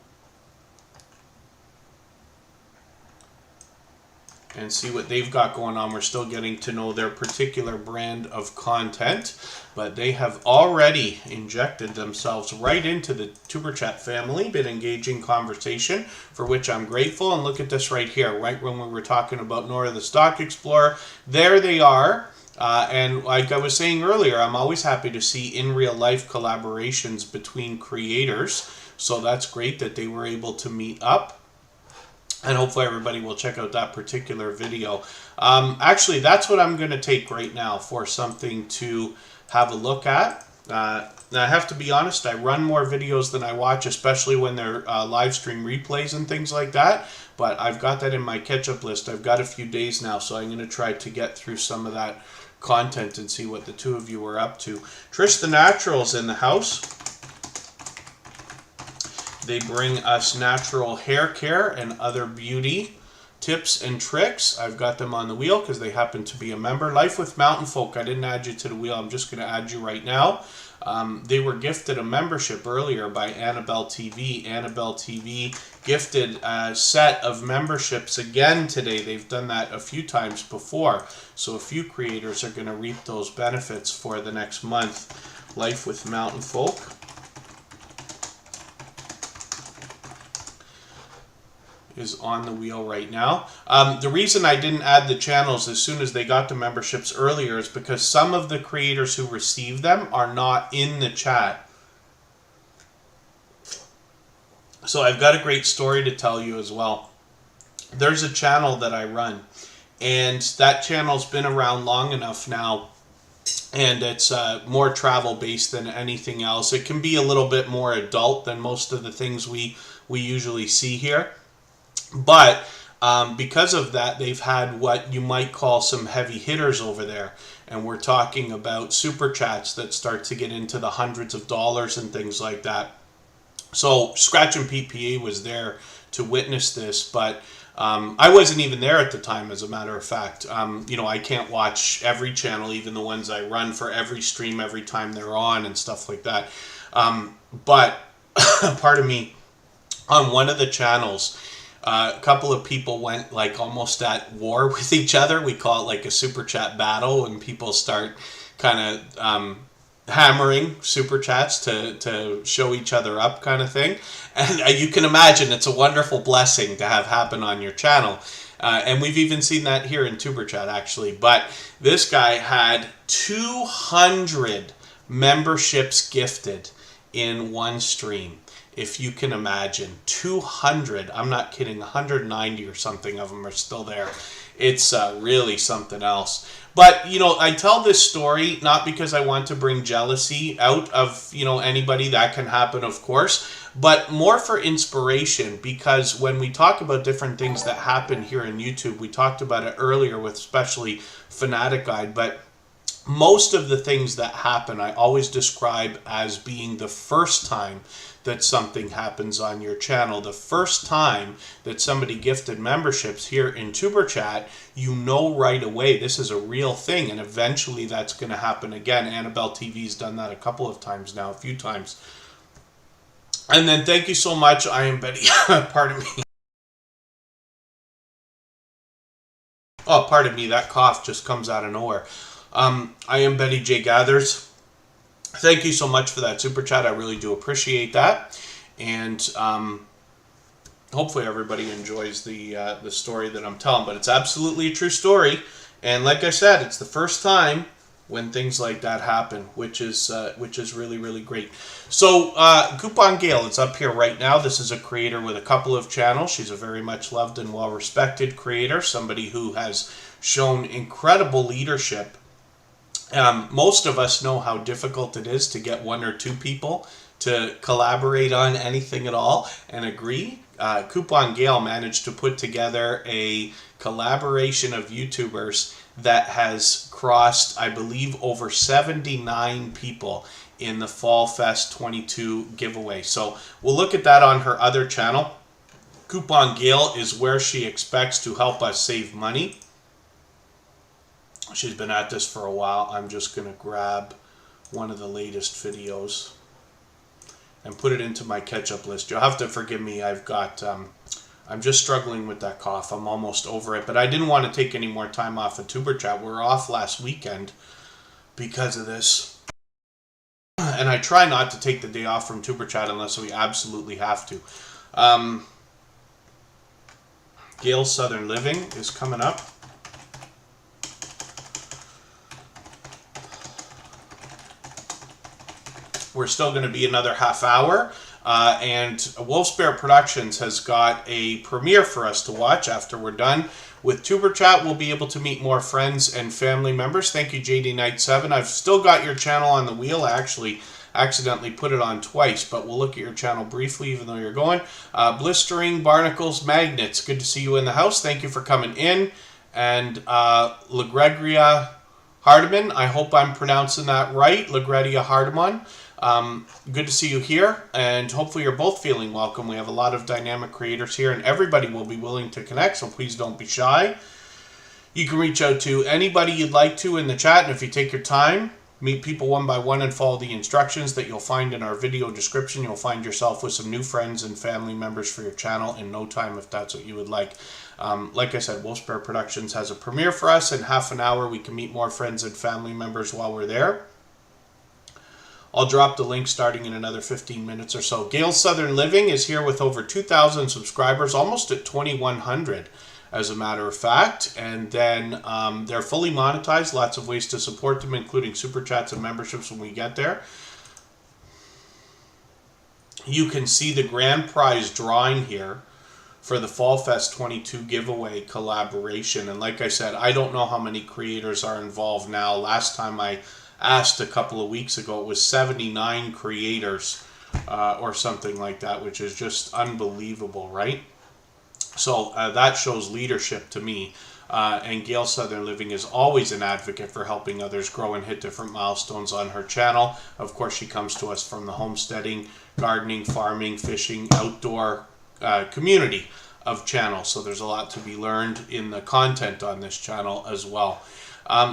and see what they've got going on. We're still getting to know their particular brand of content, but they have already injected themselves right into the Tuber Chat family, been engaging conversation, for which I'm grateful. And look at this right here, right when we were talking about Nora the Stock Explorer, there they are. And like I was saying earlier, I'm always happy to see in real life collaborations between creators. So that's great that they were able to meet up. And hopefully everybody will check out that particular video. Actually, that's what I'm going to take right now for something to have a look at. Now, I have to be honest, I run more videos than I watch, especially when they're live stream replays and things like that. But I've got that in my catch-up list. I've got a few days now, so I'm going to try to get through some of that content and see what the two of you are up to. Trish the Natural's in the house. They bring us natural hair care and other beauty tips and tricks. I've got them on the wheel because they happen to be a member. Life with Mountain Folk, I didn't add you to the wheel. I'm just going to add you right now. They were gifted a membership earlier by Annabelle TV. Annabelle TV gifted a set of memberships again today. They've done that a few times before. So a few creators are going to reap those benefits for the next month. Life with Mountain Folk is on the wheel right now. The reason I didn't add the channels as soon as they got the memberships earlier is because some of the creators who receive them are not in the chat. So I've got a great story to tell you as well. There's a channel that I run, and that channel's been around long enough now, and it's more travel based than anything else. It can be a little bit more adult than most of the things we usually see here. But because of that, they've had what you might call some heavy hitters over there. And we're talking about super chats that start to get into the hundreds of dollars and things like that. So Scratch and PPA was there to witness this, but I wasn't even there at the time, as a matter of fact. You know, I can't watch every channel, even the ones I run for every stream, every time they're on and stuff like that. But pardon me, on one of the channels, a couple of people went like almost at war with each other. We call it like a super chat battle, and people start kind of hammering super chats to show each other up, kind of thing. And you can imagine it's a wonderful blessing to have happen on your channel. And we've even seen that here in Tuber Chat, actually. But this guy had 200 memberships gifted in one stream. If you can imagine, 200, I'm not kidding, 190 or something of them are still there. It's really something else. But, you know, I tell this story not because I want to bring jealousy out of, you know, anybody. That can happen, of course, but more for inspiration, because when we talk about different things that happen here in YouTube, we talked about it earlier with especially Fnatic Guide, but most of the things that happen I always describe as being the first time that something happens on your channel. The first time that somebody gifted memberships here in Tuber Chat, you know right away this is a real thing, and eventually that's going to happen again. Annabelle TV's done that a couple of times now, a few times. And then thank you so much, I am Betty. Pardon me. Oh, pardon me, that cough just comes out of nowhere. I am Betty J. Gathers. Thank you so much for that super chat. I really do appreciate that. And hopefully everybody enjoys the story that I'm telling. But it's absolutely a true story. And like I said, it's the first time when things like that happen, which is really, really great. So Coupon Gail is up here right now. This is a creator with a couple of channels. She's a very much loved and well-respected creator, somebody who has shown incredible leadership. Most of us know how difficult it is to get one or two people to collaborate on anything at all and agree. Coupon Gail managed to put together a collaboration of YouTubers that has crossed, I believe, over 79 people in the Fall Fest 22 giveaway. So we'll look at that on her other channel. Coupon Gail is where she expects to help us save money. She's been at this for a while. I'm just going to grab one of the latest videos and put it into my catch-up list. You'll have to forgive me. I've got I'm just struggling with that cough. I'm almost over it. But I didn't want to take any more time off of Tuber Chat. We were off last weekend because of this. And I try not to take the day off from Tuber Chat unless we absolutely have to. Gail's Southern Living is coming up. We're still going to be another half hour. And Wolfspear Productions has got a premiere for us to watch after we're done. With Tuber Chat, we'll be able to meet more friends and family members. Thank you, JD Knight 7. I've still got your channel on the wheel. I actually accidentally put it on twice, but we'll look at your channel briefly even though you're going. Blistering Barnacles Magnets, good to see you in the house. Thank you for coming in. And LaGregoria Hardiman, I hope I'm pronouncing that right. LaGregoria Hardiman. Good to see you here, and hopefully you're both feeling welcome. We have a lot of dynamic creators here, and everybody will be willing to connect, so please don't be shy. You can reach out to anybody you'd like to in the chat, and if you take your time, meet people one by one and follow the instructions that you'll find in our video description. You'll find yourself with some new friends and family members for your channel in no time if that's what you would like. Like I said, Wolfspear Productions has a premiere for us. In half an hour, we can meet more friends and family members while we're there. I'll drop the link starting in another 15 minutes or so. Gail's Southern Living is here with over 2,000 subscribers, almost at 2,100 as a matter of fact. And then they're fully monetized, lots of ways to support them, including super chats and memberships when we get there. You can see the grand prize drawing here for the Fall Fest 22 giveaway collaboration. And like I said, I don't know how many creators are involved now. Last time I asked a couple of weeks ago, it was 79 creators or something like that, which is just unbelievable, right? So that shows leadership to me. And Gail Southern Living is always an advocate for helping others grow and hit different milestones on her channel. Of course, she comes to us from the homesteading, gardening, farming, fishing, outdoor community of channels. So there's a lot to be learned in the content on this channel as well.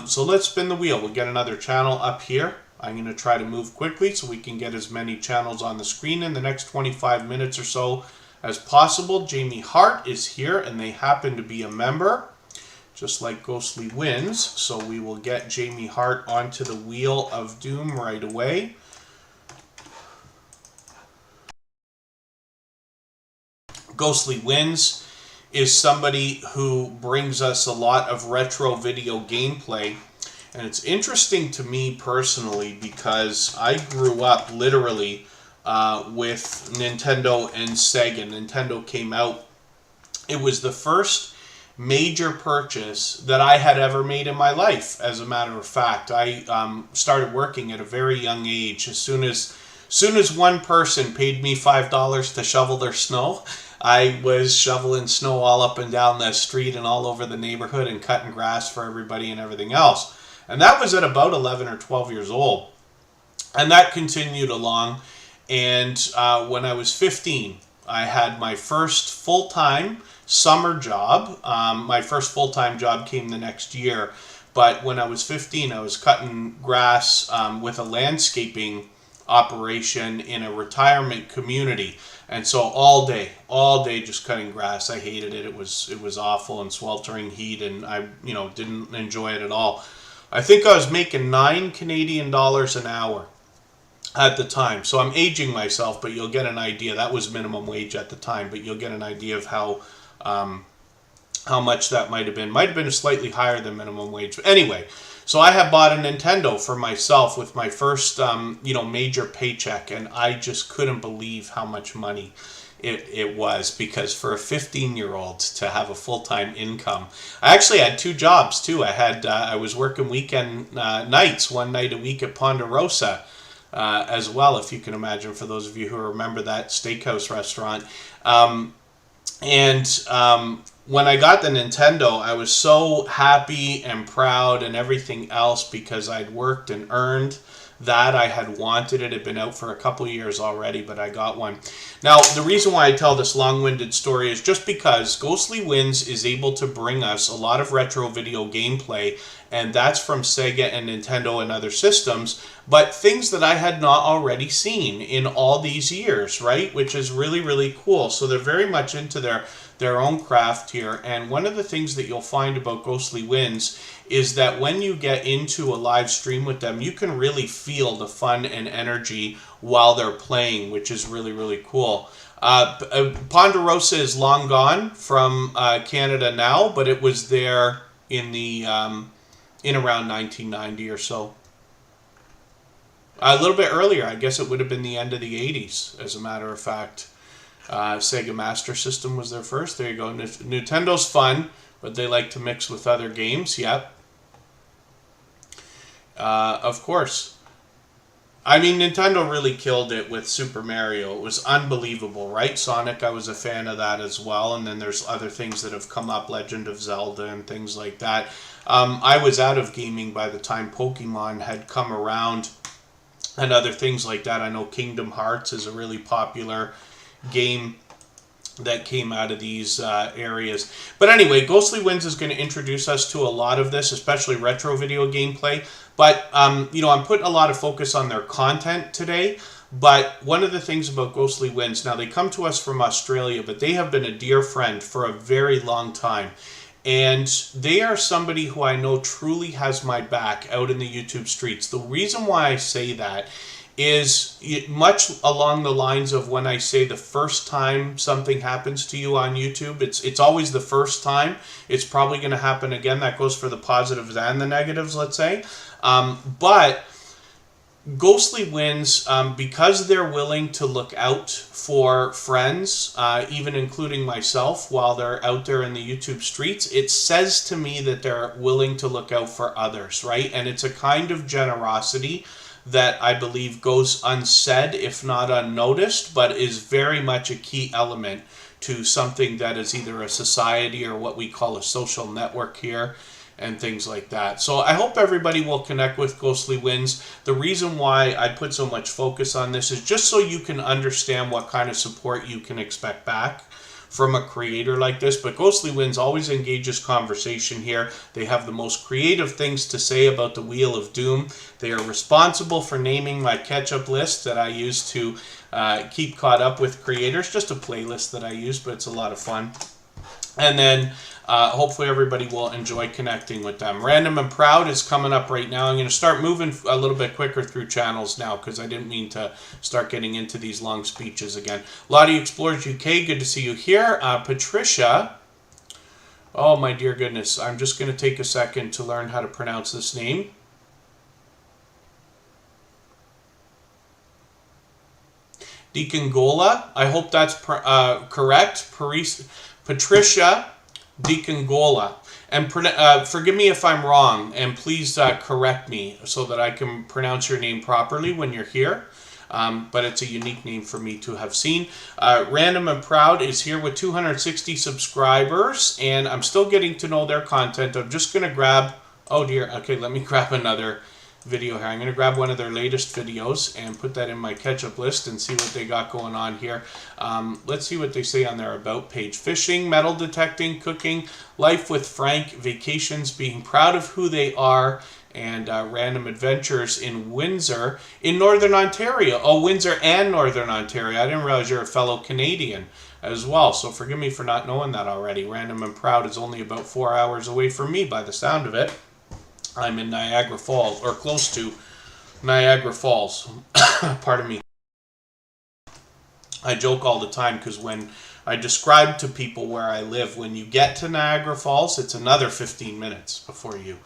So let's spin the wheel. We'll get another channel up here. I'm going to try to move quickly so we can get as many channels on the screen in the next 25 minutes or so as possible. Jamie Hart is here, and they happen to be a member, just like Ghostly Winds. So we will get Jamie Hart onto the Wheel of Doom right away. Ghostly Winds is somebody who brings us a lot of retro video gameplay. And it's interesting to me personally because I grew up literally with Nintendo and Sega. Nintendo came out. It was the first major purchase that I had ever made in my life, as a matter of fact. I started working at a very young age. As soon as one person paid me $5 to shovel their snow, I was shoveling snow all up and down the street and all over the neighborhood and cutting grass for everybody and everything else. And that was at about 11 or 12 years old. And that continued along. And when I was 15, I had my first full-time summer job. My first full-time job came the next year. But when I was 15, I was cutting grass with a landscaping operation in a retirement community. And so all day just cutting grass. I hated it. It was awful and sweltering heat, and I didn't enjoy it at all. I think I was making $9 Canadian an hour at the time. So I'm aging myself, but you'll get an idea. That was minimum wage at the time, but you'll get an idea of how much that might have been. Might have been slightly higher than minimum wage. But anyway, so I had bought a Nintendo for myself with my first major paycheck, and I just couldn't believe how much money it was, because for a 15-year-old to have a full-time income. I actually had two jobs too. I was working weekend nights, one night a week at Ponderosa as well, if you can imagine, for those of you who remember that steakhouse restaurant. When I got the Nintendo, I was so happy and proud and everything else because I'd worked and earned that. I had wanted it. It had been out for a couple years already, but I got one. Now, the reason why I tell this long-winded story is just because Ghostly Winds is able to bring us a lot of retro video gameplay and that's from Sega and Nintendo and other systems, but things that I had not already seen in all these years, right? Which is really, really cool. So they're very much into their own craft here. And one of the things that you'll find about Ghostly Winds is that when you get into a live stream with them, you can really feel the fun and energy while they're playing, which is really, really cool. Ponderosa is long gone from Canada now, but it was there in the in around 1990 or so. A little bit earlier, I guess it would have been the end of the 80s, as a matter of fact. Sega Master System was their first. There you go. Nintendo's fun, but they like to mix with other games. Yep. Of course. I mean, Nintendo really killed it with Super Mario. It was unbelievable, right? Sonic, I was a fan of that as well. And then there's other things that have come up, Legend of Zelda and things like that. I was out of gaming by the time Pokemon had come around and other things like that. I know Kingdom Hearts is a really popular game that came out of these areas. But anyway, Ghostly Winds is going to introduce us to a lot of this, especially retro video gameplay. But, you know, I'm putting a lot of focus on their content today. But one of the things about Ghostly Winds, now they come to us from Australia, but they have been a dear friend for a very long time. And they are somebody who I know truly has my back out in the YouTube streets. The reason why I say that is much along the lines of when I say the first time something happens to you on YouTube, it's always the first time. It's probably going to happen again. That goes for the positives and the negatives, let's say. But Ghostly Winds, because they're willing to look out for friends, even including myself, while they're out there in the YouTube streets, it says to me that they're willing to look out for others, right? And it's a kind of generosity that I believe goes unsaid, if not unnoticed, but is very much a key element to something that is either a society or what we call a social network here, and things like that. So I hope everybody will connect with Ghostly Winds. The reason why I put so much focus on this is just so you can understand what kind of support you can expect back from a creator like this. But Ghostly Winds always engages conversation here. They have the most creative things to say about the Wheel of Doom. They are responsible for naming my catch-up list that I use to keep caught up with creators. Just a playlist that I use, but it's a lot of fun. And then hopefully everybody will enjoy connecting with them. Random and Proud is coming up right now. I'm going to start moving a little bit quicker through channels now because I didn't mean to start getting into these long speeches again. Lottie Explores UK, good to see you here. Patricia, oh my dear goodness, I'm just going to take a second to learn how to pronounce this name. Deacongola, I hope that's correct. Patricia Deacongola. And forgive me if I'm wrong, and please correct me so that I can pronounce your name properly when you're here. But it's a unique name for me to have seen. Random and Proud is here with 260 subscribers, and I'm still getting to know their content. I'm just going to grab, oh dear, okay, let me grab another video here. I'm going to grab one of their latest videos and put that in my catch-up list and see what they got going on here. Let's see what they say on their About page. Fishing, metal detecting, cooking, life with Frank, vacations, being proud of who they are, and random adventures in Windsor in Northern Ontario. Oh, Windsor and Northern Ontario. I didn't realize you're a fellow Canadian as well, so forgive me for not knowing that already. Random and Proud is only about 4 hours away from me by the sound of it. I'm in Niagara Falls, or close to Niagara Falls. Pardon me. I joke all the time because when I describe to people where I live, when you get to Niagara Falls, it's another 15 minutes before you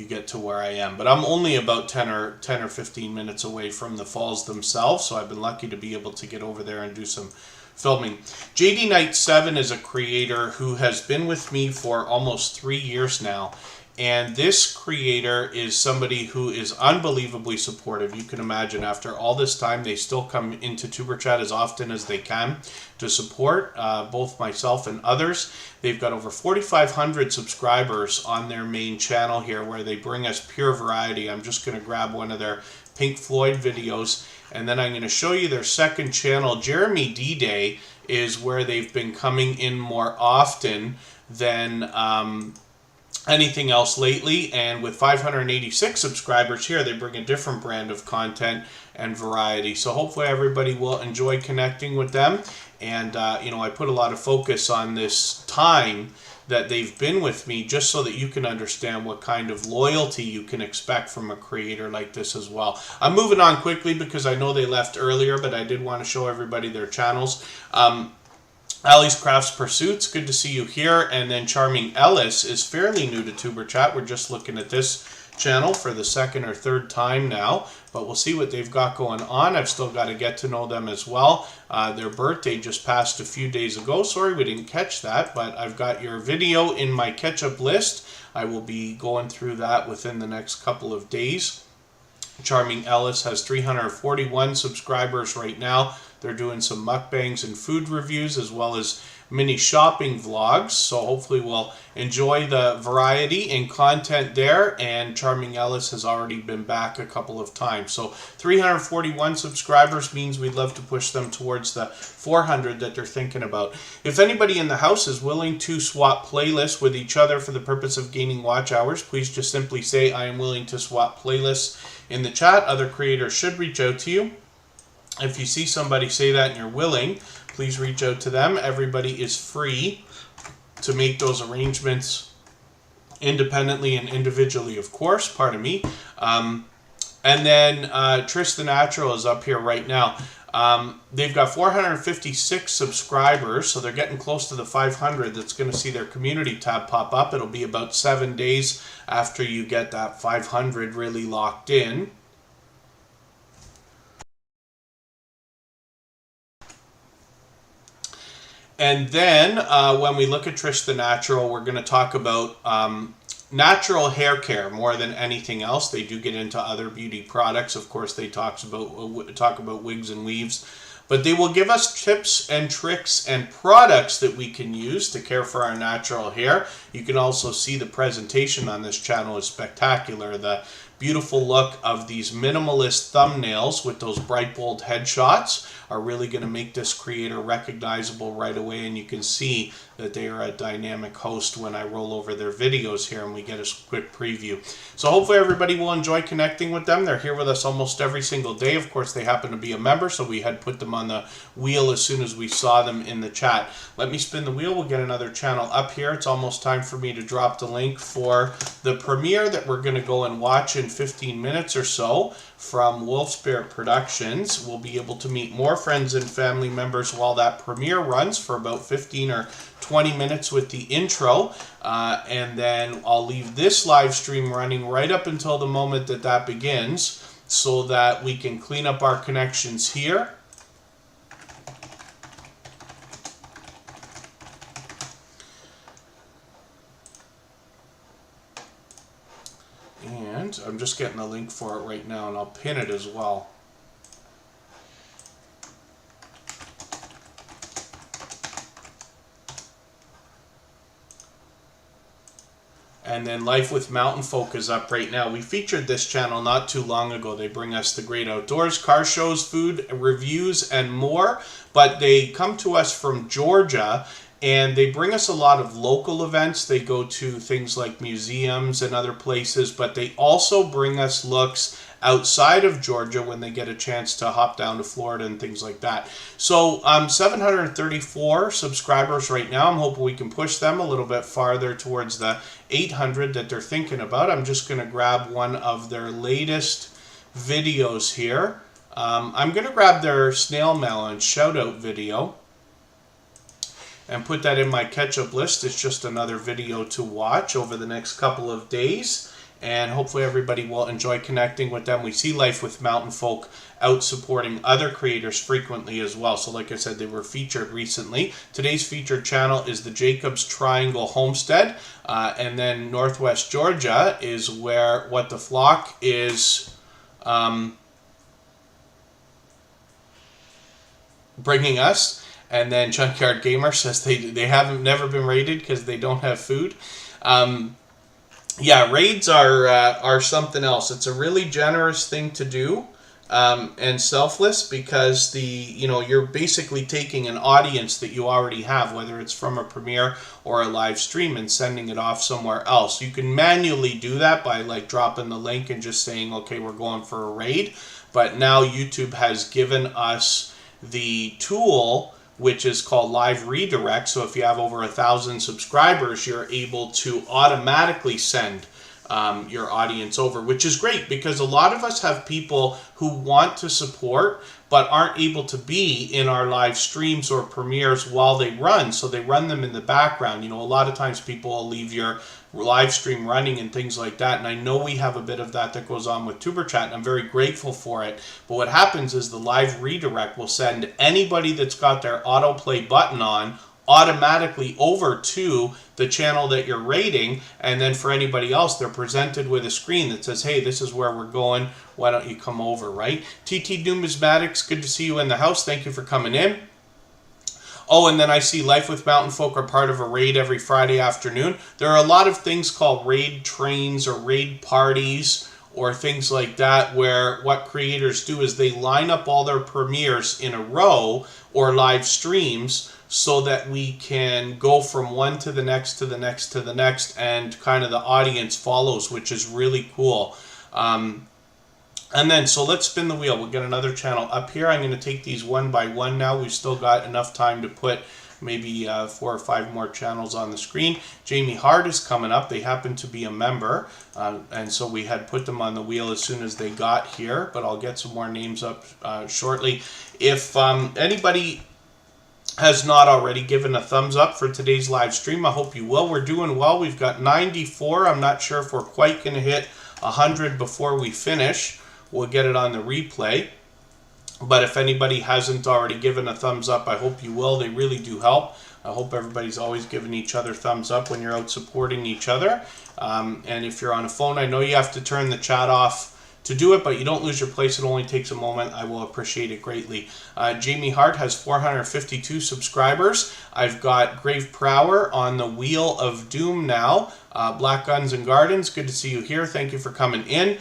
get to where I am. But I'm only about 10 or 15 minutes away from the falls themselves, so I've been lucky to be able to get over there and do some filming. JD Knight 7 is a creator who has been with me for almost 3 years now. And this creator is somebody who is unbelievably supportive. You can imagine after all this time, they still come into Tuber Chat as often as they can to support both myself and others. They've got over 4,500 subscribers on their main channel here where they bring us pure variety. I'm just going to grab one of their Pink Floyd videos and then I'm going to show you their second channel. Jeremy D-Day is where they've been coming in more often than anything else lately. And with 586 subscribers here, they bring a different brand of content and variety. So hopefully everybody will enjoy connecting with them. And, you know, I put a lot of focus on this time that they've been with me just so that you can understand what kind of loyalty you can expect from a creator like this as well. I'm moving on quickly because I know they left earlier, but I did want to show everybody their channels. Ali's Crafts Pursuits, good to see you here. And then Charming Ellis is fairly new to Tuber Chat. We're just looking at this channel for the second or third time now, but we'll see what they've got going on. I've still got to get to know them as well. Their birthday just passed a few days ago. Sorry we didn't catch that, but I've got your video in my catch-up list. I will be going through that within the next couple of days. Charming Ellis has 341 subscribers right now. They're doing some mukbangs and food reviews as well as mini shopping vlogs. So hopefully we'll enjoy the variety and content there. And Charming Ellis has already been back a couple of times. So 341 subscribers means we'd love to push them towards the 400 that they're thinking about. If anybody in the house is willing to swap playlists with each other for the purpose of gaining watch hours, please just simply say, I am willing to swap playlists in the chat. Other creators should reach out to you. If you see somebody say that and you're willing, please reach out to them. Everybody is free to make those arrangements independently and individually, of course. Pardon me. And then Trish the Natural is up here right now. They've got 456 subscribers, so they're getting close to the 500. That's going to see their community tab pop up. It'll be about 7 days after you get that 500 really locked in. And then when we look at Trish the Natural, we're going to talk about natural hair care more than anything else. They do get into other beauty products. Of course, they talk about wigs and weaves. But they will give us tips and tricks and products that we can use to care for our natural hair. You can also see the presentation on this channel is spectacular. The beautiful look of these minimalist thumbnails with those bright, bold headshots are really going to make this creator recognizable right away, and you can see that they are a dynamic host when I roll over their videos here and we get a quick preview. So hopefully everybody will enjoy connecting with them. They're here with us almost every single day. Of course, they happen to be a member, so we had put them on the wheel as soon as we saw them in the chat. Let me spin the wheel. We'll get another channel up here. It's almost time for me to drop the link for the premiere that we're going to go and watch in 15 minutes or so from Wolfspear Productions. We'll be able to meet more friends and family members while that premiere runs for about 15 or 20 minutes with the intro, and then I'll leave this live stream running right up until the moment that that begins so that we can clean up our connections here. And I'm just getting the link for it right now, and I'll pin it as well. And then Life with Mountain Folk is up right now. We featured this channel not too long ago. They bring us the great outdoors, car shows, food, reviews, and more. But they come to us from Georgia, and they bring us a lot of local events. They go to things like museums and other places, but they also bring us looks outside of Georgia when they get a chance to hop down to Florida and things like that. So 734 subscribers right now. I'm hoping we can push them a little bit farther towards the 800 that they're thinking about. I'm just going to grab one of their latest videos here. I'm going to grab their snail mail and shout out video and put that in my catch-up list. It's just another video to watch over the next couple of days. And hopefully everybody will enjoy connecting with them. We see Life with Mountain Folk out supporting other creators frequently as well. So like I said, they were featured recently. Today's featured channel is the Jacobs Triangle Homestead. And then Northwest Georgia is where What the Flock is bringing us. And then Junkyard Gamer says they haven't never been raided because they don't have food. Yeah, raids are something else. It's a really generous thing to do and selfless, because you're basically taking an audience that you already have, whether it's from a premiere or a live stream, and sending it off somewhere else. You can manually do that by like dropping the link and just saying, okay, we're going for a raid. But now YouTube has given us the tool, which is called live redirect. So if you have over 1,000 subscribers, you're able to automatically send your audience over, which is great, because a lot of us have people who want to support but aren't able to be in our live streams or premieres while they run, so they run them in the background. A lot of times people will leave your live stream running and things like that, and I know we have a bit of that goes on with TuberChat, and I'm very grateful for it. But what happens is the live redirect will send anybody that's got their autoplay button on automatically over to the channel that you're rating, and then for anybody else, they're presented with a screen that says, hey, this is where we're going, why don't you come over, right? TT Numismatics, good to see you in the house, thank you for coming in. Oh, and then I see Life with Mountain Folk are part of a raid every Friday afternoon. There are a lot of things called raid trains or raid parties or things like that, where what creators do is they line up all their premieres in a row or live streams, so that we can go from one to the next to the next to the next, and kind of the audience follows, which is really cool. And then, so let's spin the wheel. We'll get another channel up here. I'm going to take these one by one now. We've still got enough time to put maybe 4 or 5 more channels on the screen. Jamie Hart is coming up. They happen to be a member, and so we had put them on the wheel as soon as they got here, but I'll get some more names up shortly. If anybody has not already given a thumbs up for today's live stream, I hope you will. We're doing well. We've got 94. I'm not sure if we're quite going to hit 100 before we finish. We'll get it on the replay. But if anybody hasn't already given a thumbs up, I hope you will. They really do help. I hope everybody's always giving each other thumbs up when you're out supporting each other. And if you're on a phone, I know you have to turn the chat off to do it, but you don't lose your place. It only takes a moment. I will appreciate it greatly. Jamie Hart has 452 subscribers. I've got Grave Prower on the Wheel of Doom now. Black Guns and Gardens, good to see you here. Thank you for coming in.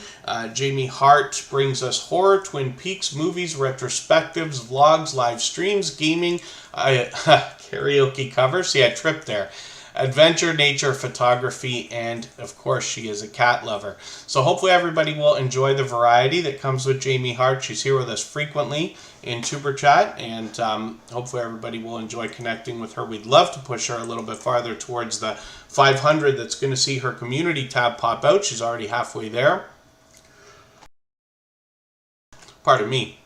Jamie Hart brings us horror, Twin Peaks, movies, retrospectives, vlogs, live streams, gaming, karaoke covers. Yeah, trip there. Adventure, nature, photography, and of course she is a cat lover. So hopefully everybody will enjoy the variety that comes with Jamie Hart. She's here with us frequently in TuberChat, and hopefully everybody will enjoy connecting with her. We'd love to push her a little bit farther towards the 500 that's going to see her community tab pop out. She's already halfway there. Pardon me.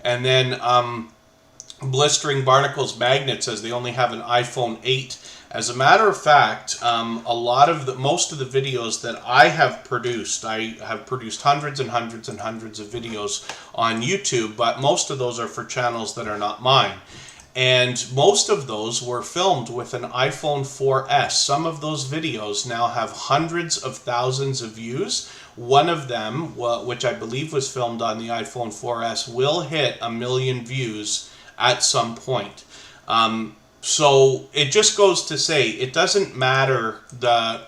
And then Blistering Barnacles Magnet says they only have an iPhone 8. As a matter of fact, most of the videos that I have produced hundreds and hundreds and hundreds of videos on YouTube, but most of those are for channels that are not mine. And most of those were filmed with an iPhone 4S. Some of those videos now have hundreds of thousands of views. One of them, which I believe was filmed on the iPhone 4S, will hit 1 million views at some point. So it just goes to say, it doesn't matter the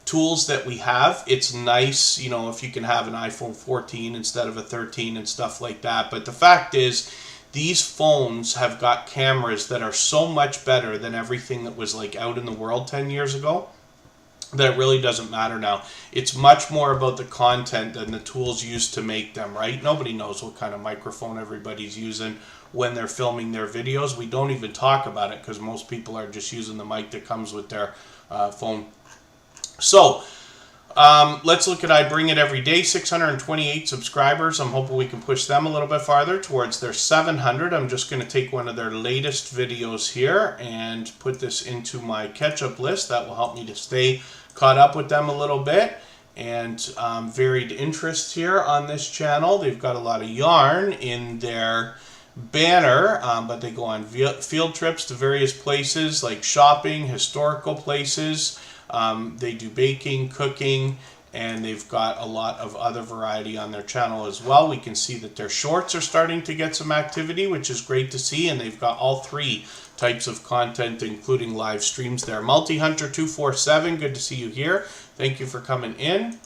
tools that we have. It's nice, if you can have an iPhone 14 instead of a 13 and stuff like that. But the fact is, these phones have got cameras that are so much better than everything that was like out in the world 10 years ago that it really doesn't matter now. It's much more about the content than the tools used to make them, right? Nobody knows what kind of microphone everybody's using when they're filming their videos. We don't even talk about it because most people are just using the mic that comes with their phone. So let's look at I Bring It Every Day. 628 subscribers. I'm hoping we can push them a little bit farther towards their 700. I'm just going to take one of their latest videos here and put this into my catch-up list. That will help me to stay caught up with them a little bit. And varied interest here on this channel. They've got a lot of yarn in their banner, but they go on field trips to various places like shopping, historical places. They do baking, cooking, and they've got a lot of other variety on their channel as well. We can see that their shorts are starting to get some activity, which is great to see, and they've got all 3 types of content, including live streams there. Multi-Hunter 247, good to see you here. Thank you for coming in.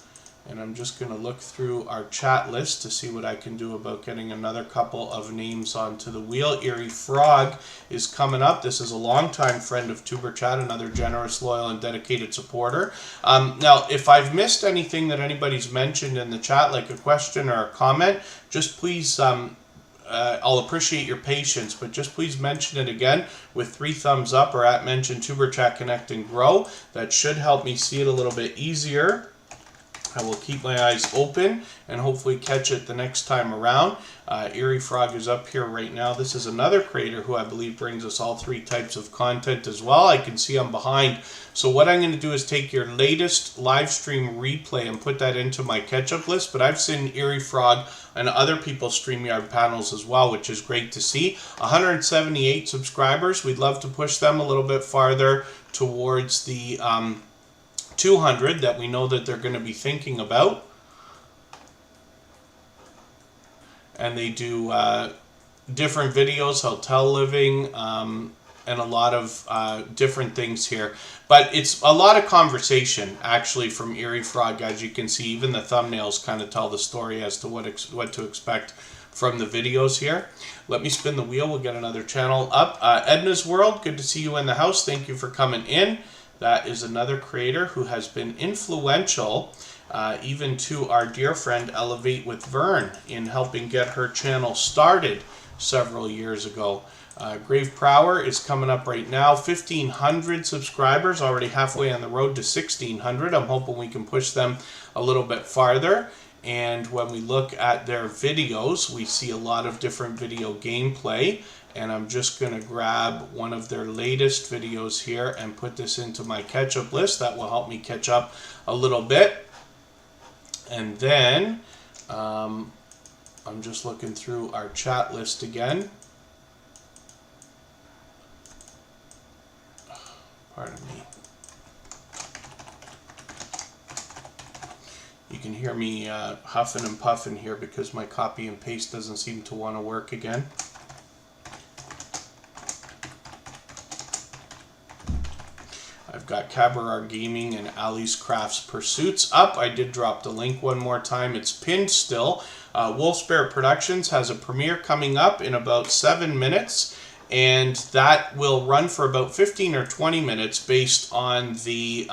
And I'm just going to look through our chat list to see what I can do about getting another couple of names onto the wheel. Eerie Frog is coming up. This is a longtime friend of Superchat, another generous, loyal, and dedicated supporter. Now, if I've missed anything that anybody's mentioned in the chat, like a question or a comment, just please, I'll appreciate your patience, but just please mention it again with 3 thumbs up or at mention Superchat Connect and Grow. That should help me see it a little bit easier. I will keep my eyes open and hopefully catch it the next time around. Eerie Frog is up here right now. This is another creator who I believe brings us all 3 types of content as well. I can see I'm behind. So what I'm going to do is take your latest live stream replay and put that into my catch-up list. But I've seen Eerie Frog and other people's StreamYard panels as well, which is great to see. 178 subscribers. We'd love to push them a little bit farther towards the 200 that we know that they're going to be thinking about. And they do different videos, hotel living, and a lot of different things here. But it's a lot of conversation, actually, from Eerie Frog. As you can see, even the thumbnails kind of tell the story as to what to expect from the videos here. Let me spin the wheel. We'll get another channel up. Edna's World, good to see you in the house. Thank you for coming in. That is another creator who has been influential, even to our dear friend Elevate with Vern, in helping get her channel started several years ago. Grave Prower is coming up right now. 1,500 subscribers, already halfway on the road to 1,600. I'm hoping we can push them a little bit farther. And when we look at their videos, we see a lot of different video gameplay. And I'm just going to grab one of their latest videos here and put this into my catch-up list. That will help me catch up a little bit. And then I'm just looking through our chat list again. Pardon me. You can hear me huffing and puffing here because my copy and paste doesn't seem to want to work again. I've got Kavarott Gaming and Ali's Crafts Pursuits up. I did drop the link one more time. It's pinned still. Wolfspear Productions has a premiere coming up in about 7 minutes, and that will run for about 15 or 20 minutes based on the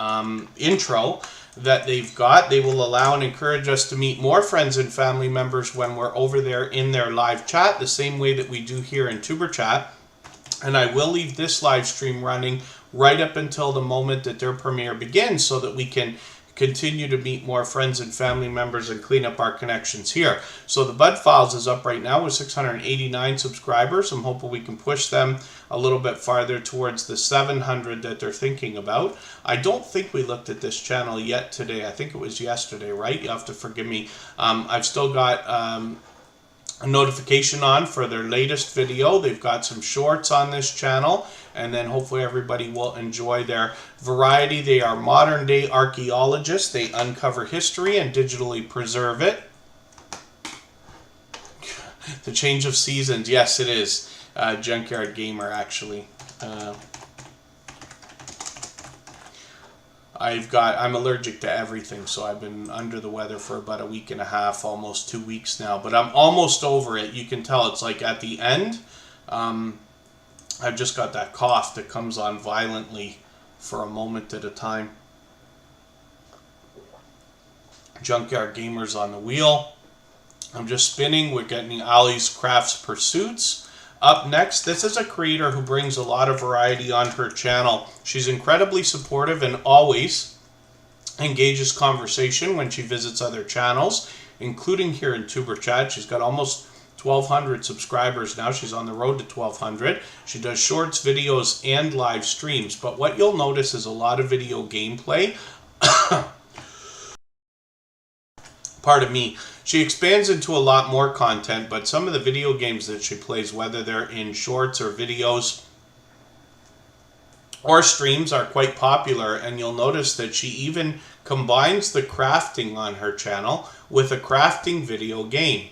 intro that they've got. They will allow and encourage us to meet more friends and family members when we're over there in their live chat, the same way that we do here in Superchat. And I will leave this live stream running right up until the moment that their premiere begins so that we can continue to meet more friends and family members and clean up our connections here. So the Bud Fowls is up right now with 689 subscribers. I'm hoping we can push them a little bit farther towards the 700 that they're thinking about. I don't think we looked at this channel yet today. I think it was yesterday, right? You have to forgive me. I've still got a notification on for their latest video. They've got some shorts on this channel, and then hopefully everybody will enjoy their variety. They are modern day archaeologists. They uncover history and digitally preserve it. The change of seasons, yes it is. Junkyard Gamer, actually. I'm allergic to everything, so I've been under the weather for about a week and a half, almost 2 weeks now, but I'm almost over it. You can tell it's like at the end. I've just got that cough that comes on violently for a moment at a time. Junkyard Gamer's on the wheel. I'm just spinning. We're getting Ali's Crafts Pursuits. Up next, this is a creator who brings a lot of variety on her channel. She's incredibly supportive and always engages conversation when she visits other channels, including here in Superchat. She's got almost 1,200 subscribers now. She's on the road to 1,200. She does shorts, videos, and live streams. But what you'll notice is a lot of video gameplay. Pardon me. She expands into a lot more content, but some of the video games that she plays, whether they're in shorts or videos or streams, are quite popular, and you'll notice that she even combines the crafting on her channel with a crafting video game.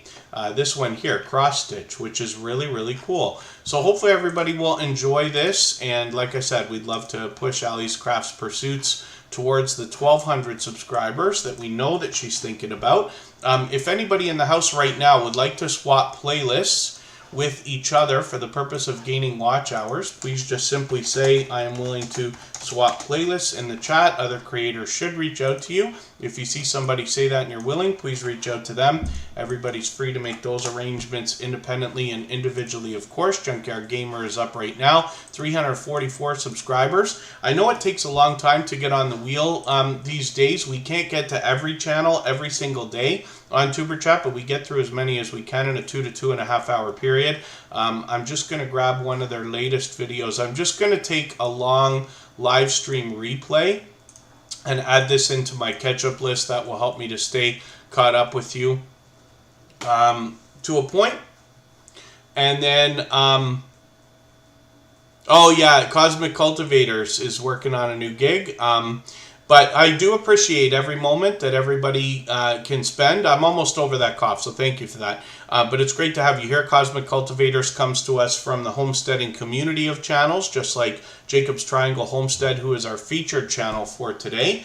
This one here, Cross Stitch, which is really, really cool. So hopefully everybody will enjoy this, and like I said, we'd love to push Ali's Crafts Pursuits towards the 1,200 subscribers that we know that she's thinking about. If anybody in the house right now would like to swap playlists with each other for the purpose of gaining watch hours, please just simply say, I am willing to swap playlists in the chat. Other creators should reach out to you. If you see somebody say that and you're willing, please reach out to them. Everybody's free to make those arrangements independently and individually, of course. Junkyard Gamer is up right now, 344 subscribers. I know it takes a long time to get on the wheel these days. We can't get to every channel every single day on Tuber Chat, but we get through as many as we can in a 2 to 2.5 hour period. I'm just going to grab one of their latest videos. I'm just going to take a long live stream replay and add this into my catch-up list. That will help me to stay caught up with you to a point. And then, oh yeah, Cosmic Cultivators is working on a new gig. But I do appreciate every moment that everybody can spend. I'm almost over that cough, so thank you for that. But it's great to have you here. Cosmic Cultivators comes to us from the homesteading community of channels, just like Jacob's Triangle Homestead, who is our featured channel for today.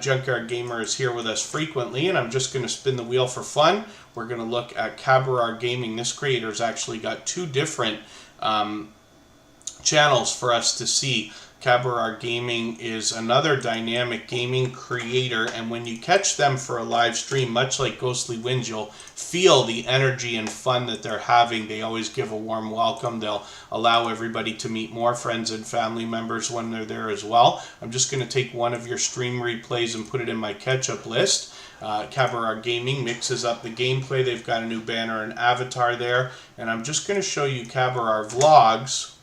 Junkyard Gamer is here with us frequently, and I'm just going to spin the wheel for fun. We're going to look at Kavarott Gaming. This creator's actually got two different channels for us to see. Kavarott Gaming is another dynamic gaming creator, and when you catch them for a live stream, much like Ghostly Winds, you'll feel the energy and fun that they're having. They always give a warm welcome. They'll allow everybody to meet more friends and family members when they're there as well. I'm just going to take one of your stream replays and put it in my catch-up list. Kavarott Gaming mixes up the gameplay. They've got a new banner and avatar there, and I'm just going to show you Kavarott Vlogs,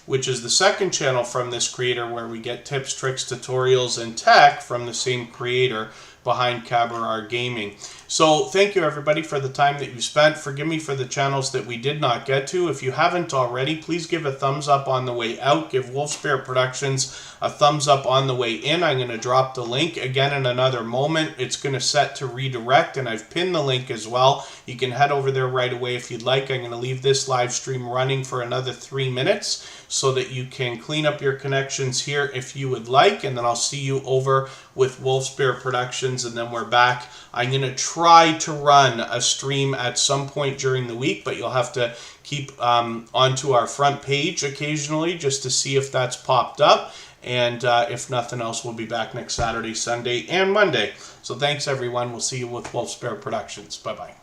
which is the second channel from this creator where we get tips, tricks, tutorials, and tech from the same creator behind Kavarott Gaming. So thank you everybody for the time that you spent. Forgive me for the channels that we did not get to. If you haven't already, please give a thumbs up on the way out. Give Wolfspear Productions a thumbs up on the way in. I'm going to drop the link again in another moment. It's going to set to redirect, and I've pinned the link as well. You can head over there right away if you'd like. I'm going to leave this live stream running for another 3 minutes so that you can clean up your connections here if you would like, and then I'll see you over with Wolfspear Productions, and then we're back. I'm going to try to run a stream at some point during the week, but you'll have to keep onto our front page occasionally just to see if that's popped up. And if nothing else, we'll be back next Saturday, Sunday, and Monday. So thanks, everyone. We'll see you with Wolfspear Productions. Bye-bye.